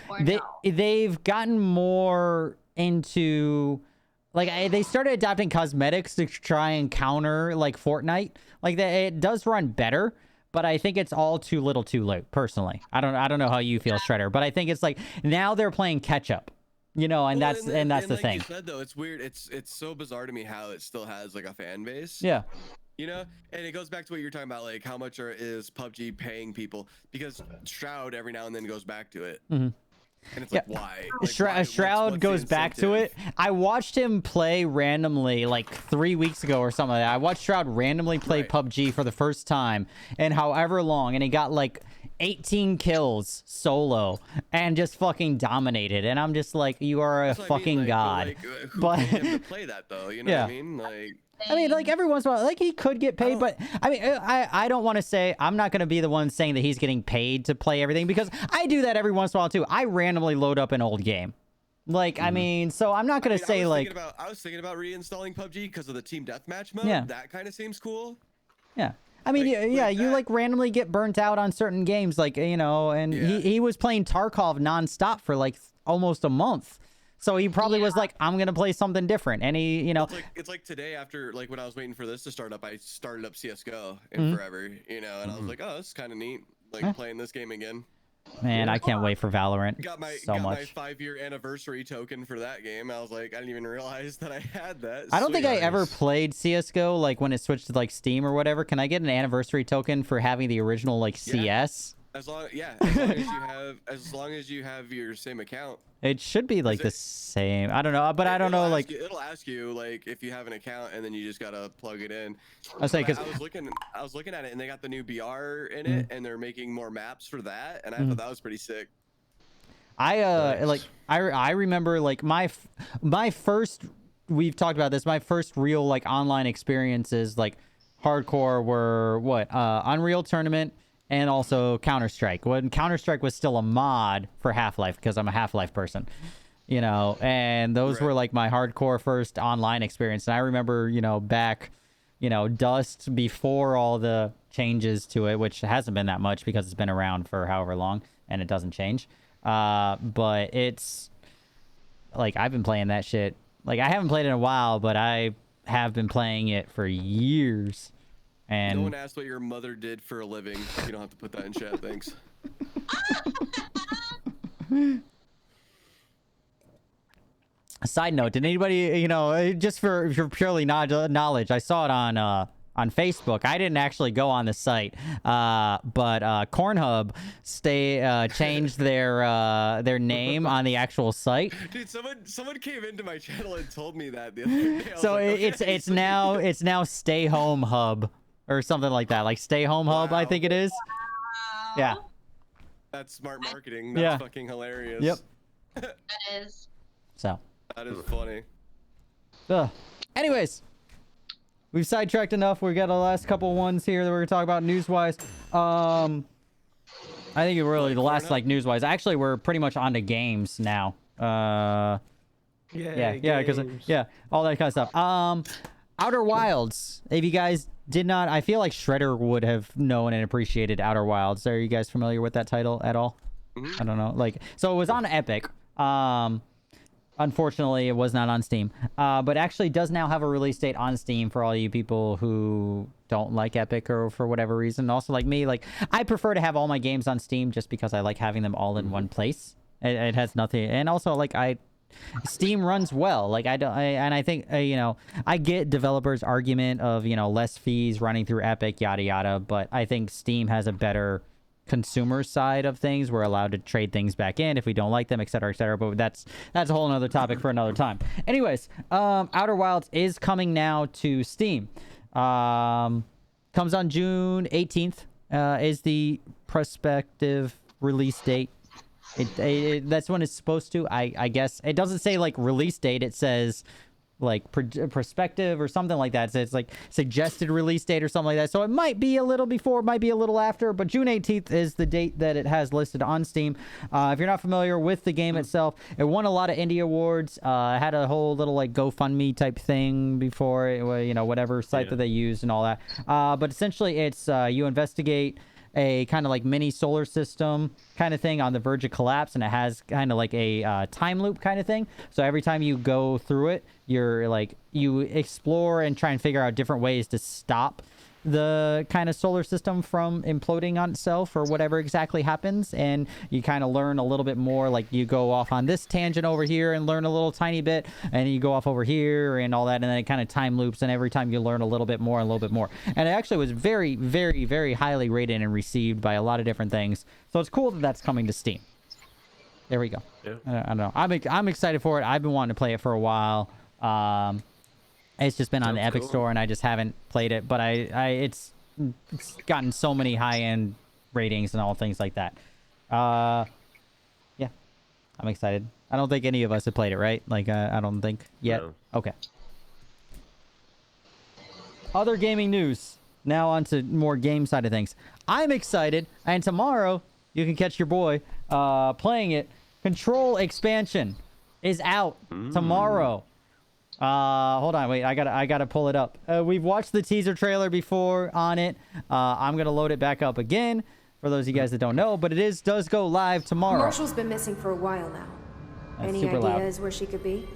Speaker 4: Or
Speaker 1: no? They've gotten more into... Like, they started adopting cosmetics to try and counter, like, Fortnite. Like, it does run better, but I think it's all too little too late, personally. I don't know how you feel, Shredder, but I think it's like, now they're playing catch-up. You know, and that's the
Speaker 2: like
Speaker 1: thing.
Speaker 2: You said, though, it's weird. It's so bizarre to me how it still has, like, a fan base.
Speaker 1: Yeah.
Speaker 2: You know, and it goes back to what you're talking about, like how much is PUBG paying people? Because Shroud every now and then goes back to it, and it's like, why? Like,
Speaker 1: Shroud goes back to it. I watched him play randomly like 3 weeks ago or something like that. I watched Shroud randomly play PUBG for the first time in however long, and he got like 18 kills solo and just fucking dominated. And I'm just like, you are a fucking god.
Speaker 2: But who paid him to play that though? You know what I mean?
Speaker 1: Like every once in a while, like he could get paid, but I mean, I don't want to say, I'm not going to be the one saying that he's getting paid to play everything, because I do that every once in a while too. I randomly load up an old game. Like, I mean, so I'm not going to say like...
Speaker 2: I was thinking about reinstalling PUBG because of the team deathmatch mode.
Speaker 1: Yeah.
Speaker 2: That kind of seems cool.
Speaker 1: Yeah. I mean, you like randomly get burnt out on certain games, like, you know, and he was playing Tarkov nonstop for like almost a month. So he probably was like, I'm going to play something different. And he, you know,
Speaker 2: it's like today after, like, when I was waiting for this to start up, I started up CSGO in forever, you know, and I was like, oh, this is kind of neat. Like playing this game again.
Speaker 1: Man, I can't wait for Valorant
Speaker 2: got my 5-year anniversary token for that game. I was like, I didn't even realize that I had that.
Speaker 1: I don't think I ever played CSGO, like when it switched to like Steam or whatever. Can I get an anniversary token for having the original like CS?
Speaker 2: As long as long as you have your same account.
Speaker 1: It should be like the same. I don't know, but I don't know. Like,
Speaker 2: it'll ask you like if you have an account, and then you just gotta plug it in.
Speaker 1: I say because
Speaker 2: I was looking at it, and they got the new BR in it, and they're making more maps for that, and I thought that was pretty sick.
Speaker 1: I remember like my first. We've talked about this. My first real like online experiences, like hardcore, were what Unreal Tournament. And also Counter-Strike. When Counter-Strike was still a mod for Half-Life, because I'm a Half-Life person, you know, and those were like my hardcore first online experience. And I remember, you know, back, you know, Dust before all the changes to it, which hasn't been that much because it's been around for however long and it doesn't change. But it's like, I've been playing that shit. Like, I haven't played it in a while, but I have been playing it for years. And
Speaker 2: no one asked what your mother did for a living. You don't have to put that in chat, thanks.
Speaker 1: Side note, did anybody, you know, just for purely knowledge, I saw it on Facebook. I didn't actually go on the site, but Cornhub changed their name on the actual site.
Speaker 2: Dude, someone came into my channel and told me that the other day.
Speaker 1: So like, it's now Stay Home Hub. Or something like that, like Stay Home Hub, I think it is.
Speaker 4: Wow.
Speaker 1: Yeah.
Speaker 2: That's smart marketing. That's fucking hilarious.
Speaker 1: Yep.
Speaker 4: That is.
Speaker 1: So.
Speaker 2: That is funny.
Speaker 1: Anyways, we've sidetracked enough. We got the last couple ones here that we're gonna talk about news-wise. I think really the last like news-wise. Actually, we're pretty much on to games now. Yeah, because all that kind of stuff. Outer Wilds. If you guys did not, I feel like Shredder would have known and appreciated Outer Wilds. Are you guys familiar with that title at all? I don't know. Like, so it was on Epic. Unfortunately, it was not on Steam. But actually does now have a release date on Steam for all you people who don't like Epic or for whatever reason. Also, like me, like I prefer to have all my games on Steam just because I like having them all in one place. It has nothing, and also like I Steam runs well. Like and I think you know, I get developers' argument of, you know, less fees running through Epic, yada yada, but I think Steam has a better consumer side of things. We're allowed to trade things back in if we don't like them, etc., etc. But that's a whole another topic for another time. Anyways, Outer Wilds is coming now to Steam. Comes on June 18th. Is the prospective release date. That's when it's supposed to. I guess it doesn't say like release date. It says like prospective or something like that. So it's like suggested release date or something like that. So it might be a little before, it might be a little after, but June 18th is the date that it has listed on Steam. If you're not familiar with the game itself, it won a lot of indie awards. It had a whole little like GoFundMe type thing before it, you know, whatever site that they used and all that. But essentially it's you investigate a kind of like mini solar system kind of thing on the verge of collapse, and it has kind of like a time loop kind of thing. So every time you go through it, you're like, you explore and try and figure out different ways to stop the kind of solar system from imploding on itself or whatever exactly happens. And you kind of learn a little bit more, like you go off on this tangent over here and learn a little tiny bit, and you go off over here and all that, and then it kind of time loops, and every time you learn a little bit more and a little bit more. And it actually was very, very, very highly rated and received by a lot of different things. So it's cool that that's coming to Steam. There we go. Yeah. I don't know. I'm excited for it. I've been wanting to play it for a while. It's just been on the Epic Store, and I just haven't played it. But it's gotten so many high-end ratings and all things like that. Yeah, I'm excited. I don't think any of us have played it, right? Like, I don't think yet.
Speaker 3: No.
Speaker 1: Okay. Other gaming news. Now on to more game side of things. I'm excited, and tomorrow you can catch your boy playing it. Control expansion is out tomorrow. Hold on, wait, I gotta pull it up. We've watched the teaser trailer before on it. I'm gonna load it back up again for those of you guys that don't know, but it does go live tomorrow.
Speaker 6: Marshall's been missing for a while now.
Speaker 1: That's
Speaker 6: Any
Speaker 1: super loud.
Speaker 6: ideas where she could be?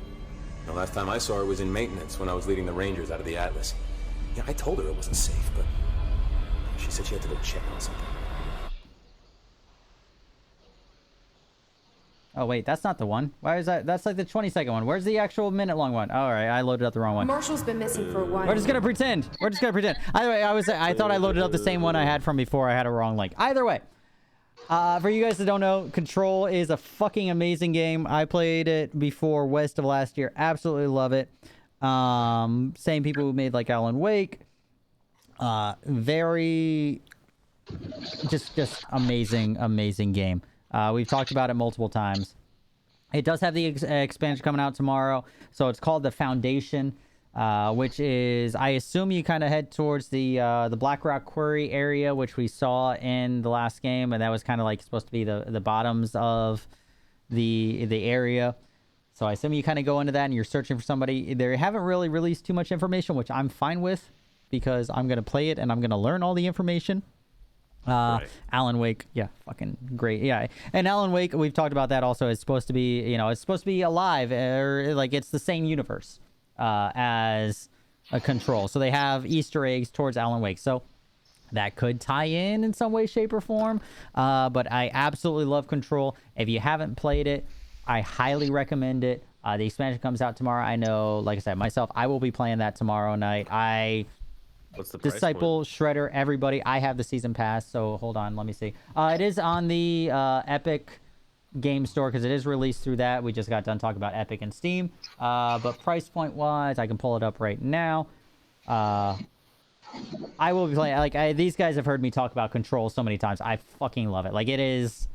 Speaker 7: The last time I saw her was in maintenance when I was leading the Rangers out of the Atlas. Yeah, I told her it wasn't safe, but she said she had to go check on something.
Speaker 1: Oh wait, that's not the one. Why is that? That's like the 20-second one. Where's the actual minute-long one? All right, I loaded up the wrong one.
Speaker 6: Marshall's been missing for a while.
Speaker 1: We're just gonna pretend. We're just gonna pretend. Either way, I thought I loaded up the same one I had from before. I had a wrong link. Either way, for you guys that don't know, Control is a fucking amazing game. I played it before West of last year. Absolutely love it. Same people who made like Alan Wake. Very, just amazing game. We've talked about it multiple times. It does have the expansion coming out tomorrow. So it's called The Foundation, which is, I assume you kind of head towards the Black Rock Quarry area, which we saw in the last game. And that was kind of like supposed to be the bottoms of the area. So I assume you kind of go into that and you're searching for somebody. They haven't really released too much information, which I'm fine with, because I'm going to play it and I'm going to learn all the information.
Speaker 3: Right.
Speaker 1: Alan Wake, yeah, fucking great. Yeah, and Alan Wake, we've talked about that also. It's supposed to be, you know, it's supposed to be alive, or like it's the same universe as a Control. So they have Easter eggs towards Alan Wake. So that could tie in some way, shape, or form. But I absolutely love Control. If you haven't played it, I highly recommend it. The expansion comes out tomorrow. I know, like I said, myself, I will be playing that tomorrow night.
Speaker 3: What's the price
Speaker 1: Disciple,
Speaker 3: point?
Speaker 1: Shredder, everybody. I have the season pass, so hold on, let me see. It is on the Epic Game Store, because it is released through that. We just got done talking about Epic and Steam. But price point wise, I can pull it up right now. I will be playing, like, these guys have heard me talk about Control so many times. I fucking love it. Like, it is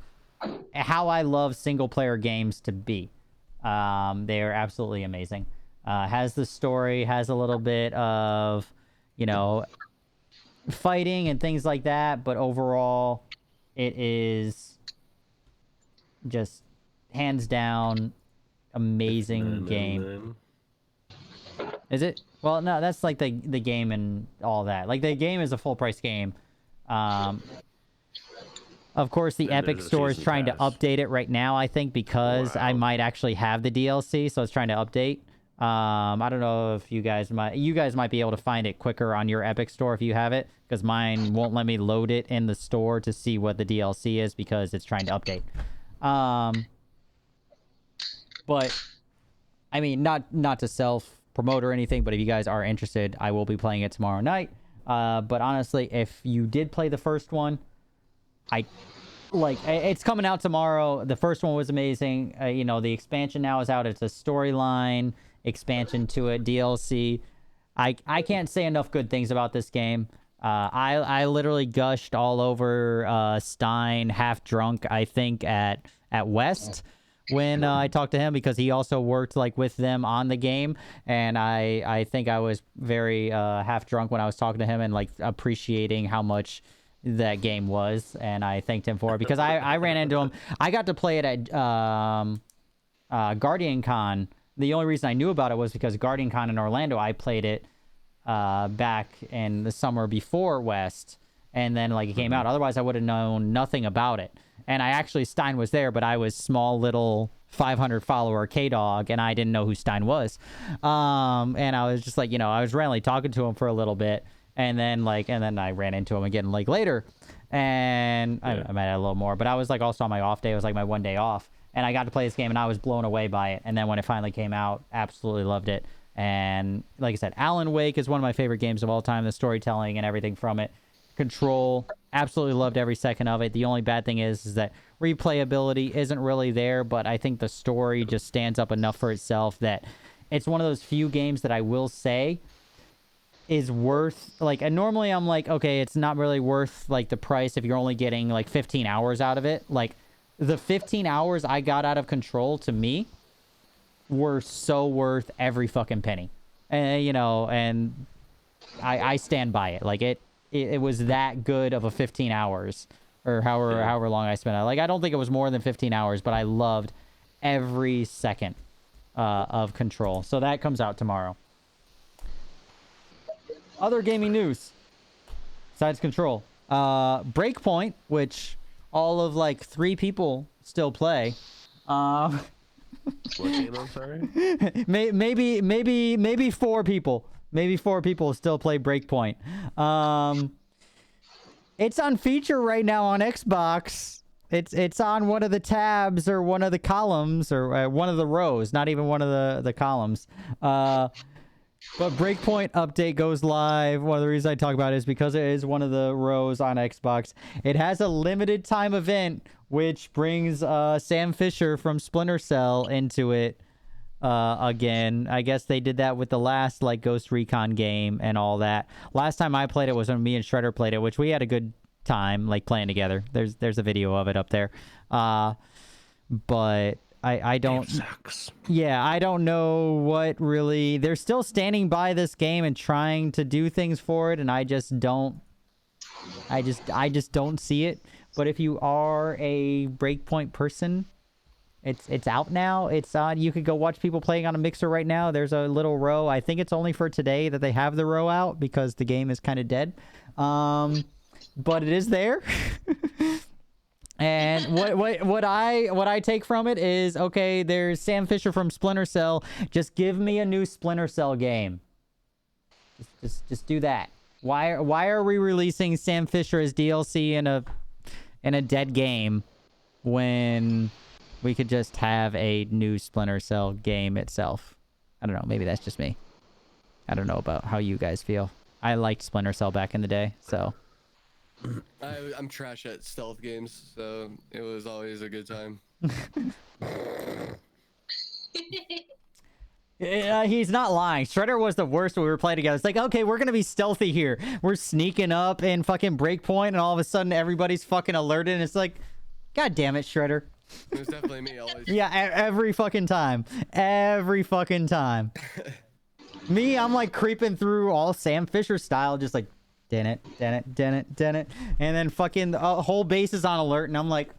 Speaker 1: how I love single player games to be. They are absolutely amazing. Has the story, has a little bit of, you know, fighting and things like that, but overall it is just hands down amazing game. Is it? Well, no, that's like the game and all that. Like, the game is a full price game. Of course, the Epic Store is trying to update it right now, I think, because I might actually have the DLC, so it's trying to update. I don't know if you guys might be able to find it quicker on your Epic Store if you have it, because mine won't let me load it in the store to see what the DLC is because it's trying to update. But I mean, not to self-promote or anything, but if you guys are interested, I will be playing it tomorrow night. But honestly, if you did play the first one, it's coming out tomorrow. The first one was amazing. You know, the expansion now is out. It's a storyline expansion to it, DLC. I can't say enough good things about this game. I literally gushed all over Stein, half drunk, I think, at West when I talked to him, because he also worked like with them on the game, and I think I was very half drunk when I was talking to him and like appreciating how much that game was, and I thanked him for it because I ran into him. I got to play it at Guardian Con. The only reason I knew about it was because Guardian Con in Orlando, I played it back in the summer before West, and then like it came out. Otherwise, I would have known nothing about it. And Stein was there, but I was small little 500 follower Kdog, and I didn't know who Stein was. And I was just like, I was randomly talking to him for a little bit, and then I ran into him again like later, and I might add a little more. But I was like also on my off day. It was like my one day off, and I got to play this game, and I was blown away by it. And then when it finally came out, absolutely loved it. And like I said, Alan Wake is one of my favorite games of all time. The storytelling and everything from it. Control, absolutely loved every second of it. The only bad thing is that replayability isn't really there, but I think the story just stands up enough for itself that it's one of those few games that I will say is worth, like, and normally I'm like, okay, it's not really worth like the price if you're only getting like 15 hours out of it. Like the 15 hours I got out of Control, to me, were so worth every fucking penny. And and I stand by it. Like it was that good of a 15 hours or however long I spent. Like I don't think it was more than 15 hours, but I loved every second of Control. So that comes out tomorrow. Other gaming news besides Control, Breakpoint, which all of like 3 people still play.
Speaker 3: What game? I'm sorry.
Speaker 1: Maybe 4 people. Maybe 4 people still play Breakpoint. It's on feature right now on Xbox. It's on one of the tabs or one of the columns or one of the rows, not even one of the columns. But Breakpoint update goes live. One of the reasons I talk about it is because it is one of the rows on Xbox. It has a limited time event, which brings Sam Fisher from Splinter Cell into it again. I guess they did that with the last like Ghost Recon game and all that. Last time I played it was when me and Shredder played it, which we had a good time like playing together. There's a video of it up there. But I don't.
Speaker 3: Sucks.
Speaker 1: Yeah, I don't know what really. They're still standing by this game and trying to do things for it, and I just don't. I just don't see it. But if you are a Breakpoint person, it's out now. It's on. You could go watch people playing on a mixer right now. There's a little row. I think it's only for today that they have the row out because the game is kind of dead. But it is there. And what I take from it is, okay, there's Sam Fisher from Splinter Cell. Just give me a new Splinter Cell game. Just do that. Why are we releasing Sam Fisher as DLC in a dead game when we could just have a new Splinter Cell game itself? I don't know. Maybe that's just me. I don't know about how you guys feel. I liked Splinter Cell back in the day, so.
Speaker 2: I'm trash at stealth games, so it was always a good time.
Speaker 1: He's not lying. Shredder was the worst when we were playing together. It's like, okay, we're gonna be stealthy here. We're sneaking up in fucking Breakpoint, and all of a sudden everybody's fucking alerted, and it's like, God damn it, Shredder.
Speaker 2: It was definitely me always.
Speaker 1: Yeah, every fucking time. Every fucking time. Me, I'm like creeping through all Sam Fisher style, just like, dun it. And then fucking whole base is on alert, and I'm like,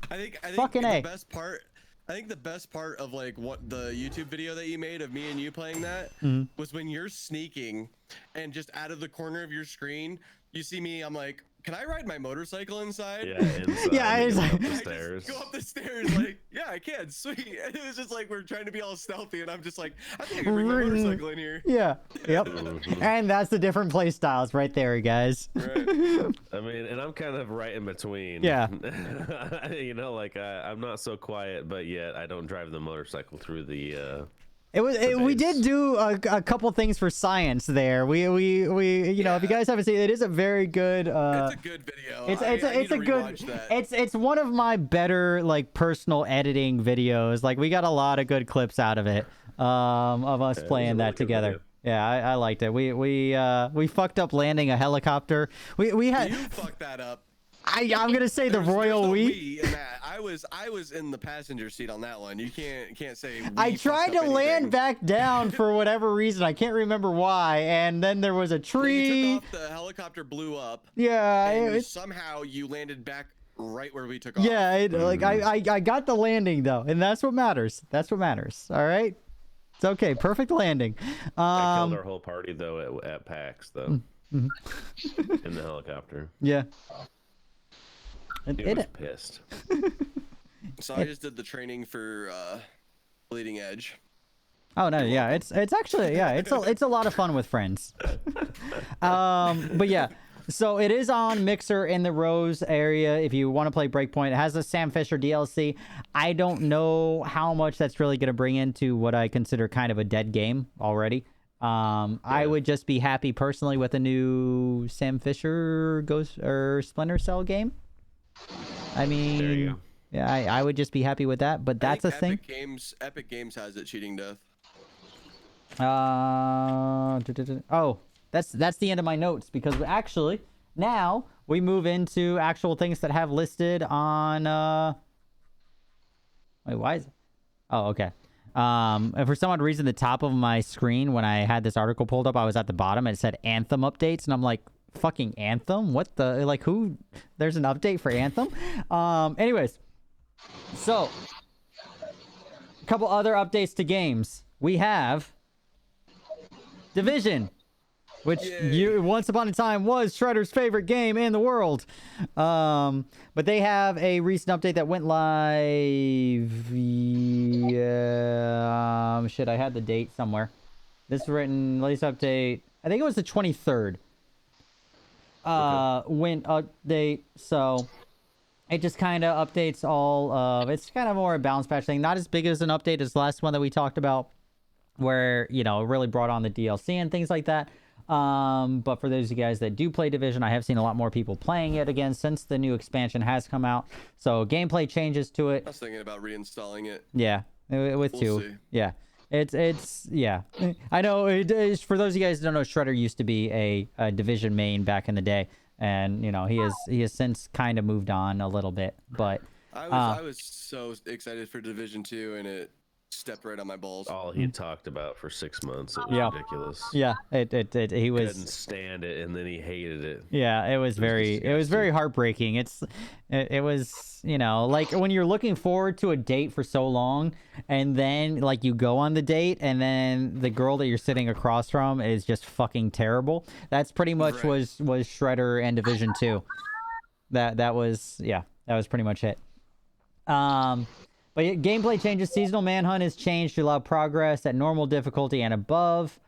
Speaker 2: I think
Speaker 1: fucking
Speaker 2: the
Speaker 1: A.
Speaker 2: best part. I think the best part of like what the YouTube video that you made of me and you playing that was when you're sneaking and just out of the corner of your screen, you see me. I'm like, can I ride my motorcycle inside?
Speaker 3: Yeah, inside.
Speaker 1: Yeah,
Speaker 3: You
Speaker 1: it's
Speaker 3: go
Speaker 1: like-
Speaker 3: up the
Speaker 2: I
Speaker 3: stairs.
Speaker 2: just go up the stairs like, yeah, I can. Sweet. And it was just like we're trying to be all stealthy, and I'm just like, I think I can bring my motorcycle in here.
Speaker 1: yeah, yep. And that's the different play styles right there, guys.
Speaker 2: Right.
Speaker 3: I mean, and I'm kind of right in between.
Speaker 1: Yeah.
Speaker 3: You know, like I'm not so quiet, but yet I don't drive the motorcycle through the
Speaker 1: We did do a couple things for science there. We you know, if you guys haven't seen it, it is a very good
Speaker 2: it's a good video.
Speaker 1: it's
Speaker 2: I
Speaker 1: a
Speaker 2: need to
Speaker 1: good
Speaker 2: rewatch that.
Speaker 1: it's one of my better like personal editing videos. Like we got a lot of good clips out of it. Of us playing that together.
Speaker 3: Video.
Speaker 1: Yeah, I liked it. We fucked up landing a helicopter. We had
Speaker 2: You fucked that up.
Speaker 1: I'm gonna say the
Speaker 2: There's
Speaker 1: royal
Speaker 2: no
Speaker 1: we.
Speaker 2: in that. I was in the passenger seat on that one. You can't say.
Speaker 1: I
Speaker 2: we
Speaker 1: tried
Speaker 2: fucked
Speaker 1: to
Speaker 2: up anything.
Speaker 1: land back down for whatever reason. I can't remember why. And then there was a
Speaker 2: You
Speaker 1: tree.
Speaker 2: took off, the helicopter blew up.
Speaker 1: Yeah,
Speaker 2: And somehow you landed back right where we took off.
Speaker 1: yeah. Like I got the landing though, and that's what matters. That's what matters. All right. It's okay. Perfect landing.
Speaker 3: I killed our whole party though at PAX though.
Speaker 1: Mm-hmm.
Speaker 3: In the helicopter.
Speaker 1: Yeah.
Speaker 3: He was pissed.
Speaker 2: So I just did the training for Bleeding Edge.
Speaker 1: Oh no, yeah, it's actually it's a lot of fun with friends. But yeah, so it is on Mixer in the Rose area if you want to play Breakpoint. It has a Sam Fisher DLC. I don't know how much that's really going to bring into what I consider kind of a dead game already. I would just be happy personally with a new Sam Fisher Ghost or Splinter Cell game. I mean,
Speaker 3: There you go.
Speaker 1: yeah, I would just be happy with that. But that's a thing.
Speaker 2: Epic Games has it cheating death.
Speaker 1: Oh, that's the end of my notes because actually now we move into actual things that have listed on. Wait, why is it? Oh, okay. And for some odd reason, the top of my screen when I had this article pulled up, I was at the bottom and it said Anthem updates, and I'm like, fucking Anthem? What the, like, who? There's an update for Anthem? Anyways, so a couple other updates to games. We have Division, which once upon a time was Shredder's favorite game in the world. But they have a recent update that went live. Shit, I had the date somewhere. This is written, latest update. I think it was the 23rd. Went update, so it just kind of updates all of, it's kind of more a balance patch thing, not as big as an update as the last one that we talked about, where, you know, it really brought on the DLC and things like that. But for those of you guys that do play Division, I have seen a lot more people playing it again since the new expansion has come out, so gameplay changes to it.
Speaker 2: I was thinking about reinstalling it.
Speaker 1: Yeah, with
Speaker 2: We'll
Speaker 1: two.
Speaker 2: see.
Speaker 1: Yeah. It's yeah. I know it is, for those of you guys who don't know, Shredder used to be a Division main back in the day, and you know, he has since kind of moved on a little bit, but
Speaker 2: I was so excited for Division 2 and it stepped right on my balls.
Speaker 3: All he talked about for 6 months. It was
Speaker 1: Yeah.
Speaker 3: ridiculous.
Speaker 1: yeah, he was,
Speaker 3: Couldn't stand it, and then he hated it.
Speaker 1: yeah, it was very heartbreaking. It was, you know, like when you're looking forward to a date for so long, and then like you go on the date, and then the girl that you're sitting across from is just fucking terrible. That's pretty much
Speaker 2: Right.
Speaker 1: was Shredder and Division 2. That was pretty much it. But yeah, gameplay changes. Seasonal Manhunt is changed to allow progress at normal difficulty and above.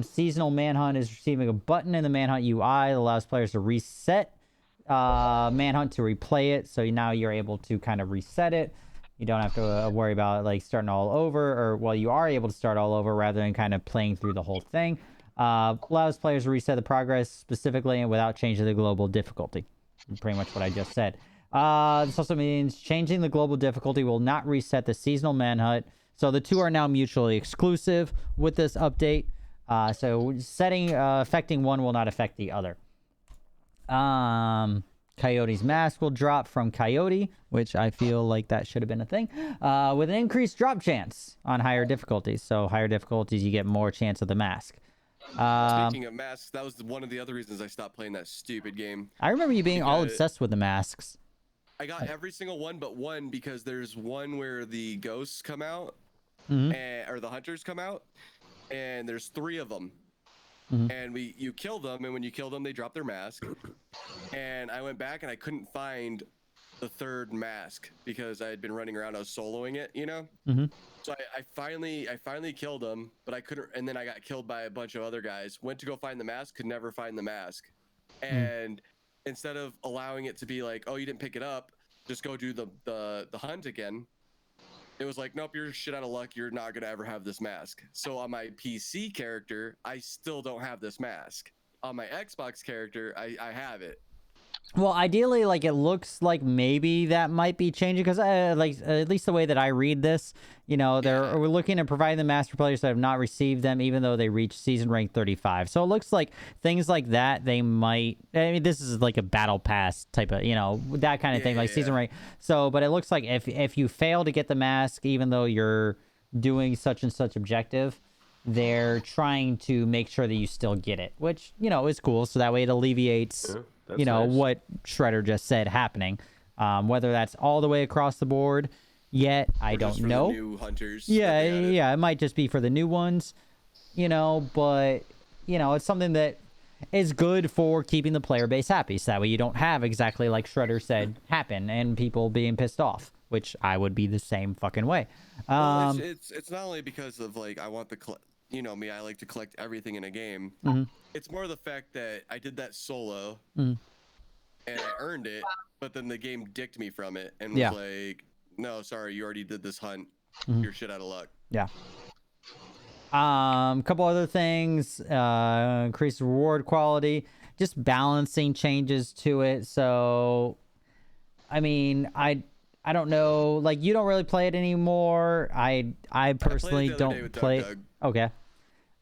Speaker 1: Seasonal Manhunt is receiving a button in the Manhunt UI that allows players to reset Manhunt to replay it. So now you're able to kind of reset it. You don't have to worry about like starting all over, or well, you are able to start all over rather than kind of playing through the whole thing. Allows players to reset the progress specifically and without changing the global difficulty. Pretty much what I just said. This also means changing the global difficulty will not reset the seasonal manhunt. So the two are now mutually exclusive with this update. So setting affecting one will not affect the other. Coyote's mask will drop from Coyote, which I feel like that should have been a thing, with an increased drop chance on higher difficulties. So higher difficulties, you get more chance of the mask.
Speaker 2: Speaking of masks, that was one of the other reasons I stopped playing that stupid game.
Speaker 1: I remember you being all
Speaker 2: Because-
Speaker 1: obsessed with the masks.
Speaker 2: I got every single one but one, because there's one where the ghosts come out, or the hunters come out, and there's 3 of them. And you kill them, and when you kill them, they drop their mask. And I went back and I couldn't find the 3rd mask because I had been running around. I was soloing it, you know. So I finally killed them, but I couldn't. And then I got killed by a bunch of other guys. Went to go find the mask, could never find the mask. And instead of allowing it to be like, oh, you didn't pick it up, just go do the hunt again. it was like, nope, you're shit out of luck. You're not gonna ever have this mask. So on my PC character, I still don't have this mask. On my Xbox character, I have it.
Speaker 1: Well, ideally, like, it looks like maybe that might be changing because, like, at least the way that I read this, you know, we're looking at providing the master players that have not received them, even though they reached season rank 35. So it looks like things like that, they might. I mean, this is like a battle pass type of, you know, that kind of thing, like season rank. So, but it looks like if you fail to get the mask, even though you're doing such and such objective, they're trying to make sure that you still get it, which, you know, is cool. So that way it alleviates. You know,
Speaker 3: nice.
Speaker 1: what Shredder just said happening. Whether that's all the way across the board yet, I don't know.
Speaker 2: The new hunters.
Speaker 1: Yeah, it might just be for the new ones, you know, but, you know, it's something that is good for keeping the player base happy. So that way you don't have exactly like Shredder said happen and people being pissed off, which I would be the same fucking way.
Speaker 2: Well, it's not only because of like I want the you know me, I like to collect everything in a game. It's more the fact that I did that solo and I earned it, but then the game dicked me from it and was like, no, sorry, you already did this hunt. You're shit out of luck.
Speaker 1: Yeah. Couple other things, increased reward quality, just balancing changes to it. So, I mean, I don't know, like, you don't really play it anymore. I personally don't play it. Okay.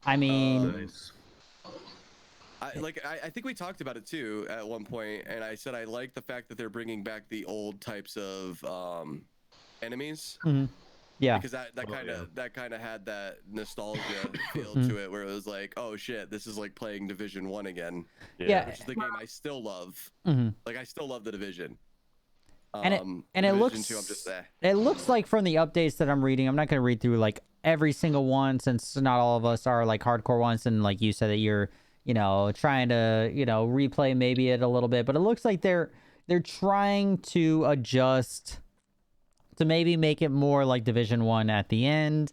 Speaker 1: I mean,
Speaker 3: Nice.
Speaker 2: I think we talked about it too at one point, and I said I like the fact that they're bringing back the old types of enemies.
Speaker 1: yeah.
Speaker 2: Because that kind of had that nostalgia feel to it, where it was like, oh shit, this is like playing Division 1 again.
Speaker 1: Yeah.
Speaker 2: Which is the game I still love. Like I still love the Division.
Speaker 1: And it looks
Speaker 2: 2, I'm just
Speaker 1: it looks like from the updates that I'm reading, I'm not going to read through like every single one since not all of us are like hardcore ones, and like you said that you're, you know, trying to, you know, replay maybe it a little bit, but it looks like they're trying to adjust to maybe make it more like Division 1 at the end.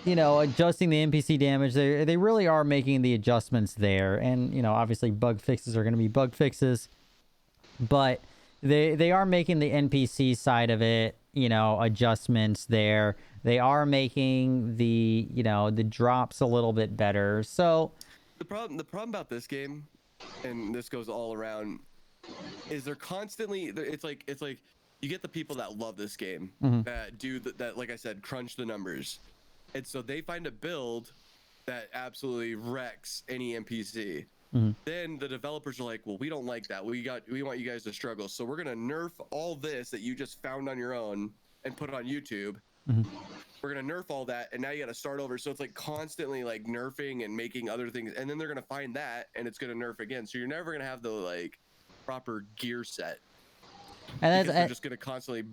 Speaker 1: You know, adjusting the NPC damage. They really are making the adjustments there, and you know, obviously bug fixes are going to be bug fixes, but they are making the NPC side of it, you know, adjustments there. They are making the, you know, the drops a little bit better. So
Speaker 2: the problem about this game, and this goes all around, is they're constantly. It's like you get the people that love this game, that do that, like I said, crunch the numbers, and so they find a build that absolutely wrecks any NPC. Then the developers are like, well, we don't like that. We want you guys to struggle, so we're gonna nerf all this that you just found on your own and put it on YouTube. We're gonna nerf all that, and now you got to start over. So it's like constantly like nerfing and making other things, and then they're gonna find that, and it's gonna nerf again. So you're never gonna have the like proper gear set, and they're just gonna constantly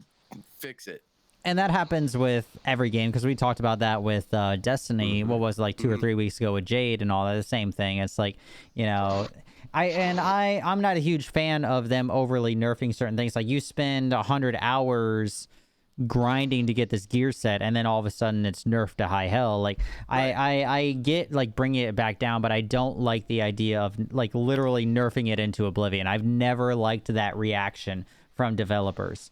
Speaker 2: fix it.
Speaker 1: And that happens with every game, because we talked about that with Destiny. What was it, like 2 or 3 weeks ago with Jade and all that? The same thing. It's like, you know, I'm not a huge fan of them overly nerfing certain things. Like you spend 100 hours grinding to get this gear set, and then all of a sudden it's nerfed to high hell. Like I get like bringing it back down, but I don't like the idea of like literally nerfing it into oblivion. I've never liked that reaction from developers.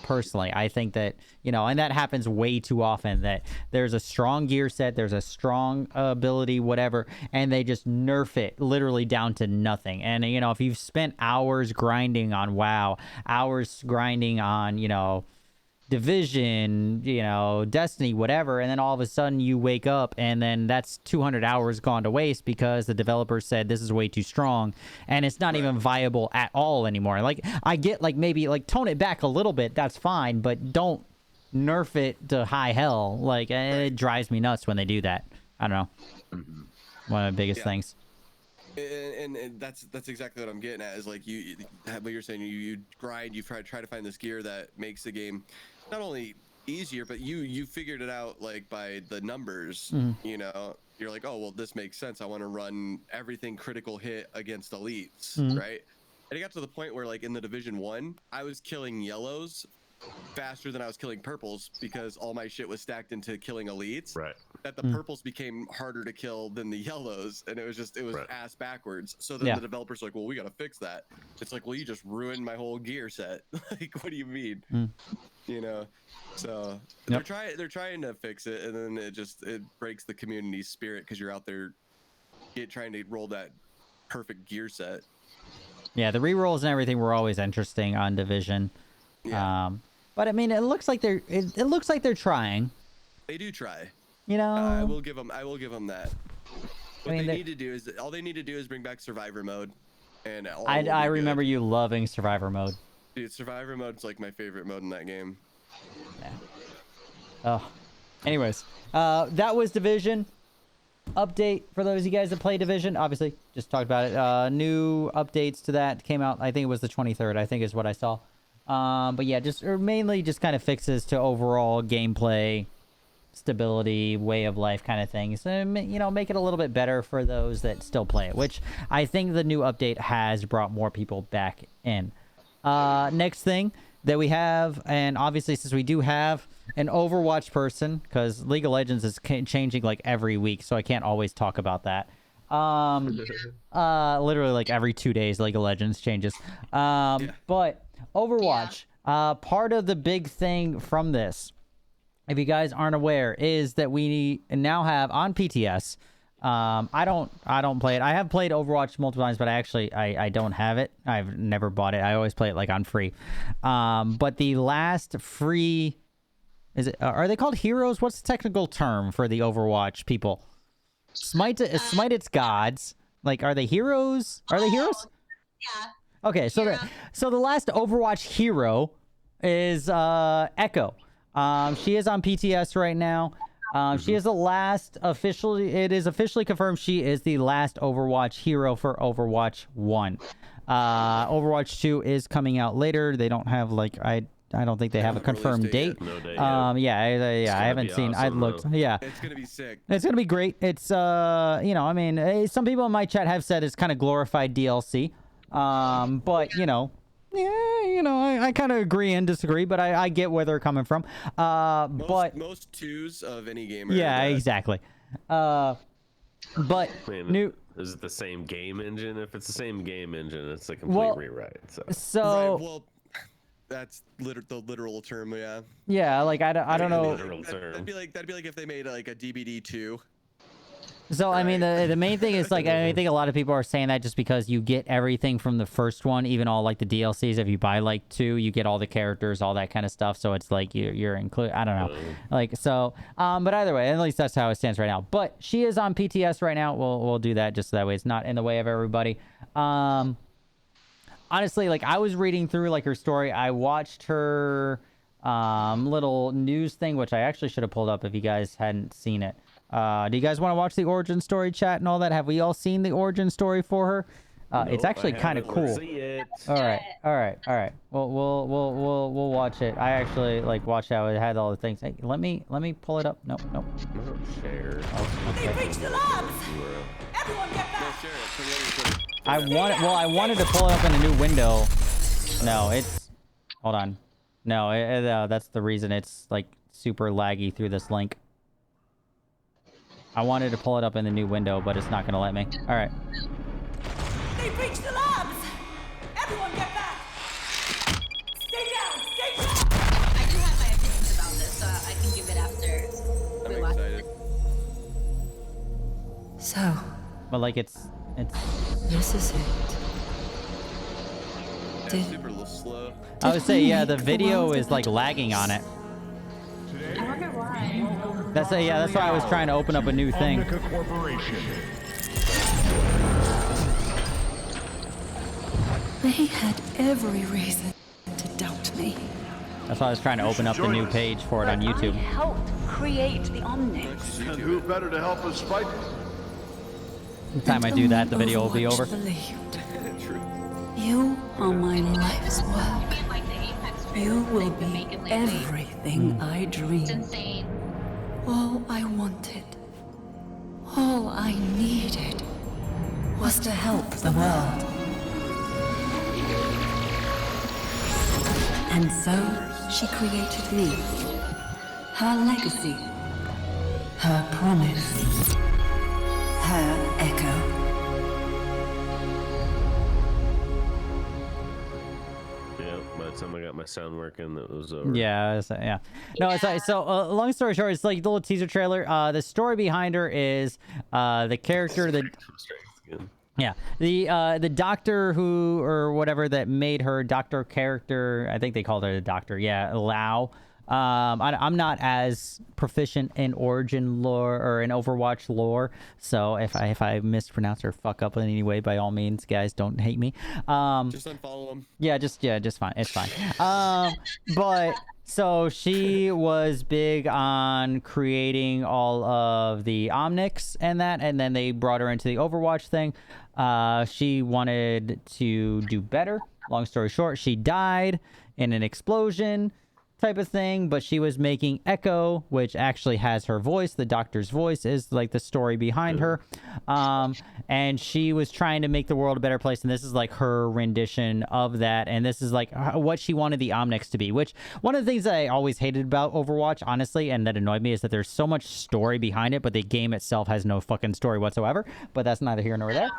Speaker 1: Personally, I think that, you know, and that happens way too often, that there's a strong gear set, there's a strong ability, whatever, and they just nerf it literally down to nothing. And, you know, if you've spent hours grinding on WoW, hours grinding on, you know, Division, you know, Destiny, whatever, and then all of a sudden you wake up and then that's 200 hours gone to waste because the developer said this is way too strong and it's not even viable at all anymore. Like, I get like maybe like tone it back a little bit, that's fine, but don't nerf it to high hell. Like, it drives me nuts when they do that. I don't know. One of the biggest things.
Speaker 2: And that's exactly what I'm getting at, is like what you're saying, you grind, you try to find this gear that makes the game not only easier, but you figured it out like by the numbers. You know, you're like, oh well, this makes sense, I want to run everything critical hit against elites, right? And it got to the point where like in the Division 1, I was killing yellows faster than I was killing purples because all my shit was stacked into killing elites.
Speaker 3: Right.
Speaker 2: That the purples became harder to kill than the yellows, and it was
Speaker 3: Right.
Speaker 2: ass backwards. So then the developers are like, well, we gotta fix that. It's like, well, you just ruined my whole gear set. Like, what do you mean? You know, so they're trying to fix it, and then it breaks the community's spirit because you're out there trying to roll that perfect gear set.
Speaker 1: Yeah, the rerolls and everything were always interesting on Division.
Speaker 2: Yeah.
Speaker 1: But I mean, it looks like they're trying.
Speaker 2: They do try.
Speaker 1: You know,
Speaker 2: I will give them that. What they need to do is bring back Survivor mode, and
Speaker 1: I remember you loving Survivor mode.
Speaker 2: Dude, Survivor mode's like my favorite mode in that game.
Speaker 1: Yeah. Oh. Anyways, that was Division. Update for those of you guys that play Division. Obviously, just talked about it. New updates to that came out. I think it was the 23rd. I think is what I saw. But yeah, mainly just kind of fixes to overall gameplay, stability, way of life kind of thing. So, you know, make it a little bit better for those that still play it, which I think the new update has brought more people back in. Next thing that we have, and obviously since we do have an Overwatch person, because League of Legends is changing like every week, so I can't always talk about that. Literally like every 2 days League of Legends changes. But Overwatch, part of the big thing from this, if you guys aren't aware, is that we now have on PTS. I don't play it. I have played Overwatch multiple times, but I don't have it. I've never bought it. I always play it like on free. But the last free, are they called heroes? What's the technical term for the Overwatch people? Smite its gods. Like, are they heroes? Are they heroes?
Speaker 4: Yeah.
Speaker 1: Okay, so the last Overwatch hero is Echo. She is on PTS right now. She is the last it is officially confirmed she is the last Overwatch hero for Overwatch 1. Overwatch 2 is coming out later. They don't have I don't think they have a confirmed date.
Speaker 3: No date
Speaker 1: I haven't seen. I looked.
Speaker 3: Though.
Speaker 1: Yeah.
Speaker 2: It's gonna be sick.
Speaker 1: It's gonna be great. It's you know, I mean, some people in my chat have said it's kind of glorified DLC. But you know, yeah, you know, I kind of agree and disagree, but I get where they're coming from. But
Speaker 2: most twos of any game.
Speaker 1: Yeah, exactly. But new.
Speaker 3: Is it the same game engine? If it's the same game engine, it's a complete rewrite. So
Speaker 2: Right, well, that's the literal term, yeah.
Speaker 1: Yeah, like I don't know.
Speaker 2: That'd be like if they made like a DBD 2.
Speaker 1: So I mean, the main thing is like I think a lot of people are saying that just because you get everything from the first one, even all like the DLCs. If you buy like 2, you get all the characters, all that kind of stuff. So it's like you're included. I don't know, like so. But either way, at least that's how it stands right now. But she is on PTS right now. We'll do that just so that way it's not in the way of everybody. Honestly, like I was reading through like her story. I watched her little news thing, which I actually should have pulled up if you guys hadn't seen it. Do you guys want to watch the origin story chat and all that? Have we all seen the origin story for her? It's actually kind of cool. All right. We'll watch it. I actually like watched how it had all the things. Hey, let me pull it up. Nope.
Speaker 3: Share.
Speaker 1: Oh, okay.
Speaker 8: They reached the labs. Everyone get back.
Speaker 1: I wanted to pull it up in a new window. No, it's. Hold on. No, that's the reason it's like super laggy through this link. I wanted to pull it up in the new window, but it's not going to let me. All right.
Speaker 8: They breached the labs! Everyone get back! Stay down! Stay down!
Speaker 4: I do have my opinions about this, so I can give it after
Speaker 2: I'm
Speaker 4: we watch.
Speaker 2: excited.
Speaker 8: So,
Speaker 1: But like it's.
Speaker 8: this is it.
Speaker 2: Yeah, super slow.
Speaker 1: I would say yeah, the video is like lagging on it.
Speaker 4: I wonder why.
Speaker 1: That's why I was trying to open up a new thing.
Speaker 8: They had every reason to doubt me.
Speaker 1: That's why I was trying to open up the new page for it on YouTube.
Speaker 9: I helped create the Omnics.
Speaker 10: And who better to help us fight?
Speaker 1: The time I do that, the video will be over.
Speaker 2: True.
Speaker 8: You are my life's work.
Speaker 4: Like the Apex
Speaker 8: You will
Speaker 4: to make
Speaker 8: be
Speaker 4: it lately.
Speaker 8: everything I
Speaker 4: It's
Speaker 8: dreamed.
Speaker 4: insane.
Speaker 8: All I wanted, all I needed, was to help the world. And so,
Speaker 9: she created me. Her legacy. Her promise. Her echo.
Speaker 3: Yeah, by the time I got my sound working, it was over.
Speaker 1: Yeah, yeah. No, it's like, so long story short, it's like the little teaser trailer. The story behind her is the character that. Yeah, the doctor who or whatever that made her doctor character. I think they called her the doctor. Yeah, Lao. I'm not as proficient in Origin lore or in Overwatch lore, so if I mispronounce or fuck up in any way, by all means, guys, don't hate me.
Speaker 2: Just unfollow him.
Speaker 1: Yeah, just fine. It's fine. But so she was big on creating all of the Omnics and that, and then they brought her into the Overwatch thing. She wanted to do better. Long story short, she died in an explosion type of thing, but she was making Echo, which actually has her voice. The doctor's voice is like the story behind her. And she was trying to make the world a better place, and this is like her rendition of that, and this is like what she wanted the Omnics to be, which one of the things that I always hated about Overwatch, honestly, and that annoyed me, is that there's so much story behind it, but the game itself has no fucking story whatsoever. But that's neither here nor there.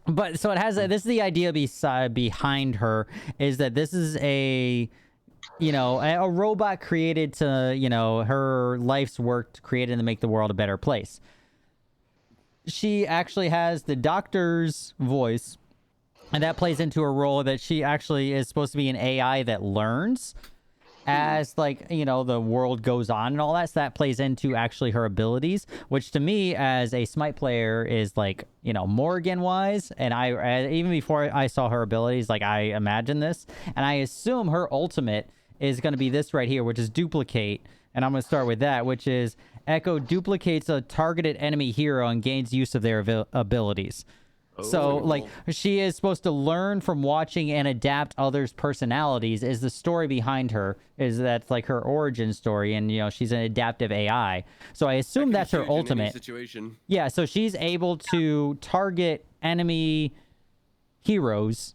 Speaker 1: But so it has this is the idea behind her, is that this is a robot created to, her life's work created to make the world a better place. She actually has the doctor's voice, and that plays into her role that she actually is supposed to be an AI that learns as the world goes on and all that. So that plays into actually her abilities, which to me as a Smite player is Morrigan wise. And I even before I saw her abilities, I imagine this, and I assume her ultimate is going to be this right here, which is duplicate. And I'm going to start with that, which is Echo duplicates a targeted enemy hero and gains use of their abilities. So she is supposed to learn from watching and adapt others' personalities. Is the story behind her, is that's her origin story, and she's an adaptive AI. So I assume that's her ultimate
Speaker 2: situation.
Speaker 1: Yeah, so she's able to target enemy heroes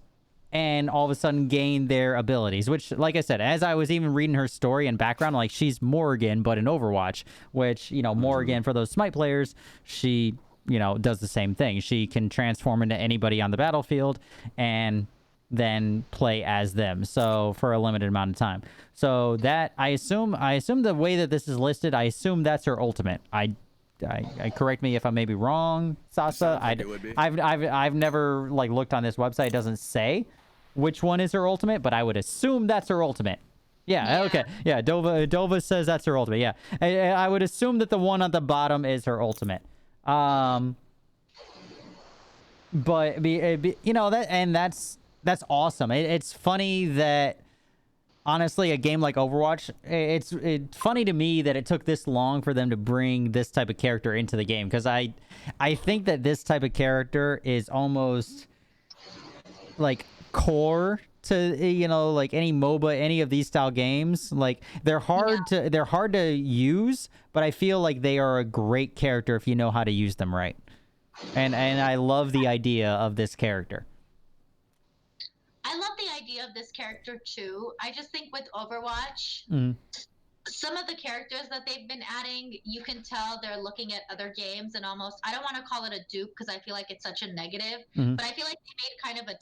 Speaker 1: and all of a sudden gain their abilities, which, like I said, as I was even reading her story and background, she's Morrigan but in Overwatch, which Morrigan, for those Smite players, she does the same thing. She can transform into anybody on the battlefield and then play as them, so for a limited amount of time. So that I assume the way that this is listed, I assume that's her ultimate. I correct me if I may be wrong, Sasa. I've never looked on this website. It doesn't say which one is her ultimate, but I would assume that's her ultimate. Yeah. Okay. Yeah. Dova says that's her ultimate. Yeah. I would assume that the one at the bottom is her ultimate. But that's awesome. It's funny that, honestly, a game like Overwatch, it's funny to me that it took this long for them to bring this type of character into the game, because I think that this type of character is almost core to any MOBA, any of these style games. They're hard to use, but I feel like they are a great character if you know how to use them right. And I love the idea of this character.
Speaker 4: I love the idea of this character too. I just think with Overwatch, some of the characters that they've been adding, you can tell they're looking at other games and almost, I don't want to call it a dupe because I feel like it's such a negative, but I feel like they made kind of a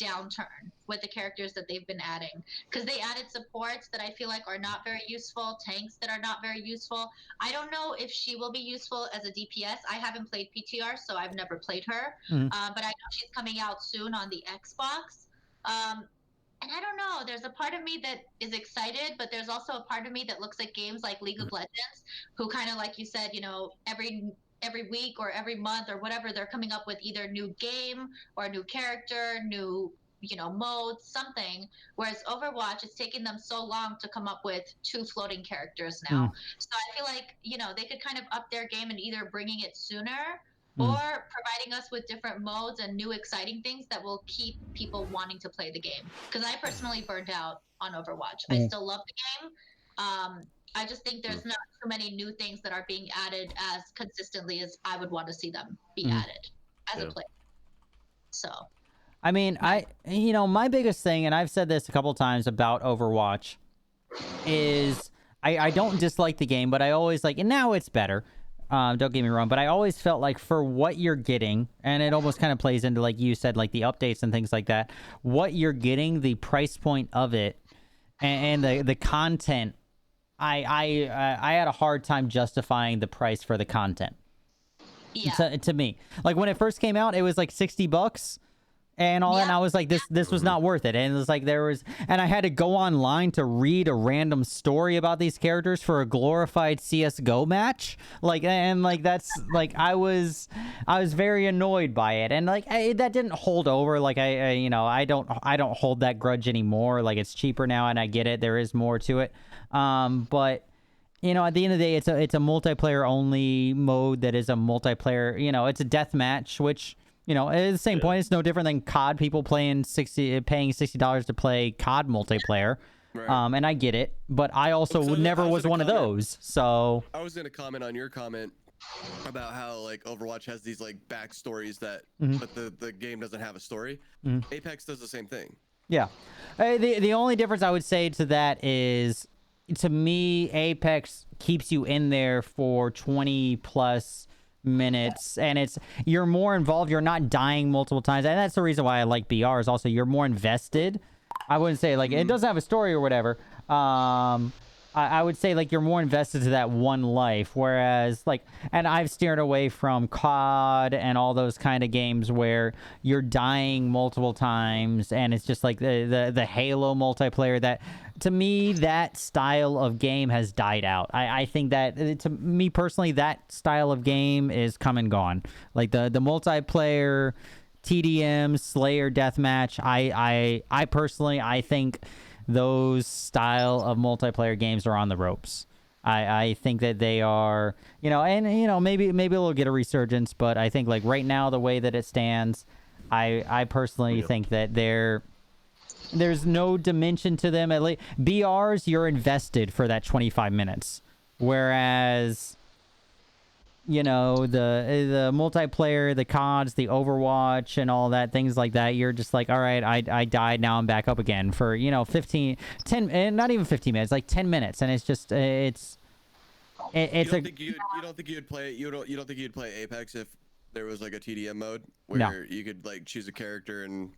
Speaker 4: downturn with the characters that they've been adding, because they added supports that I feel like are not very useful, tanks that are not very useful. I don't know if she will be useful as a DPS. I haven't played PTR, so I've never played her, but I know she's coming out soon on the Xbox. And I don't know, there's a part of me that is excited, but there's also a part of me that looks at games like League of Legends, who kind of, like you said, every week or every month or whatever, they're coming up with either new game or a new character, new, modes, something. Whereas Overwatch, it's taking them so long to come up with 2 floating characters now. So I feel like, they could kind of up their game and either bringing it sooner or providing us with different modes and new exciting things that will keep people wanting to play the game. Because I personally burned out on Overwatch. I still love the game. I just think there's not too many new things that are being added as consistently as I would want to see them be added as a player. So
Speaker 1: I mean, my biggest thing, and I've said this a couple times about Overwatch, is I don't dislike the game, but I always like, and now it's better. Don't get me wrong, but I always felt like for what you're getting, and it almost kind of plays into, like you said, like the updates and things like that, what you're getting, the price point of it, and the content, I had a hard time justifying the price for the content.
Speaker 4: Yeah.
Speaker 1: To me, like when it first came out, it was like $60 and all that, and I was like, this was not worth it. And it was like and I had to go online to read a random story about these characters for a glorified CS:GO match. Like, and like that's like I was very annoyed by it, and like that didn't hold over. Like I don't hold that grudge anymore. Like it's cheaper now, and I get it. There is more to it, but. At the end of the day, it's a multiplayer only mode that is a multiplayer. It's a death match, which at the same point, it's no different than COD. People paying $60 to play COD multiplayer, right. And I get it, but I also never was one of those. So
Speaker 2: I was gonna comment on your comment about how like Overwatch has these like backstories that, but the game doesn't have a story. Apex does the same thing.
Speaker 1: Yeah, the only difference I would say to that is, to me, Apex keeps you in there for 20 plus minutes, and you're more involved. You're not dying multiple times, and that's the reason why I like BR. Is also you're more invested. I wouldn't say like it doesn't have a story or whatever. I would say like you're more invested to that one life, whereas like, and I've steered away from COD and all those kind of games where you're dying multiple times, and it's just like the Halo multiplayer. That, to me, that style of game has died out. I think that, to me personally, that style of game is come and gone. Like the multiplayer TDM Slayer deathmatch, I personally, I think those style of multiplayer games are on the ropes. I think that they are, maybe they'll get a resurgence, but I think like right now, the way that it stands, I personally think that there's no dimension to them. At least BRs, you're invested for that 25 minutes, whereas the multiplayer, the CODs, the Overwatch, and all that, things like that, you're just like, all right, I died, now I'm back up again for 10, and not even 15 minutes, like 10 minutes, and it's just you don't think you'd play Apex if there was like a TDM mode where you could like choose a character and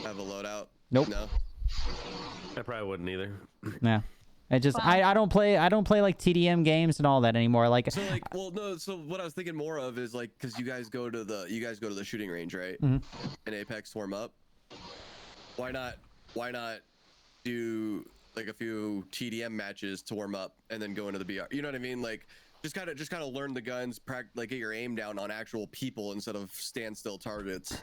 Speaker 1: have a loadout? Nope.
Speaker 2: No.
Speaker 3: I probably wouldn't either.
Speaker 1: Yeah. I just I don't play like TDM games and all that anymore. Like,
Speaker 2: so like, well, no. So what I was thinking more of is like, because you guys go to the shooting range, right? And Apex warm up. Why not do like a few TDM matches to warm up and then go into the BR? You know what I mean? Like, just kind of learn the guns, like get your aim down on actual people instead of standstill targets.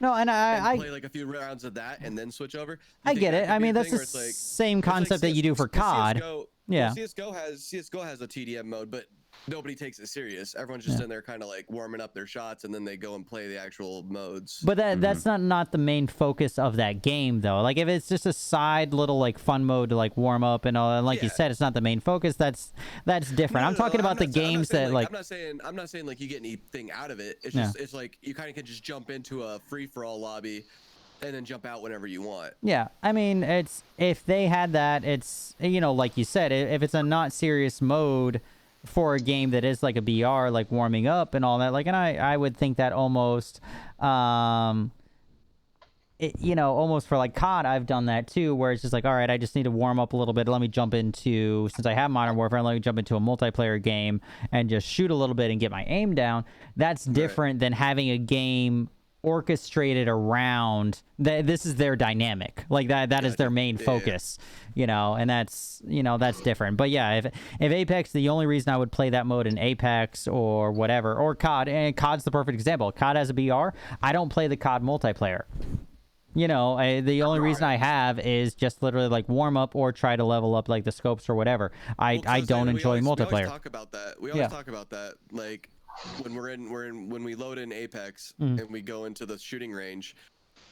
Speaker 1: No, and I
Speaker 2: play like a few rounds of that and then switch over.
Speaker 1: I get it. I mean, that's the same concept that you do for COD. Yeah.
Speaker 2: CS:GO has a TDM mode, but nobody takes it serious. Everyone's just in there kind of like warming up their shots, and then they go and play the actual modes.
Speaker 1: But that's not the main focus of that game, though. Like, if it's just a side little like fun mode to like warm up and all, and like you said, it's not the main focus. That's different. I'm talking about the games that like.
Speaker 2: I'm not saying like you get anything out of it. It's just it's like you kind of can just jump into a free for all lobby and then jump out whenever you want.
Speaker 1: Yeah, I mean, if they had that, it's like you said, if it's a not serious mode for a game that is like a BR, like warming up and all that, like, and I would think that almost almost for like COD, I've done that too, where it's just like, all right, I just need to warm up a little bit, let me jump into, since I have Modern Warfare, let me jump into a multiplayer game and just shoot a little bit and get my aim down. That's different than having a game orchestrated around that. This is their dynamic, like that is their main focus, and that's different. But yeah, if Apex, the only reason I would play that mode in Apex or whatever, or COD, and COD's the perfect example. COD has a BR. I don't play the COD multiplayer. The only reason I have is just literally like warm up or try to level up like the scopes or whatever. I don't enjoy multiplayer.
Speaker 2: We always talk about that. We always talk about that, like when when we load in Apex and we go into the shooting range.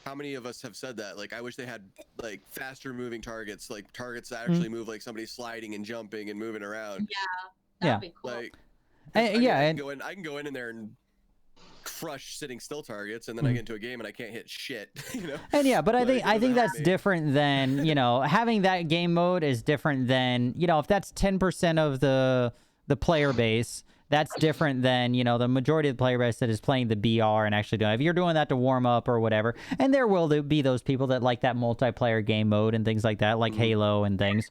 Speaker 2: How many of us have said that? Like, I wish they had like faster moving targets, like targets that actually move, like somebody sliding and jumping and moving around.
Speaker 4: Yeah, that'd be cool.
Speaker 2: Like,
Speaker 1: I
Speaker 2: can go in there and crush sitting still targets, and then I get into a game and I can't hit shit. You know.
Speaker 1: And yeah, but I think
Speaker 2: it doesn't help
Speaker 1: that's
Speaker 2: me.
Speaker 1: different than, you know, having that game mode is different than, you know, if that's 10% of the player base, that's different than, you know, the majority of the player base that is playing the BR and actually doing it. If you're doing that to warm up or whatever, and there will be those people that like that multiplayer game mode and things like that, like Halo and things.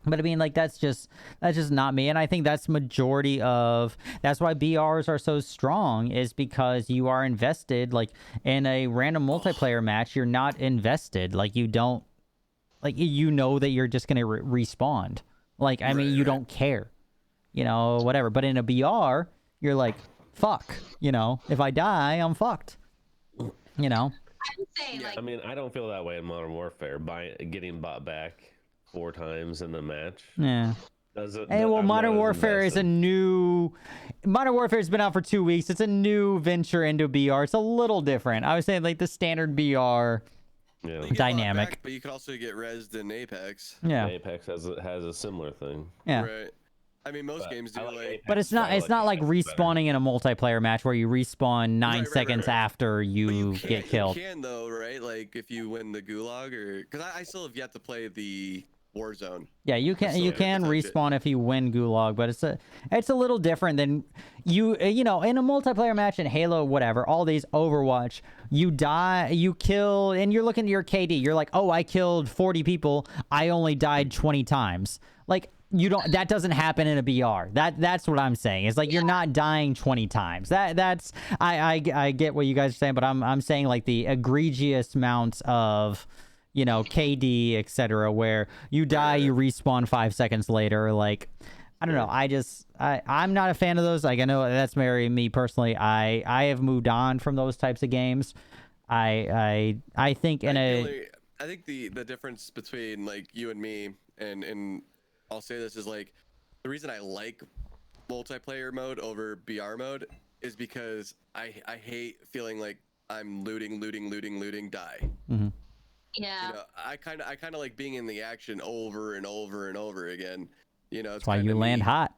Speaker 1: But I mean, like, that's just not me. And I think that's majority of, that's why BRs are so strong, is because you are invested. Like, in a random multiplayer match, you're not invested. Like, you don't, like, you know that you're just going to respawn. Like, I mean, you don't care, you know, whatever. But in a BR, you're like, fuck, you know, if I die, I'm fucked, you know?
Speaker 4: I would say, like,
Speaker 3: I mean, I don't feel that way in Modern Warfare. Getting bought back 4 times in the match.
Speaker 1: Yeah. Hey, well,
Speaker 3: I'm
Speaker 1: Modern
Speaker 3: not as
Speaker 1: Warfare is a
Speaker 3: invested.
Speaker 1: new... Modern Warfare's been out for 2 weeks. It's a new venture into BR. It's a little different. I was saying, like, the standard BR
Speaker 3: Yeah.
Speaker 2: You get bought
Speaker 1: dynamic.
Speaker 2: back, but you could also get rezzed in Apex.
Speaker 1: Yeah.
Speaker 3: Apex has a similar thing.
Speaker 1: Yeah.
Speaker 2: Right. I mean, most games do. Like,
Speaker 1: But it's not like
Speaker 3: Apex better.
Speaker 1: respawning in a multiplayer match where you respawn 9
Speaker 2: right,
Speaker 1: seconds
Speaker 2: right.
Speaker 1: after you get killed.
Speaker 2: You can though, right? Like if you win the Gulag, or because I still have yet to play the Warzone.
Speaker 1: Yeah, you can
Speaker 2: So,
Speaker 1: can
Speaker 2: touch it.
Speaker 1: respawn if you win Gulag, but it's a little different than you know, in a multiplayer match in Halo, whatever, all these Overwatch, you die, you kill, and you're looking at your KD, you're like, oh, I killed 40 people, I only died 20 times. Like, you don't, that doesn't happen in a BR. That's what I'm saying. It's like, you're not dying 20 times. That's I get what you guys are saying, but I'm saying, like, the egregious amounts of, you know, KD, etc., where you die, you respawn 5 seconds later. Like, I don't know. I'm not a fan of those. Like, I know that's me personally. I have moved on from those types of games. I think
Speaker 2: I think the difference between like you and me, and I'll say this, is like the reason I like multiplayer mode over BR mode is because I hate feeling like I'm looting, die.
Speaker 1: Mm-hmm.
Speaker 4: yeah.
Speaker 2: You know, I kind of like being in the action over and over and over again. You know, it's
Speaker 1: that's why you
Speaker 2: kinda
Speaker 1: land
Speaker 2: neat.
Speaker 1: hot.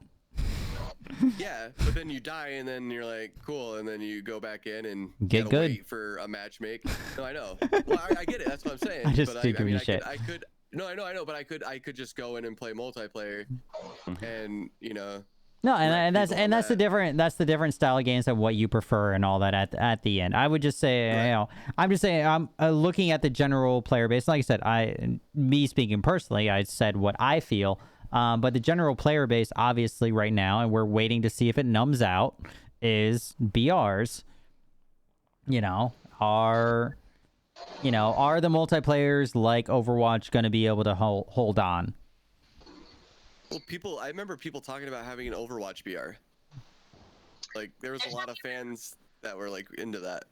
Speaker 2: Yeah, but then you die, and then you're like, cool, and then you go back in and
Speaker 1: Get
Speaker 2: gotta
Speaker 1: good.
Speaker 2: wait for a match make. No, I know. Well, I get it. That's what I'm saying.
Speaker 1: I just
Speaker 2: but
Speaker 1: keep giving you shit.
Speaker 2: I could. No, I know, but I could just go in and play multiplayer, and you know.
Speaker 1: No,
Speaker 2: direct
Speaker 1: and that's
Speaker 2: people on
Speaker 1: the
Speaker 2: that.
Speaker 1: that's the different style of games and what you prefer and all that at the end. I would just say, you know, I'm just saying, I'm looking at the general player base. Like I said, me speaking personally, I said what I feel. But the general player base, obviously, right now, and we're waiting to see if it numbs out, is BRs. You know, are the multiplayers like Overwatch going to be able to hold on?
Speaker 2: Well, I remember people talking about having an Overwatch BR. Like there was a lot of fans that were like into that.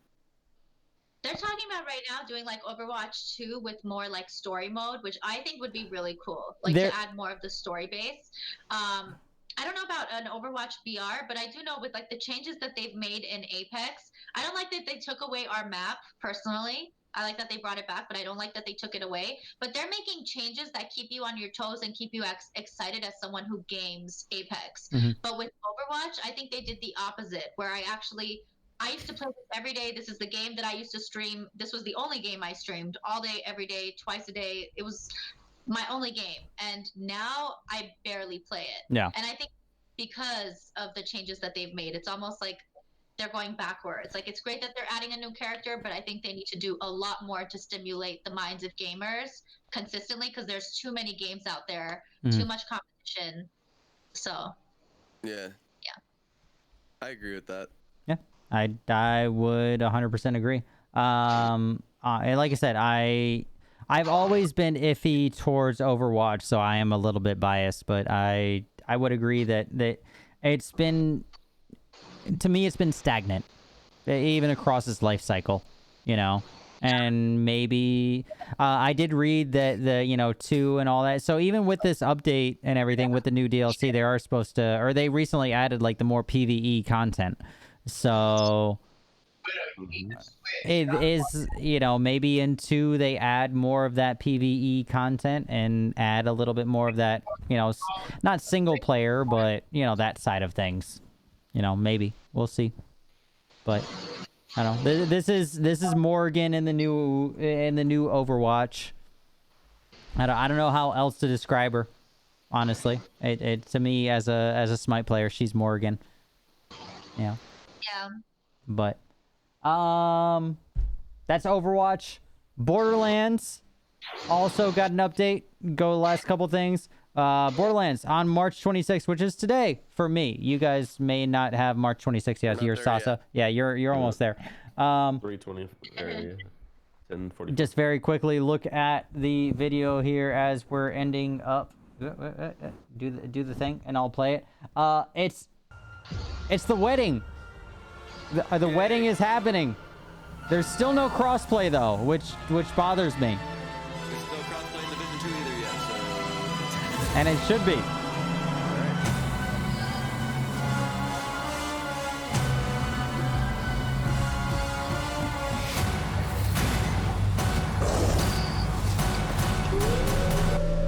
Speaker 4: They're talking about right now doing like Overwatch 2 with more like story mode, which I think would be really cool. Like to add more of the story base. I don't know about an Overwatch BR, but I do know with like the changes that they've made in Apex, I don't like that they took away our map personally. I like that they brought it back, but I don't like that they took it away. But they're making changes that keep you on your toes and keep you excited as someone who games Apex.
Speaker 1: Mm-hmm.
Speaker 4: But with Overwatch, I think they did the opposite, where I used to play this every day. This is the game that I used to stream. This was the only game I streamed all day, every day, twice a day. It was my only game. And now I barely play it.
Speaker 1: Yeah.
Speaker 4: And I think because of the changes that they've made, it's almost like they're going backwards. Like, it's great that they're adding a new character, but I think they need to do a lot more to stimulate the minds of gamers consistently, because there's too many games out there, too much competition. So.
Speaker 2: Yeah.
Speaker 4: Yeah.
Speaker 2: I agree with that.
Speaker 1: Yeah, I would 100% agree. And like I said, I've always been iffy towards Overwatch, so I am a little bit biased, but I would agree that it's been, to me, it's been stagnant, even across its life cycle, you know. And maybe I did read that the 2 and all that. So even with this update and everything with the new DLC, they are supposed to, or they recently added like the more PvE content. So it is, maybe in 2 they add more of that PvE content and add a little bit more of that, not single player, but that side of things. Maybe we'll see. But I don't know. This is Morgan in the new Overwatch. I don't know how else to describe her. Honestly, it to me as a Smite player, she's Morgan. Yeah.
Speaker 4: Yeah.
Speaker 1: But that's Overwatch. Borderlands also got an update. Go the last couple things. Borderlands on March 26th, which is today for me. You guys may not have March 26th yet. You're Sasa. Yeah, you're almost there.
Speaker 3: 3:20. 10:40.
Speaker 1: Just very quickly look at the video here as we're ending up. Do the thing, and I'll play it. It's the wedding. The wedding is happening. There's still no crossplay though, which bothers me.
Speaker 2: There's no crossplay in Division 2 either yet, so...
Speaker 1: And it should be.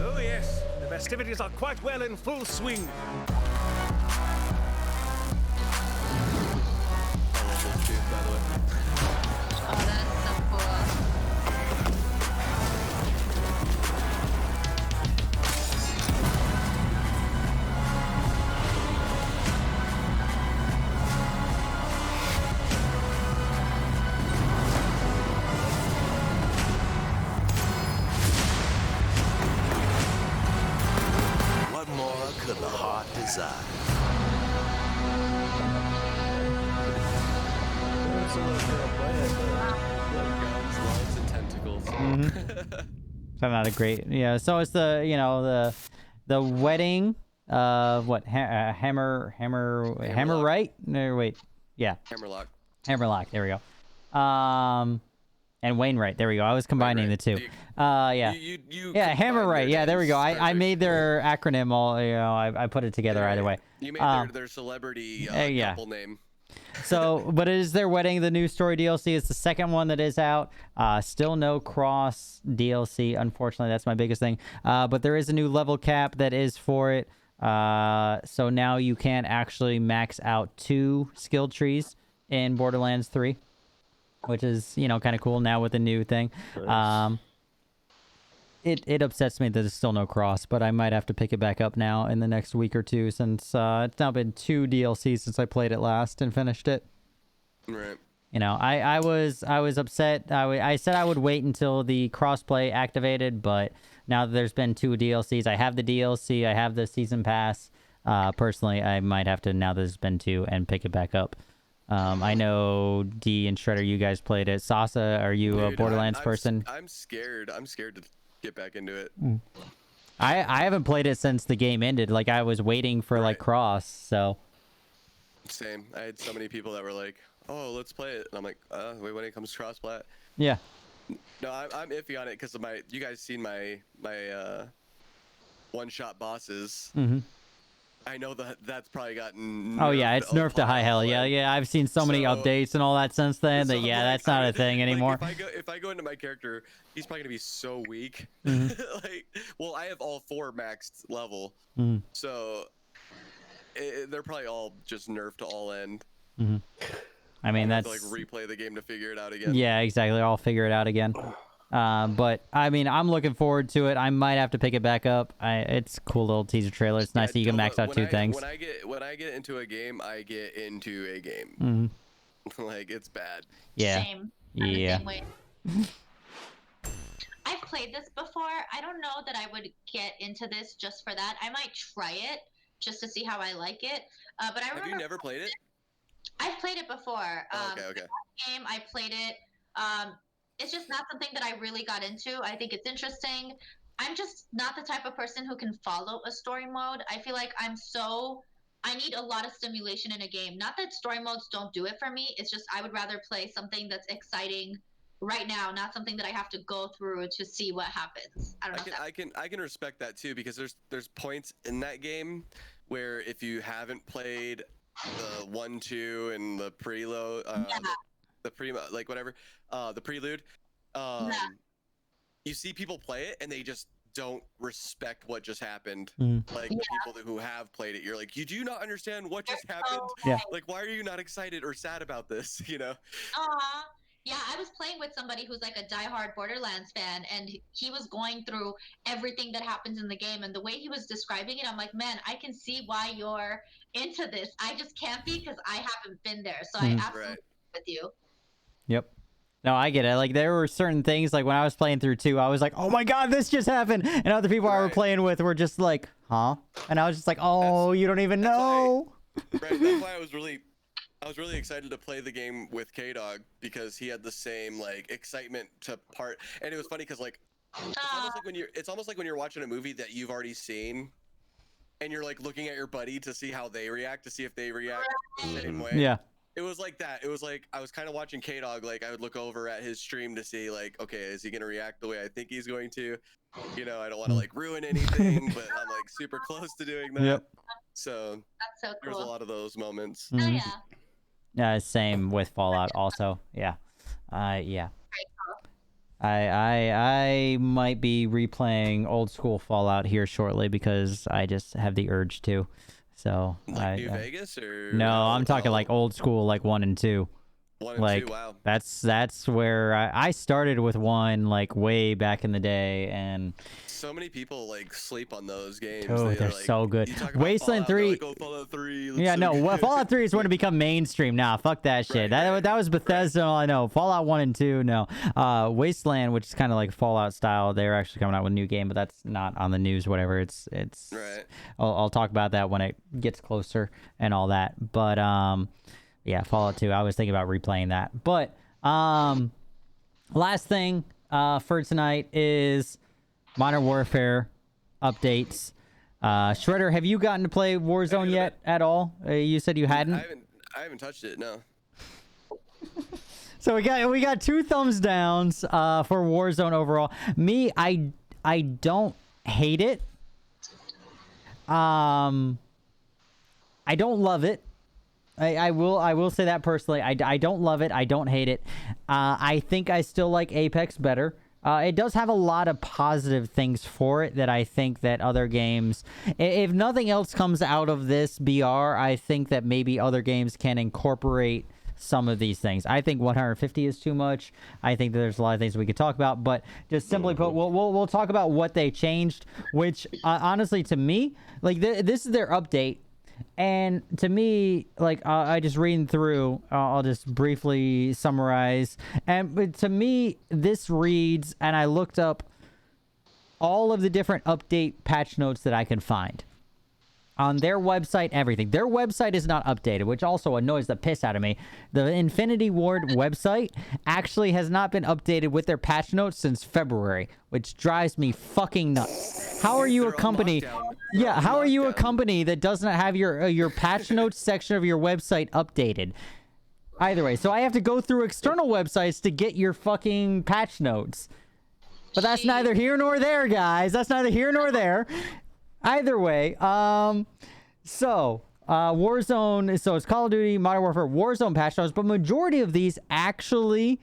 Speaker 11: Oh yes, the festivities are quite well in full swing.
Speaker 4: Oh, that's so cool.
Speaker 12: What more could the heart desire?
Speaker 2: Gloves and tentacles.
Speaker 1: So not a great, yeah. So it's the the wedding of what hammer right? No, wait, yeah,
Speaker 2: Hammerlock.
Speaker 1: Hammerlock. There we go. And Wainwright. There we go. I was combining the two. Yeah. Yeah, Hammer right. Yeah, there we go. I made their acronym all. I put it together either way.
Speaker 2: You made their celebrity
Speaker 1: yeah.
Speaker 2: couple name.
Speaker 1: So, but it is their wedding. The new story DLC is the second one that is out. Still no cross DLC, unfortunately. That's my biggest thing. But there is a new level cap that is for it. So now you can actually max out 2 skill trees in Borderlands 3, which is, kind of cool now with the new thing.
Speaker 3: Nice.
Speaker 1: It upsets me that there's still no cross, but I might have to pick it back up now in the next week or two, since it's now been 2 DLCs since I played it last and finished it.
Speaker 2: Right.
Speaker 1: I was upset. I said I would wait until the crossplay activated, but now that there's been 2 DLCs, I have the DLC, I have the season pass. Personally, I might have to, now that there's been 2, and pick it back up. I know D and Shredder, you guys played it. Sasa, are you a Borderlands person?
Speaker 2: I'm scared. I'm scared to get back into it.
Speaker 1: I haven't played it since the game ended. Like, I was waiting for like cross, so.
Speaker 2: Same. I had so many people that were like, "Oh, let's play it," and I'm like, "Wait, when it comes to cross-plat."
Speaker 1: Yeah.
Speaker 2: No, I'm iffy on it because of my. You guys seen my one-shot bosses?
Speaker 1: Mm-hmm.
Speaker 2: I know that's probably gotten.
Speaker 1: Oh yeah, it's nerfed to high hell. Yeah. I've seen so many updates and all that since then that that's not a thing anymore.
Speaker 2: Like, if I go into my character, he's probably gonna be so weak.
Speaker 1: Mm-hmm.
Speaker 2: I have all 4 maxed level, so they're probably all just nerfed to all end.
Speaker 1: Mm-hmm. I mean, that's
Speaker 2: to, replay the game to figure it out again.
Speaker 1: Yeah, exactly. I'll figure it out again. But I mean, I'm looking forward to it. I might have to pick it back up. It's a cool little teaser trailer. It's nice that you can max out 2 things.
Speaker 2: When I get into a game, I get into a game.
Speaker 1: Mm-hmm.
Speaker 2: It's bad.
Speaker 1: Yeah.
Speaker 4: Same.
Speaker 1: Yeah.
Speaker 4: Same way. I've played this before. I don't know that I would get into this just for that. I might try it just to see how I like it. But I remember.
Speaker 2: Have you never played it?
Speaker 4: I've played it before.
Speaker 2: Okay.
Speaker 4: Game, I played it. It's just not something that I really got into. I think it's interesting. I'm just not the type of person who can follow a story mode. I feel like I need a lot of stimulation in a game. Not that story modes don't do it for me. It's just I would rather play something that's exciting right now, not something that I have to go through to see what happens. I don't know.
Speaker 2: I can respect that too, because there's points in that game where if you haven't played the 1, 2, and the preload, the prelude, you see people play it and they just don't respect what just happened.
Speaker 1: Mhm.
Speaker 2: Like the people who have played it, you're like, you do not understand what just happened.
Speaker 1: Yeah.
Speaker 2: Like, why are you not excited or sad about this? You know?
Speaker 4: Yeah, I was playing with somebody who's like a diehard Borderlands fan, and he was going through everything that happens in the game, and the way he was describing it, I'm like, man, I can see why you're into this. I just can't be because I haven't been there. So I absolutely agree with you.
Speaker 1: Yep. No, I get it. Like, there were certain things, like, when I was playing through 2, I was like, oh my god, this just happened! And other people I were playing with were just like, huh? And I was just like, oh, you don't even know!
Speaker 2: Right, that's why I was really excited to play the game with Kdog, because he had the same like excitement to part, and it was funny because like it's almost like when you're watching a movie that you've already seen, and you're like looking at your buddy to see how they react, to see if they react the same way.
Speaker 1: Yeah.
Speaker 2: It was like that. It was like I was kind of watching Kdog. Like I would look over at his stream to see like, okay, is he gonna react the way I think he's going to? You know, I don't want to like ruin anything, but I'm like super close to doing that.
Speaker 1: Yep.
Speaker 2: So
Speaker 4: that's so cool.
Speaker 2: There was a lot of those moments.
Speaker 1: Oh yeah. Yeah, same with Fallout also. Yeah. Yeah. I might be replaying old school Fallout here shortly because I just have the urge to. So
Speaker 2: like New Vegas or
Speaker 1: no, I'm talking like old school, like 1 and 2.
Speaker 2: 1 and
Speaker 1: like
Speaker 2: 2, wow.
Speaker 1: That's where I started with 1 like way back in the day, and
Speaker 2: so many people like sleep on those games.
Speaker 1: Oh, they're
Speaker 2: like,
Speaker 1: so good. Wasteland
Speaker 2: Fallout,
Speaker 1: 3.
Speaker 2: like, oh, Fallout 3
Speaker 1: Yeah,
Speaker 2: so
Speaker 1: no,
Speaker 2: good.
Speaker 1: Fallout 3 is when it become mainstream. Nah, fuck that shit. That was Bethesda. All I know. Fallout 1 and 2, no. Wasteland, which is kind of like Fallout style, they're actually coming out with a new game, but that's not on the news. Whatever. It's.
Speaker 2: Right.
Speaker 1: I'll talk about that when it gets closer and all that. But yeah, Fallout 2. I was thinking about replaying that. But last thing for tonight is Modern Warfare updates. Shredder, have you gotten to play Warzone yet at all? You said you hadn't.
Speaker 2: I haven't touched it. No.
Speaker 1: So we got 2 thumbs downs for Warzone overall. Me, I don't hate it. I don't love it. I will say that personally. I don't love it. I don't hate it. I think I still like Apex better. It does have a lot of positive things for it that I think that other games, if nothing else comes out of this BR, I think that maybe other games can incorporate some of these things. I think 150 is too much. I think that there's a lot of things we could talk about, but just simply put, we'll talk about what they changed, which honestly to me, like this is their update. And to me, like, I just reading through, I'll just briefly summarize. And to me, this reads, and I looked up all of the different update patch notes that I can find. On their website, everything. Their website is not updated, which also annoys the piss out of me. The Infinity Ward website actually has not been updated with their patch notes since February, which drives me fucking nuts. How are you a company? Yeah, how are you a company that doesn't have your patch notes section of your website updated? Either way, so I have to go through external websites to get your fucking patch notes. But that's neither here nor there, guys. That's neither here nor there. Either way, Warzone, so it's Call of Duty, Modern Warfare, Warzone patch notes, but majority of these actually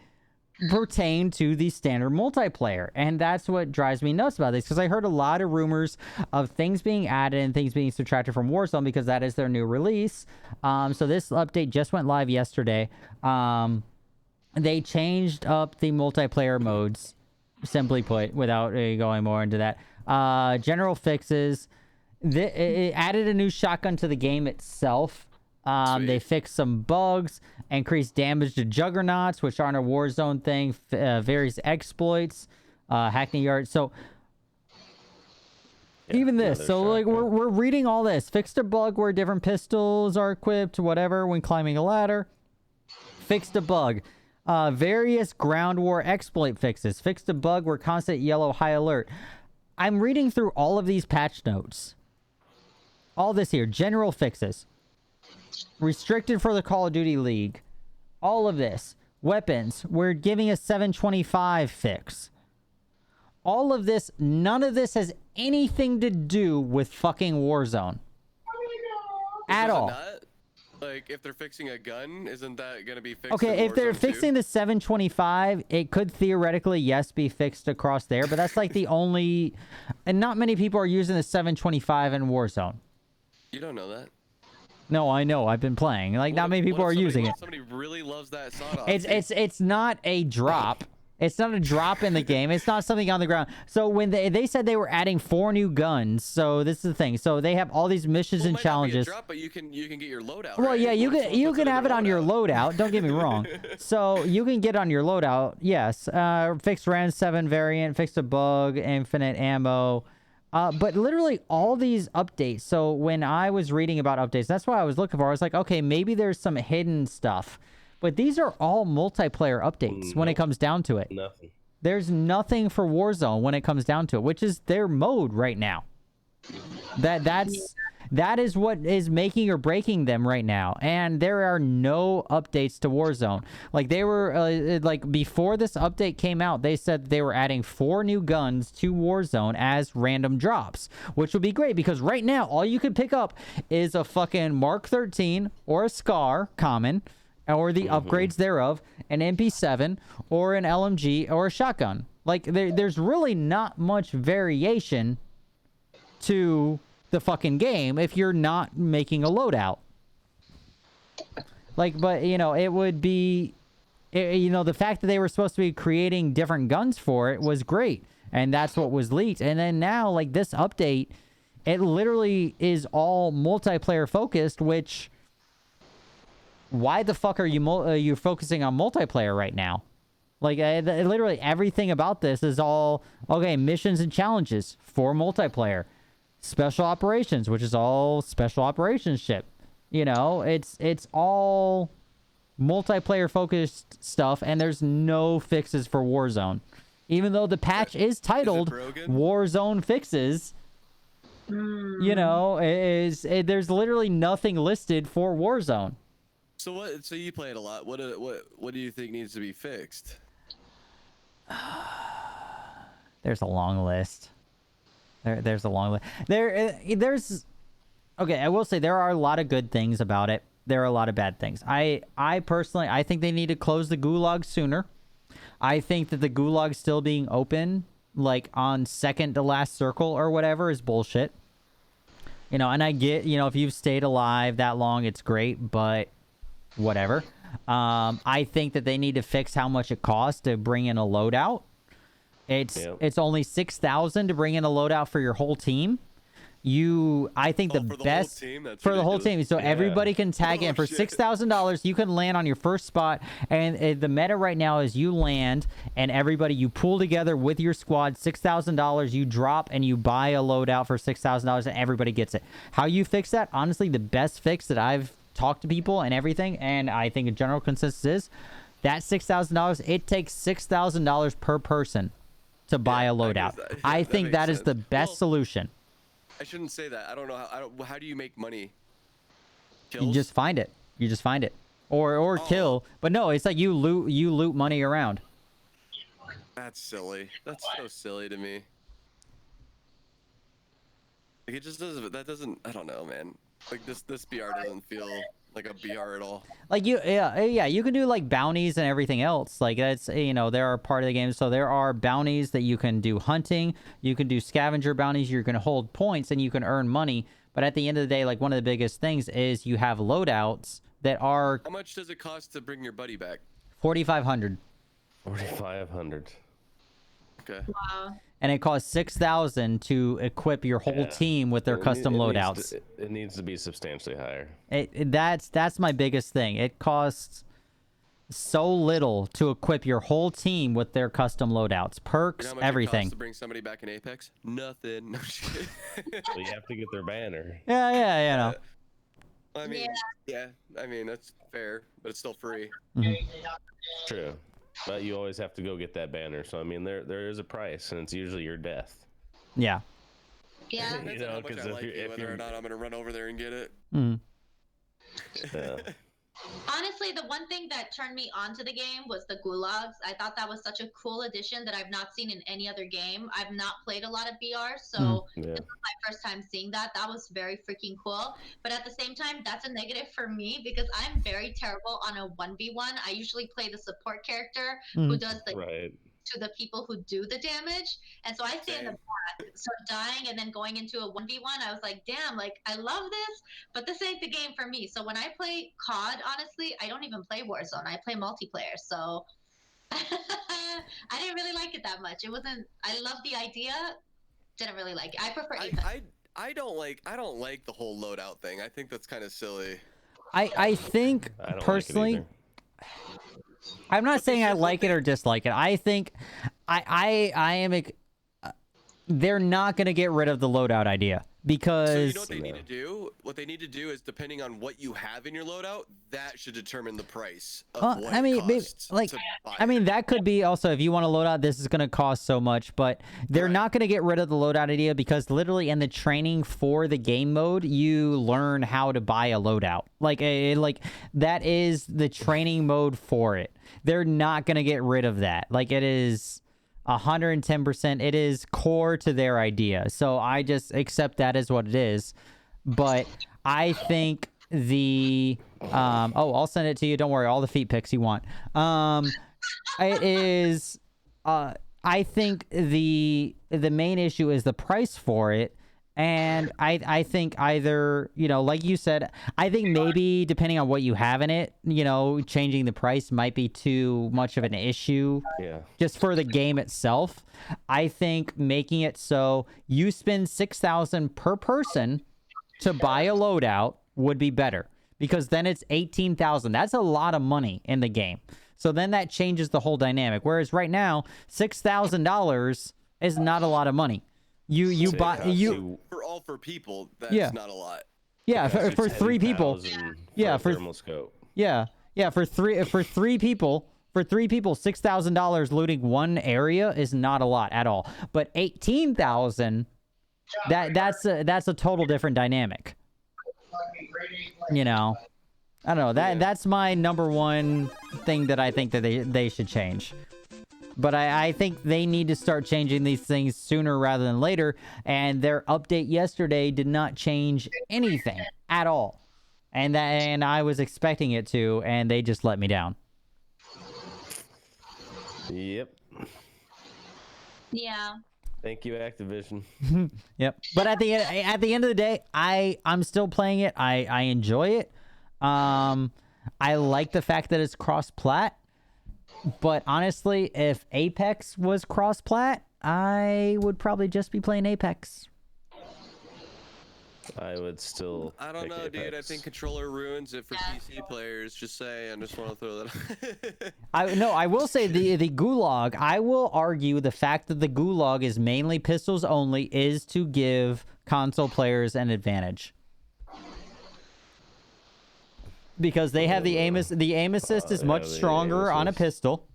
Speaker 1: pertain to the standard multiplayer, and that's what drives me nuts about this, because I heard a lot of rumors of things being added and things being subtracted from Warzone because that is their new release. So this update just went live yesterday. They changed up the multiplayer modes, simply put, without going more into that. General fixes. It added a new shotgun to the game itself. They fixed some bugs, increased damage to juggernauts, which aren't a Warzone thing. Various exploits, Hackney Yard. So even this. So like we're reading all this. Fixed a bug where different pistols are equipped, whatever, when climbing a ladder. Fixed a bug. Various ground war exploit fixes. Fixed a bug where constant yellow high alert. I'm reading through all of these patch notes. All this here. General fixes. Restricted for the Call of Duty League. All of this. Weapons. We're giving a 725 fix. All of this. None of this has anything to do with fucking Warzone. At all.
Speaker 2: Like, if they're fixing a gun, isn't that gonna be fixed?
Speaker 1: Okay,
Speaker 2: in
Speaker 1: if they're
Speaker 2: Warzone
Speaker 1: fixing
Speaker 2: too?
Speaker 1: the 725, it could theoretically, yes, be fixed across there, but that's like the only... And not many people are using the 725 in Warzone.
Speaker 2: You don't know that.
Speaker 1: No, I know. I've been playing. Like, not many people are using it.
Speaker 2: Somebody really loves that sawed-off.
Speaker 1: It's not a drop. It's not a drop in the game. It's not something on the ground. So when they said they were adding 4 new guns, so this is the thing. So they have all these missions and challenges.
Speaker 2: Not be a drop, but you can get your loadout.
Speaker 1: Well,
Speaker 2: right?
Speaker 1: yeah, you
Speaker 2: Someone puts
Speaker 1: can
Speaker 2: in
Speaker 1: have it
Speaker 2: their
Speaker 1: on your loadout. Don't get me wrong. So you can get on your loadout. Yes, fixed Ran 7 variant, fixed a bug, infinite ammo. But literally all these updates. So when I was reading about updates, that's what I was looking for. I was like, okay, maybe there's some hidden stuff. But these are all multiplayer updates when it comes down to it.
Speaker 3: Nothing.
Speaker 1: There's nothing for Warzone when it comes down to it, which is their mode right now. That is what is making or breaking them right now. And there are no updates to Warzone. Like they were like before this update came out, they said they were adding 4 new guns to Warzone as random drops, which would be great because right now all you can pick up is a fucking Mark 13 or a Scar common or the upgrades thereof, an MP7 or an LMG or a shotgun. Like there's really not much variation to the fucking game if you're not making a loadout. Like, but you know, it would be, you know, the fact that they were supposed to be creating different guns for it was great, and that's what was leaked. And then now, like this update, it literally is all multiplayer focused. Which, why the fuck are you focusing on multiplayer right now? Like, literally everything about this is all okay. Missions and challenges for multiplayer. Special operations, which is all special operations ship. You know, it's all multiplayer focused stuff, and there's no fixes for Warzone. Even though the patch is titled Warzone Fixes, you know, there's literally nothing listed for Warzone.
Speaker 2: So what? So you play it a lot. What do you think needs to be fixed?
Speaker 1: There's a long list. There's a long list. There's okay, I will say there are a lot of good things about it. There are a lot of bad things. I personally, I think they need to close the gulag sooner. I think that the gulag still being open, like on second to last circle or whatever, is bullshit. You know, and I get, you know, if you've stayed alive that long, it's great, but whatever. I think that they need to fix how much it costs to bring in a loadout. It's only 6,000 to bring in a loadout for your whole team. I think the best for the whole team, so everybody can tag in for $6,000. You can land on your first spot, and the meta right now is you land and everybody you pull together with your squad. $6,000 you drop and you buy a loadout for $6,000 and everybody gets it. How you fix that? Honestly, the best fix that I've talked to people and everything, and I think a general consensus is that $6,000. It takes $6,000 per person to buy a loadout. I think that is the best solution.
Speaker 2: I shouldn't say that. I don't know how do you make money? Kills?
Speaker 1: You just find it. You just find it. Or kill. But no, it's like you loot money around.
Speaker 2: That's silly. That's so silly to me. Like it just doesn't I don't know, man. Like this BR doesn't feel like a BR at all.
Speaker 1: Like you can do like bounties and everything else. Like that's, you know, they are part of the game. So there are bounties that you can do hunting, you can do scavenger bounties, you can hold points and you can earn money. But at the end of the day, like one of the biggest things is you have loadouts that are...
Speaker 2: How much does it cost to bring your buddy back?
Speaker 1: 4,500.
Speaker 3: 4,500.
Speaker 2: Okay.
Speaker 4: Wow.
Speaker 1: And it costs 6,000 to equip your whole team with their custom loadouts.
Speaker 3: It needs to be substantially higher.
Speaker 1: That's my biggest thing. It costs so little to equip your whole team with their custom loadouts, perks,
Speaker 2: You know how much
Speaker 1: everything.
Speaker 2: It costs to bring somebody back in Apex? Nothing. No shit.
Speaker 3: So you have to get their banner.
Speaker 1: Yeah, you know.
Speaker 2: I mean, yeah. I mean that's fair, but it's still free.
Speaker 3: True. But you always have to go get that banner. So I mean, there is a price, and it's usually your death.
Speaker 1: Yeah.
Speaker 4: Yeah.
Speaker 3: You know,
Speaker 2: because
Speaker 3: because
Speaker 2: whether or not I'm gonna run over there and get it.
Speaker 1: Mm.
Speaker 3: Yeah.
Speaker 4: Honestly, the one thing that turned me onto the game was the gulags. I thought that was such a cool addition that I've not seen in any other game. I've not played a lot of BR, so this was my first time seeing that. That was very freaking cool. But at the same time, that's a negative for me because I'm very terrible on a 1v1. I usually play the support character who does the to the people who do the damage. And so I stay in the back, so dying and then going into a 1v1, I was like, damn, like, I love this, but this ain't the game for me. So when I play COD, honestly, I don't even play Warzone. I play multiplayer. So I didn't really like it that much. It wasn't, I love the idea, didn't really like it. I prefer Apex.
Speaker 2: I don't like the whole loadout thing. I think that's kind of silly.
Speaker 1: I think personally, I'm not saying I like it or dislike it. I think I am. They're not gonna get rid of the loadout idea because.
Speaker 2: So you know what they need to do? What they need to do is, depending on what you have in your loadout, that should determine the price of what it costs to buy
Speaker 1: I mean, that could be also if you want to load out. This is gonna cost so much, but they're not gonna get rid of the loadout idea because literally in the training for the game mode, you learn how to buy a loadout. Like that is the training mode for it. They're not gonna get rid of that. Like it is 110%. It is core to their idea. So I just accept that as what it is. But I think the I'll send it to you. Don't worry, all the feet pics you want. It is I think the main issue is the price for it. And I think either, you know, like you said, I think maybe depending on what you have in it, you know, changing the price might be too much of an issue.
Speaker 3: Yeah.
Speaker 1: Just for the game itself. I think making it so you spend $6,000 per person to buy a loadout would be better. Because then it's $18,000. That's a lot of money in the game. So then that changes the whole dynamic. Whereas right now, $6,000 is not a lot of money. You buy
Speaker 2: for all for people. That's not a lot.
Speaker 1: Yeah, for 3 people. Yeah, for
Speaker 3: thermal scope.
Speaker 1: Yeah, for three people. For 3 people, $6,000 looting one area is not a lot at all. But 18,000, that's a total different dynamic. You know, I don't know. That's my number one thing that I think that they should change. But I think they need to start changing these things sooner rather than later. And their update yesterday did not change anything at all. And I was expecting it to, and they just let me down.
Speaker 3: Yep.
Speaker 4: Yeah.
Speaker 3: Thank you, Activision.
Speaker 1: Yep. But at the end of the day, I'm still playing it. I enjoy it. I like the fact that it's cross-plat. But honestly, if Apex was cross-plat, I would probably just be playing Apex.
Speaker 3: I would still.
Speaker 2: I don't know, dude. I think controller ruins it for PC players. Just say, I just want to throw that.
Speaker 1: I will say the gulag. I will argue the fact that the gulag is mainly pistols only is to give console players an advantage. Because they have the aim assist is much stronger on a pistol.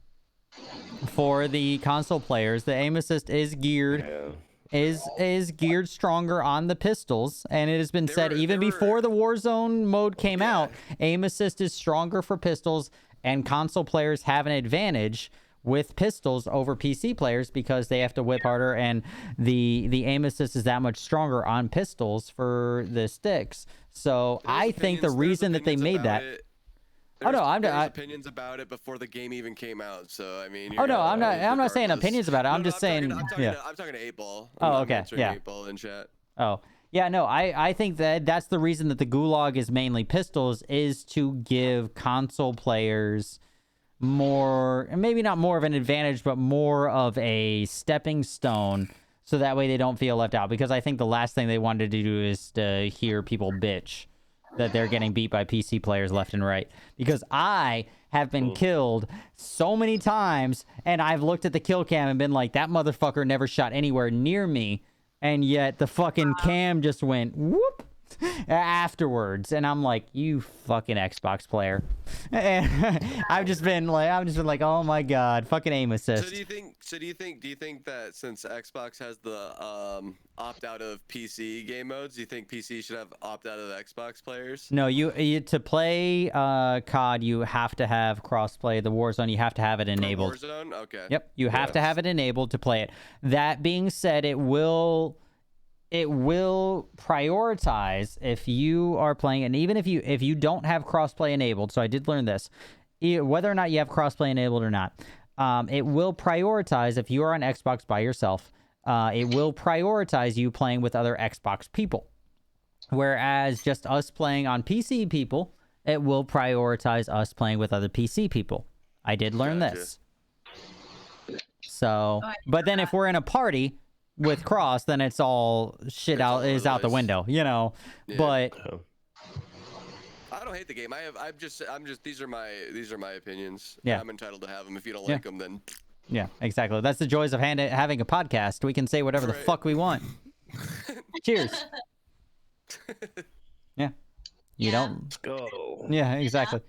Speaker 1: For the console players, the aim assist is geared is geared stronger on the pistols, and it has been said even before the Warzone mode came out, aim assist is stronger for pistols, and console players have an advantage with pistols over PC players because they have to whip harder, and the aim assist is that much stronger on pistols for the sticks. So I think the reason that they made that.
Speaker 2: There's opinions about it before the game even came out. So I mean.
Speaker 1: I'm not saying opinions about it. I'm just saying.
Speaker 2: I'm talking to 8-Ball.
Speaker 1: Okay. Yeah.
Speaker 2: 8-Ball in chat.
Speaker 1: Oh. Yeah, no, I think that's the reason that the gulag is mainly pistols is to give console players more, maybe not more of an advantage, but more of a stepping stone, so that way they don't feel left out. Because I think the last thing they wanted to do is to hear people bitch that they're getting beat by PC players left and right. Because I have been killed so many times, and I've looked at the kill cam and been like, that motherfucker never shot anywhere near me, and yet the fucking cam just went whoop. afterwards, and I'm like, you fucking Xbox player. And I've just been like, oh my god, fucking aim assist.
Speaker 2: So do you think that since Xbox has the opt out of PC game modes, do you think PC should have opt out of Xbox players?
Speaker 1: No, you to play COD, you have to have crossplay. The Warzone, you have to have it enabled.
Speaker 2: Warzone, okay.
Speaker 1: Yep, you have to have it enabled to play it. That being said, it will prioritize if you are playing, and even if you don't have crossplay enabled. So I did learn this, whether or not you have crossplay enabled or not, it will prioritize if you are on Xbox by yourself. It will prioritize you playing with other Xbox people, whereas just us playing on PC people, it will prioritize us playing with other PC people. I did learn this. So, but then if we're in a party with cross, then it's all shit out the window, you know.
Speaker 2: Yeah.
Speaker 1: But
Speaker 2: I don't hate the game. I'm just these are my opinions.
Speaker 1: Yeah.
Speaker 2: I'm entitled to have them. If you don't like them, then
Speaker 1: yeah, exactly. That's the joys of having a podcast. We can say whatever the fuck we want. Cheers. Yeah. You don't.
Speaker 3: Let's go.
Speaker 1: Yeah, exactly.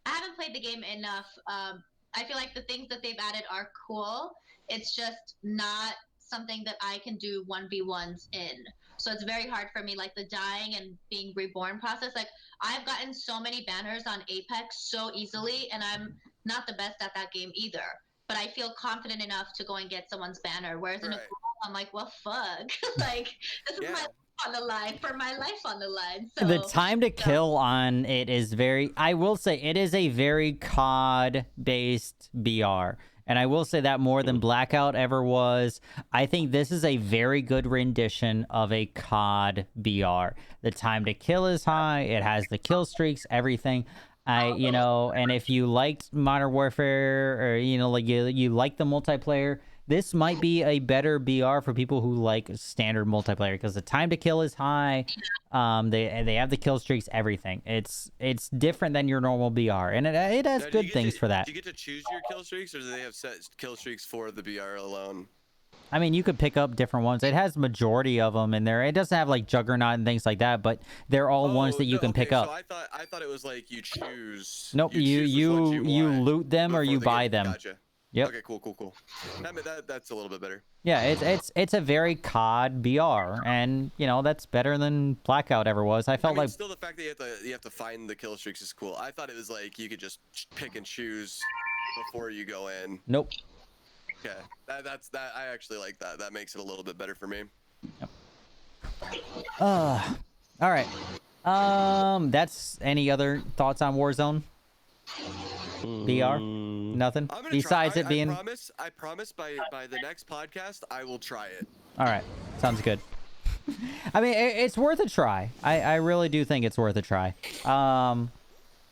Speaker 4: I haven't played the game enough. I feel like the things that they've added are cool. It's just not something that I can do 1v1s in. So it's very hard for me, like the dying and being reborn process. Like I've gotten so many banners on Apex so easily, and I'm not the best at that game either. But I feel confident enough to go and get someone's banner. Whereas in a I'm like, well, fuck. Like this is my life on the line, for my life on the line. So
Speaker 1: the time to kill on it is very, I will say it is a very COD based BR. And I will say that more than Blackout ever was. I think this is a very good rendition of a COD BR. The time to kill is high. It has the kill streaks, everything. And if you liked Modern Warfare, or like you like the multiplayer, this might be a better BR for people who like standard multiplayer, because the time to kill is high. They have the kill streaks, everything. It's different than your normal BR, and it has good things for that.
Speaker 2: Do you get to choose your kill streaks, or do they have set kill streaks for the BR alone?
Speaker 1: I mean, you could pick up different ones. It has majority of them in there. It doesn't have like Juggernaut and things like that, but they're all ones that you can pick up.
Speaker 2: So I thought it was like you choose.
Speaker 1: Nope, you loot them or you buy them.
Speaker 2: Gotcha.
Speaker 1: Yep.
Speaker 2: Okay, cool. That's a little bit better.
Speaker 1: Yeah, it's a very COD BR, and that's better than Blackout ever was. I felt like
Speaker 2: still the fact that you have to find the kill streaks is cool. I thought it was like you could just pick and choose before you go in.
Speaker 1: Nope.
Speaker 2: Okay, that's I actually like that. That makes it a little bit better for me.
Speaker 1: Yep. All right. That's any other thoughts on Warzone? BR? Nothing. Besides it being.
Speaker 2: I promise. By the next podcast, I will try it.
Speaker 1: All right. Sounds good. I mean, it's worth a try. I really do think it's worth a try.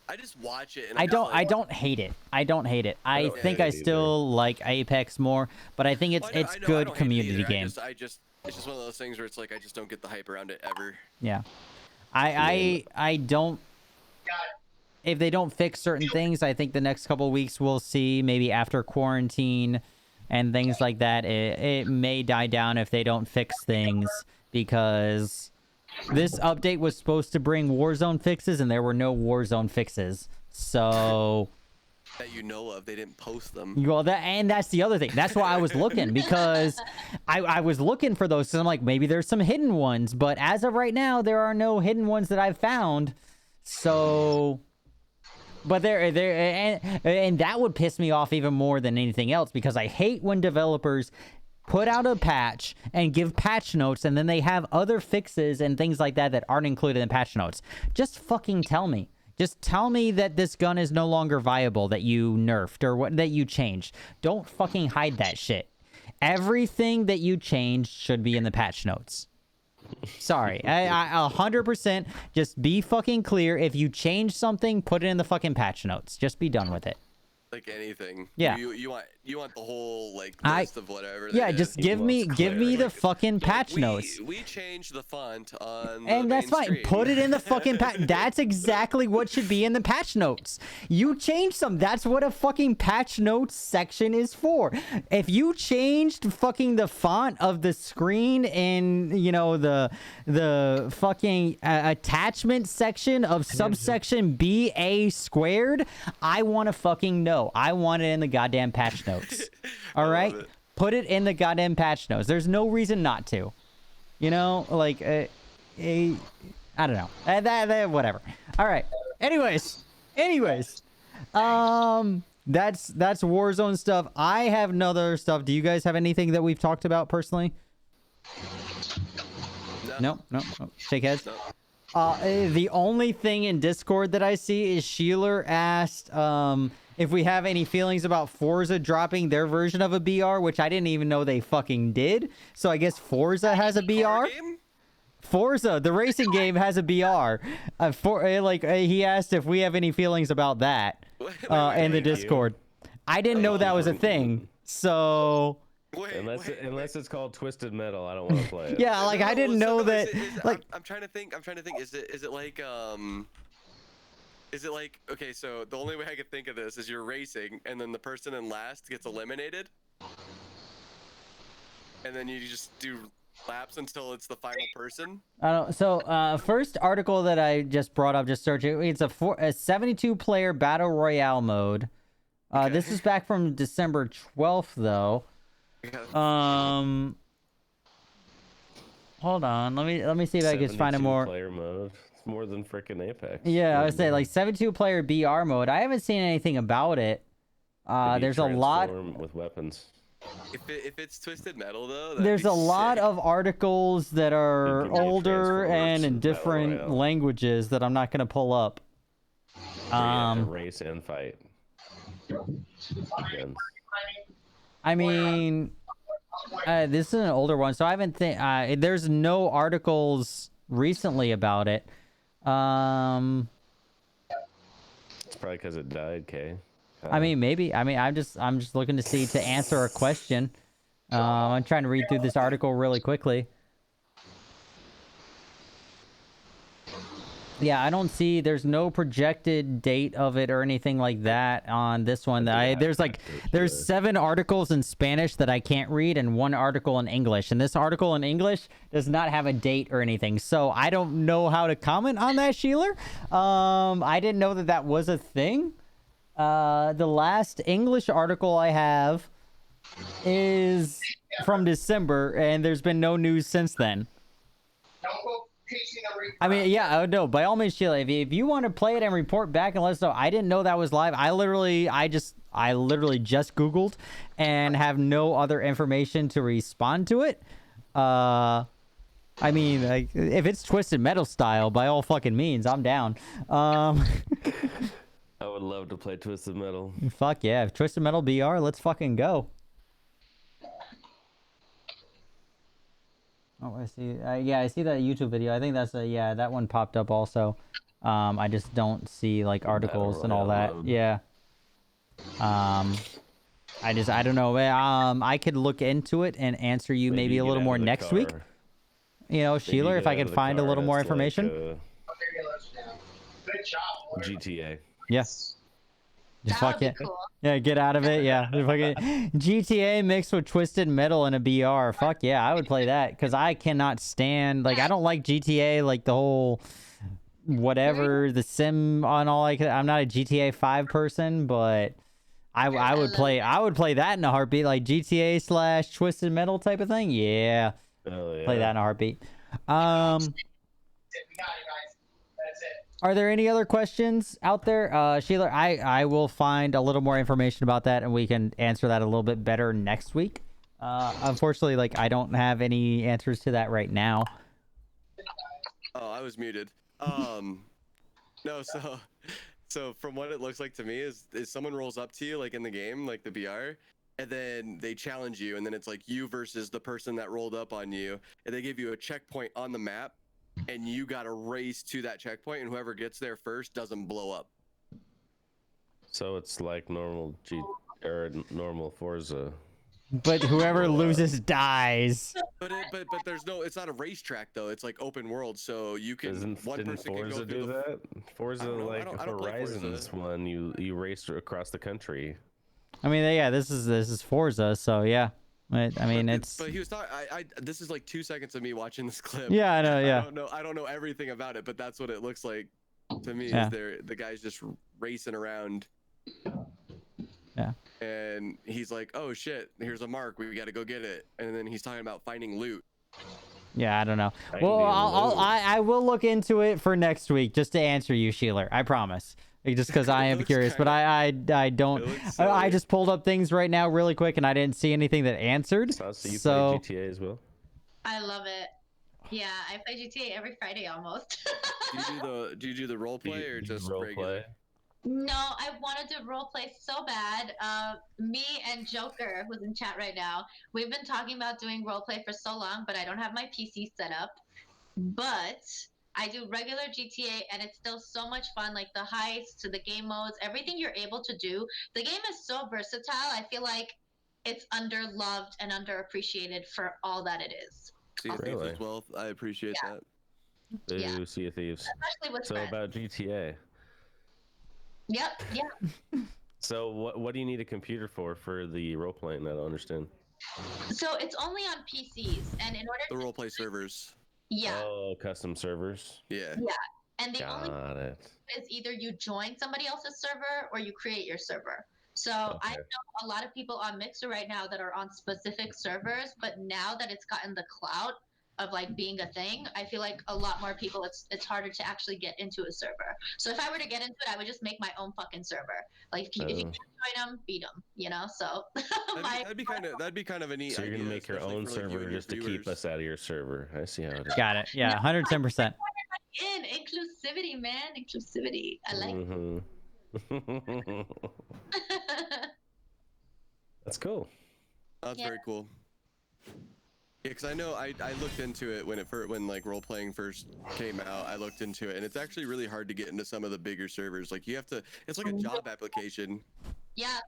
Speaker 2: I just watch it. And
Speaker 1: I don't hate it. I don't hate it. I think I still like Apex more, but I think it's good community game.
Speaker 2: It's just one of those things where it's like I just don't get the hype around it ever.
Speaker 1: Yeah. I don't. If they don't fix certain things, I think the next couple of weeks we'll see, maybe after quarantine and things like that, it may die down if they don't fix things, because this update was supposed to bring Warzone fixes and there were no Warzone fixes. So
Speaker 2: that you know of, they didn't post them.
Speaker 1: Well, that's the other thing. That's why I was looking, because I was looking for those, because I'm like, maybe there's some hidden ones, but as of right now, there are no hidden ones that I've found. So, but and that would piss me off even more than anything else, because I hate when developers put out a patch and give patch notes, and then they have other fixes and things like that aren't included in patch notes. Just fucking tell me. Just tell me that this gun is no longer viable, that you nerfed, or that you changed. Don't fucking hide that shit. Everything that you changed should be in the patch notes. Sorry. I 100% just be fucking clear. If you change something, put it in the fucking patch notes. Just be done with it.
Speaker 2: like anything.
Speaker 1: Yeah.
Speaker 2: You want the whole like
Speaker 1: I-
Speaker 2: list of whatever.
Speaker 1: Yeah,
Speaker 2: that
Speaker 1: just
Speaker 2: is.
Speaker 1: give me the fucking patch notes.
Speaker 2: We changed the font on
Speaker 1: And
Speaker 2: the
Speaker 1: that's
Speaker 2: main
Speaker 1: fine.
Speaker 2: screen.
Speaker 1: Put it in the fucking patch. That's exactly what should be in the patch notes. You changed some. That's what a fucking patch notes section is for. If you changed fucking the font of the screen in, you know, the fucking attachment section of subsection BA squared, I want to fucking know. I want it in the goddamn patch notes. All right? Put it in the goddamn patch notes. There's no reason not to. You know, like, I don't know. Whatever. All right. Anyways, that's Warzone stuff. I have no other stuff. Do you guys have anything that we've talked about personally? No. Shake heads. The only thing in Discord that I see is Sheeler asked if we have any feelings about Forza dropping their version of a BR, which I didn't even know they fucking did. So I guess Forza has a BR. Forza, the racing game, has a BR. He asked if we have any feelings about that in the Discord. I didn't know that was a thing. So
Speaker 3: Unless it's called Twisted Metal, I don't want to play it.
Speaker 1: yeah, like I didn't know that.
Speaker 2: I'm trying to think. Is it like okay? So the only way I could think of this is you're racing, and then the person in last gets eliminated, and then you just do laps until it's the final person.
Speaker 1: I don't. So first article that I just brought up, just searching. It's a 72-player battle royale mode. This is back from December 12th, though. Hold on. Let me see if I can find a more
Speaker 3: player mode. It's more than freaking Apex.
Speaker 1: Yeah, I would say like 72-player BR mode. I haven't seen anything about it. There's a lot
Speaker 3: with weapons.
Speaker 2: If it's Twisted Metal though,
Speaker 1: there's a lot of articles that are older and in different languages that I'm not gonna pull up.
Speaker 3: Race and fight.
Speaker 1: I mean, this is an older one, so I haven't there's no articles recently about it.
Speaker 3: It's probably because it died, Kay.
Speaker 1: I mean, maybe. I mean, I'm just looking to see to answer a question. I'm trying to read through this article really quickly. Yeah, I don't see. There's no projected date of it or anything like that on this one. There's 7 articles in Spanish that I can't read and 1 article in English. And this article in English does not have a date or anything. So I don't know how to comment on that, Sheeler. I didn't know that was a thing. The last English article I have is from December, and there's been no news since then. I mean, yeah, no, by all means, Sheila, if you want to play it and report back and let us know. I didn't know that was live. I literally just Googled and have no other information to respond to it. I mean, like, if it's Twisted Metal style, by all fucking means, I'm down.
Speaker 3: I would love to play Twisted Metal.
Speaker 1: Fuck yeah. Twisted Metal BR, let's fucking go. Oh, I see. Yeah, I see that YouTube video. I think that's that one popped up also. I just don't see like articles and all that. Yeah. I don't know. I could look into it and answer you maybe a little more next week. You know, Sheeler, if I could find a little more information.
Speaker 3: GTA.
Speaker 1: Yes. Just fuck it. Cool. Yeah, get out of it. Yeah. Fucking GTA mixed with Twisted Metal and a BR. Fuck yeah, I would play that because I cannot stand I don't like GTA, like the whole whatever, the sim on all. I'm not a GTA 5 person, but I would play that in a heartbeat, like GTA / Twisted Metal type of thing. Yeah.
Speaker 3: Oh, yeah.
Speaker 1: Play that in a heartbeat. Are there any other questions out there? Sheila, I will find a little more information about that and we can answer that a little bit better next week. Unfortunately, I don't have any answers to that right now.
Speaker 2: Oh, I was muted. No, so from what it looks like to me is someone rolls up to you in the game, like the BR, and then they challenge you, and then it's like you versus the person that rolled up on you, and they give you a checkpoint on the map. And you gotta race to that checkpoint, and whoever gets there first doesn't blow up.
Speaker 3: So it's like normal normal Forza.
Speaker 1: But whoever loses dies.
Speaker 2: But there's no. It's not a racetrack though. It's like open world, so you can
Speaker 3: Didn't
Speaker 2: person can go
Speaker 3: Forza
Speaker 2: through
Speaker 3: do that? Forza, like
Speaker 2: I don't play Forza.
Speaker 3: Horizon's one, you race across the country.
Speaker 1: I mean, yeah, this is Forza, so yeah. I mean, it's.
Speaker 2: But he was talking. This is like 2 seconds of me watching this clip.
Speaker 1: Yeah, I know. Yeah.
Speaker 2: I don't know everything about it, but that's what it looks like to me.
Speaker 1: Yeah.
Speaker 2: Is the guy's just racing around.
Speaker 1: Yeah.
Speaker 2: And he's like, "Oh shit! Here's a mark. We got to go get it." And then he's talking about finding loot.
Speaker 1: Yeah, I don't know. Well, I will look into it for next week just to answer you, Sheila. I promise. Just because I am curious, but I don't. I just pulled up things right now really quick, and I didn't see anything that answered.
Speaker 3: So you
Speaker 1: so
Speaker 3: play GTA as well?
Speaker 4: I love it. Yeah, I play GTA every Friday almost.
Speaker 2: Do you do the role play or just regular?
Speaker 4: No, I wanted to roleplay so bad. Me and Joker, who's in chat right now, we've been talking about doing roleplay for so long, but I don't have my PC set up. But I do regular GTA, and it's still so much fun. Like the heists to the game modes, everything you're able to do. The game is so versatile. I feel like it's underloved and underappreciated for all that it is.
Speaker 2: Sea of Thieves as well. I appreciate that.
Speaker 3: Ooh, Sea of Thieves.
Speaker 4: Especially with
Speaker 3: so
Speaker 4: friends.
Speaker 3: about GTA.
Speaker 4: Yep. Yeah.
Speaker 3: So what do you need a computer for the role playing? I don't understand.
Speaker 4: So it's only on PCs, and in order
Speaker 2: the roleplay servers.
Speaker 4: Yeah.
Speaker 3: Oh, custom servers.
Speaker 2: Yeah.
Speaker 4: Yeah. And the
Speaker 3: Got
Speaker 4: only
Speaker 3: it.
Speaker 4: is either you join somebody else's server or you create your server. So I know a lot of people on Mixer right now that are on specific servers, but now that it's gotten the clout of like being a thing, I feel like a lot more people it's harder to actually get into a server. So if I were to get into it, I would just make my own fucking server. Like if you can't join them, beat them, you know? So
Speaker 2: that'd be kind of a neat
Speaker 3: So you're gonna
Speaker 2: idea,
Speaker 3: make your
Speaker 2: especially
Speaker 3: own
Speaker 2: for, like, you
Speaker 3: server
Speaker 2: and your
Speaker 3: just to keep
Speaker 2: viewers.
Speaker 3: us out of your server. I see how it is.
Speaker 1: got it. Yeah, 110%.
Speaker 4: in inclusivity, man, inclusivity. I like
Speaker 3: That's cool.
Speaker 2: That's very cool. Yeah, because I know I looked into it when like role playing first came out. I looked into it, and it's actually really hard to get into some of the bigger servers. Like you have to, it's like a job application.
Speaker 4: Yeah.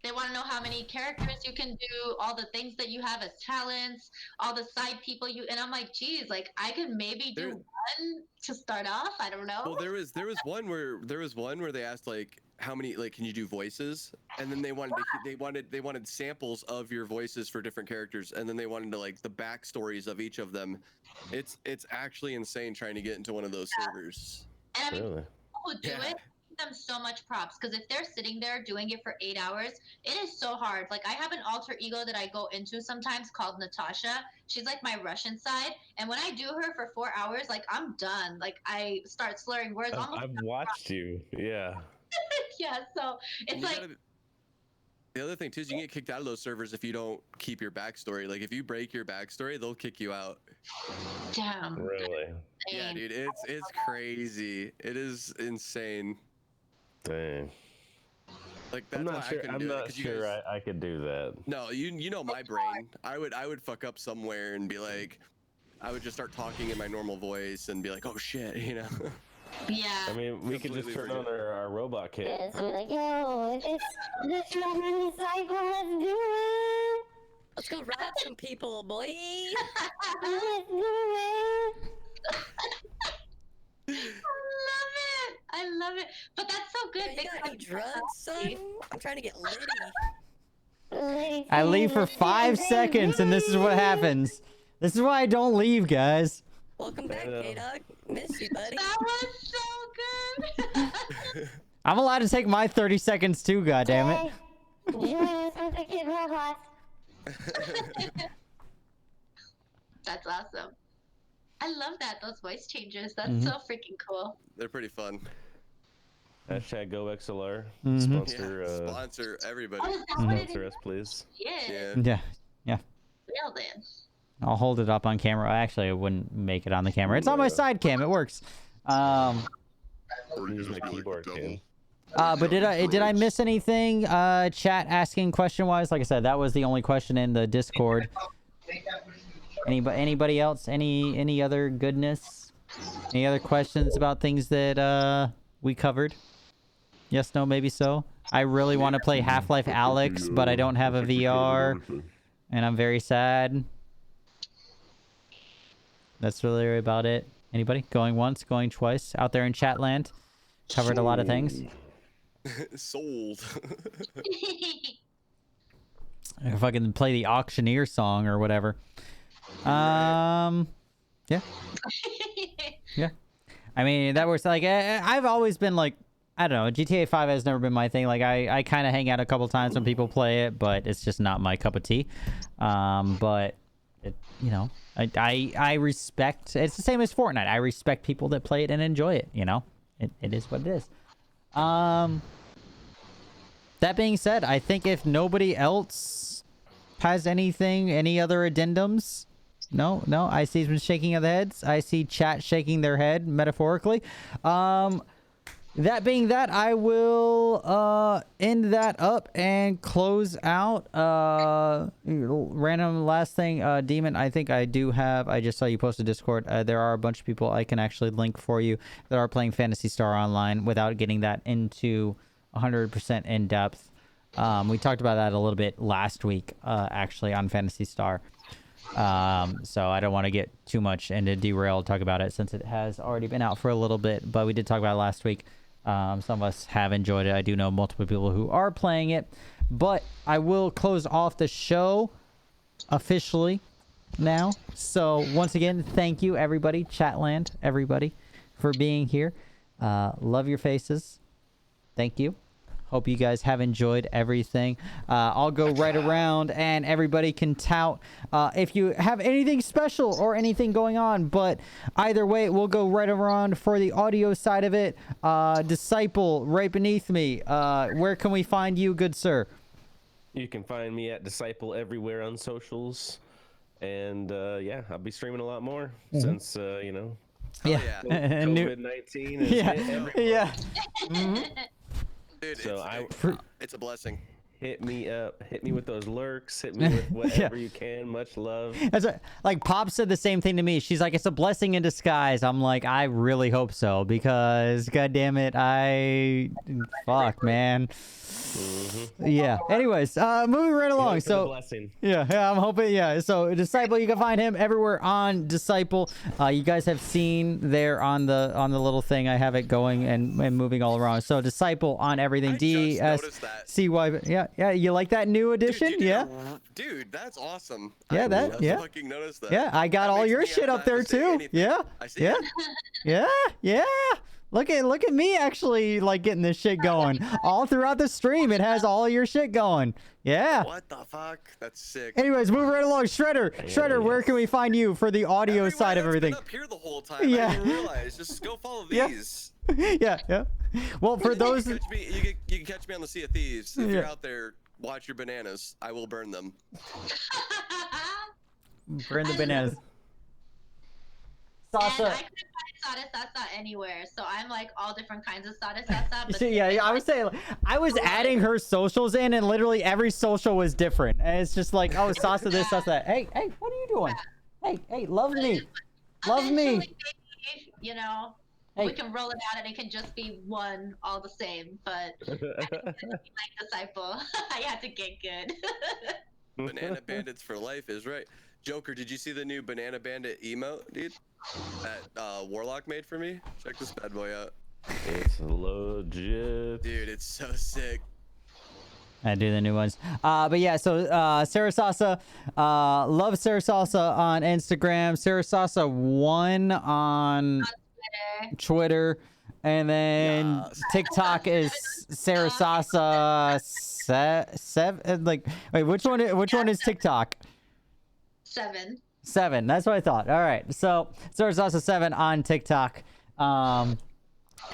Speaker 4: They want to know how many characters you can do, all the things that you have as talents, all the side people and I'm like, geez, like I could maybe do one to start off. I don't know.
Speaker 2: Well, there was one where they asked like how many, like, can you do voices? And then they wanted samples of your voices for different characters, and then they wanted to like the backstories of each of them. It's actually insane trying to get into one of those servers.
Speaker 4: And I mean,
Speaker 3: Really?
Speaker 4: people who do it, give them so much props, because if they're sitting there doing it for 8 hours, it is so hard. Like I have an alter ego that I go into sometimes called Natasha. She's like my Russian side, and when I do her for 4 hours, like I'm done. Like I start slurring words.
Speaker 3: I've watched you. Yeah.
Speaker 4: Yeah, so it's like
Speaker 2: the other thing too is you get kicked out of those servers if you don't keep your backstory. Like if you break your backstory, they'll kick you out.
Speaker 4: Damn.
Speaker 3: Really?
Speaker 2: Yeah, dude, it's crazy. It is insane.
Speaker 3: Dang.
Speaker 2: Like that's
Speaker 3: I'm
Speaker 2: why
Speaker 3: not sure.
Speaker 2: I couldn't
Speaker 3: I'm
Speaker 2: do it,
Speaker 3: not
Speaker 2: 'cause you
Speaker 3: sure
Speaker 2: guys-
Speaker 3: I could do that.
Speaker 2: No, you know my brain. I would fuck up somewhere and be like, I would just start talking in my normal voice and be like, oh shit, you know.
Speaker 4: Yeah.
Speaker 3: I mean, we could just turn on our robot kit.
Speaker 5: It's like, yo, it's strawberry cycle, let's do it.
Speaker 13: Let's go ride some people, boy.
Speaker 5: Let's do it.
Speaker 4: I love it. But that's so good.
Speaker 13: You got any drugs, son? I'm trying to get litty.
Speaker 1: I leave for 5 seconds, and this is what happens. This is why I don't leave, guys.
Speaker 13: Welcome back, Kdog. Miss you, buddy.
Speaker 4: That was so good.
Speaker 1: I'm allowed to take my 30 seconds too, goddammit.
Speaker 4: That's awesome. I love that, those voice changes. That's
Speaker 1: Mhm.
Speaker 4: so freaking cool.
Speaker 2: They're pretty fun.
Speaker 3: Hashtag GoXLR.
Speaker 1: Mhm.
Speaker 3: Sponsor.
Speaker 2: Sponsor everybody.
Speaker 4: Oh, is that what it
Speaker 3: Sponsor us, please.
Speaker 4: Yeah.
Speaker 1: Yeah.
Speaker 4: Well then.
Speaker 1: I'll hold it up on camera. Actually, I wouldn't make it on the camera. It's on my side cam. It works.
Speaker 3: Use my keyboard cam.
Speaker 1: But did I miss anything? Chat asking question wise. Like I said, that was the only question in the Discord. Anybody else? Any other goodness? Any other questions about things that we covered? Yes, no, maybe so. I really want to play Half-Life Alyx, but I don't have a VR, and I'm very sad. That's really about it. Anybody? Going once, going twice. Out there in Chatland. Covered a lot of things.
Speaker 2: Sold.
Speaker 1: If I can play the Auctioneer song or whatever. Yeah. Yeah. I mean, that was like, I've always been like, I don't know, GTA 5 has never been my thing. Like, I kind of hang out a couple times when people play it, but it's just not my cup of tea. But, you know, I respect, it's the same as Fortnite. I respect people that play it and enjoy it, you know? It is what it is. That being said, I think if nobody else has anything, any other addendums... No, I see some shaking of the heads. I see chat shaking their head, metaphorically. That being that, I will end that up and close out. Random last thing, Demon, I think I do have... I just saw you post a Discord. There are a bunch of people I can actually link for you that are playing Phantasy Star Online without getting that into 100% in depth. We talked about that a little bit last week, actually, on Phantasy Star. So I don't want to get too much into derail talk about it since it has already been out for a little bit, but we did talk about it last week. Some of us have enjoyed it. I do know multiple people who are playing it, but I will close off the show officially now. So once again, thank you everybody, Chatland, everybody, for being here. Love your faces. Thank you. Hope you guys have enjoyed everything. I'll go right around and everybody can tout if you have anything special or anything going on. But either way, we'll go right around for the audio side of it. Disciple, right beneath me. Where can we find you, good sir?
Speaker 3: You can find me at Disciple everywhere on socials. And yeah, I'll be streaming a lot more since, you know, COVID-19
Speaker 1: yeah.
Speaker 2: Dude,
Speaker 3: so
Speaker 2: it's a blessing.
Speaker 3: Hit me up. Hit me with those lurks. Hit me with whatever you can. Much love.
Speaker 1: Like Pop said the same thing to me. She's like, it's a blessing in disguise. I'm like, I really hope so, because god damn it, fuck, man. Yeah. Anyways, moving right along. So yeah, I'm hoping. Yeah. So Disciple, you can find him everywhere on Disciple. You guys have seen there on the little thing. I have it going and moving all around. So Disciple on everything. DSCY. Yeah. You like that new edition?
Speaker 2: Dude, that's awesome.
Speaker 1: Yeah.
Speaker 2: I fucking noticed that.
Speaker 1: Yeah. I got all your shit up there too. Yeah.
Speaker 2: I see it.
Speaker 1: Yeah. Look at me actually like getting this shit going. All throughout the stream, it has all your shit going. Yeah.
Speaker 2: What the fuck? That's sick.
Speaker 1: Anyways, move right along. Shredder, where can we find you for the audio side of everything?
Speaker 2: Been up here the whole time. Yeah. I didn't realize. Just go follow these.
Speaker 1: Yeah. Well, for those...
Speaker 2: You can catch me on the Sea of Thieves. If you're out there, watch your bananas. I will burn them.
Speaker 1: Burn the bananas. Sasa.
Speaker 4: And I couldn't find SareSasa anywhere, so I'm like all different kinds of SareSasa. But
Speaker 1: I would say I was adding her socials in, and literally every social was different. And it's just like, oh, Sasa this, Sasa that. Hey, what are you doing? Hey, love me.
Speaker 4: You know, we can roll it out, and it can just be one, all the same. But I think it's gonna be like Disciple. I had to get good.
Speaker 2: Banana Bandits for life is right. Joker, did you see the new Banana Bandit emote, dude? That Warlock made for me? Check this bad boy out.
Speaker 3: It's legit.
Speaker 2: Dude, it's so sick.
Speaker 1: I do the new ones. But yeah, so SareSasa, love SareSasa on Instagram, SareSasa1 on Twitter, and then TikTok is SareSasa 7. Like, wait, which one is TikTok?
Speaker 4: 7.
Speaker 1: That's what I thought. All right. So SareSasa 7 on TikTok. I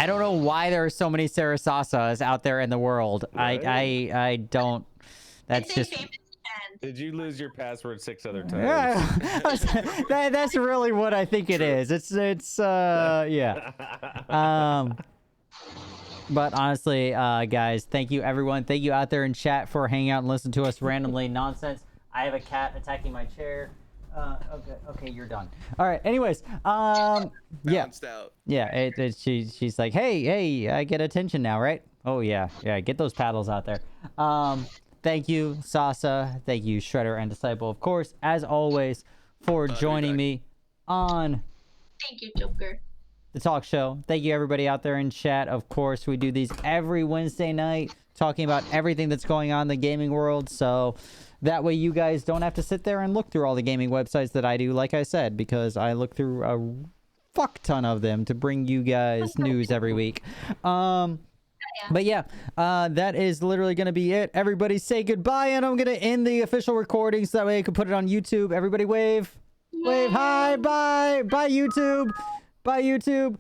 Speaker 1: don't know why there are so many SareSasas out there in the world.
Speaker 3: Right.
Speaker 1: I don't. That's just.
Speaker 3: Did you lose your password 6 other times?
Speaker 1: Yeah. That's really what I think it is. It's yeah. But honestly, guys, thank you everyone. Thank you out there in chat for hanging out and listening to us randomly nonsense. I have a cat attacking my chair. Okay, you're done. All right. Anyways, yeah.
Speaker 2: Bounced out.
Speaker 1: Yeah. She's like, hey, I get attention now, right? Oh yeah, yeah. Get those paddles out there. Thank you, Sasa. Thank you, Shredder and Disciple, of course, as always, for joining me on
Speaker 4: Thank you, Joker.
Speaker 1: the talk show. Thank you, everybody out there in chat. Of course, we do these every Wednesday night, talking about everything that's going on in the gaming world. So that way, you guys don't have to sit there and look through all the gaming websites that I do, like I said, because I look through a fuck ton of them to bring you guys news every week. But yeah, that is literally going to be it. Everybody say goodbye, and I'm going to end the official recording so that way I can put it on YouTube. Everybody wave. Wave. Hi. Bye. Bye, YouTube. Bye, YouTube.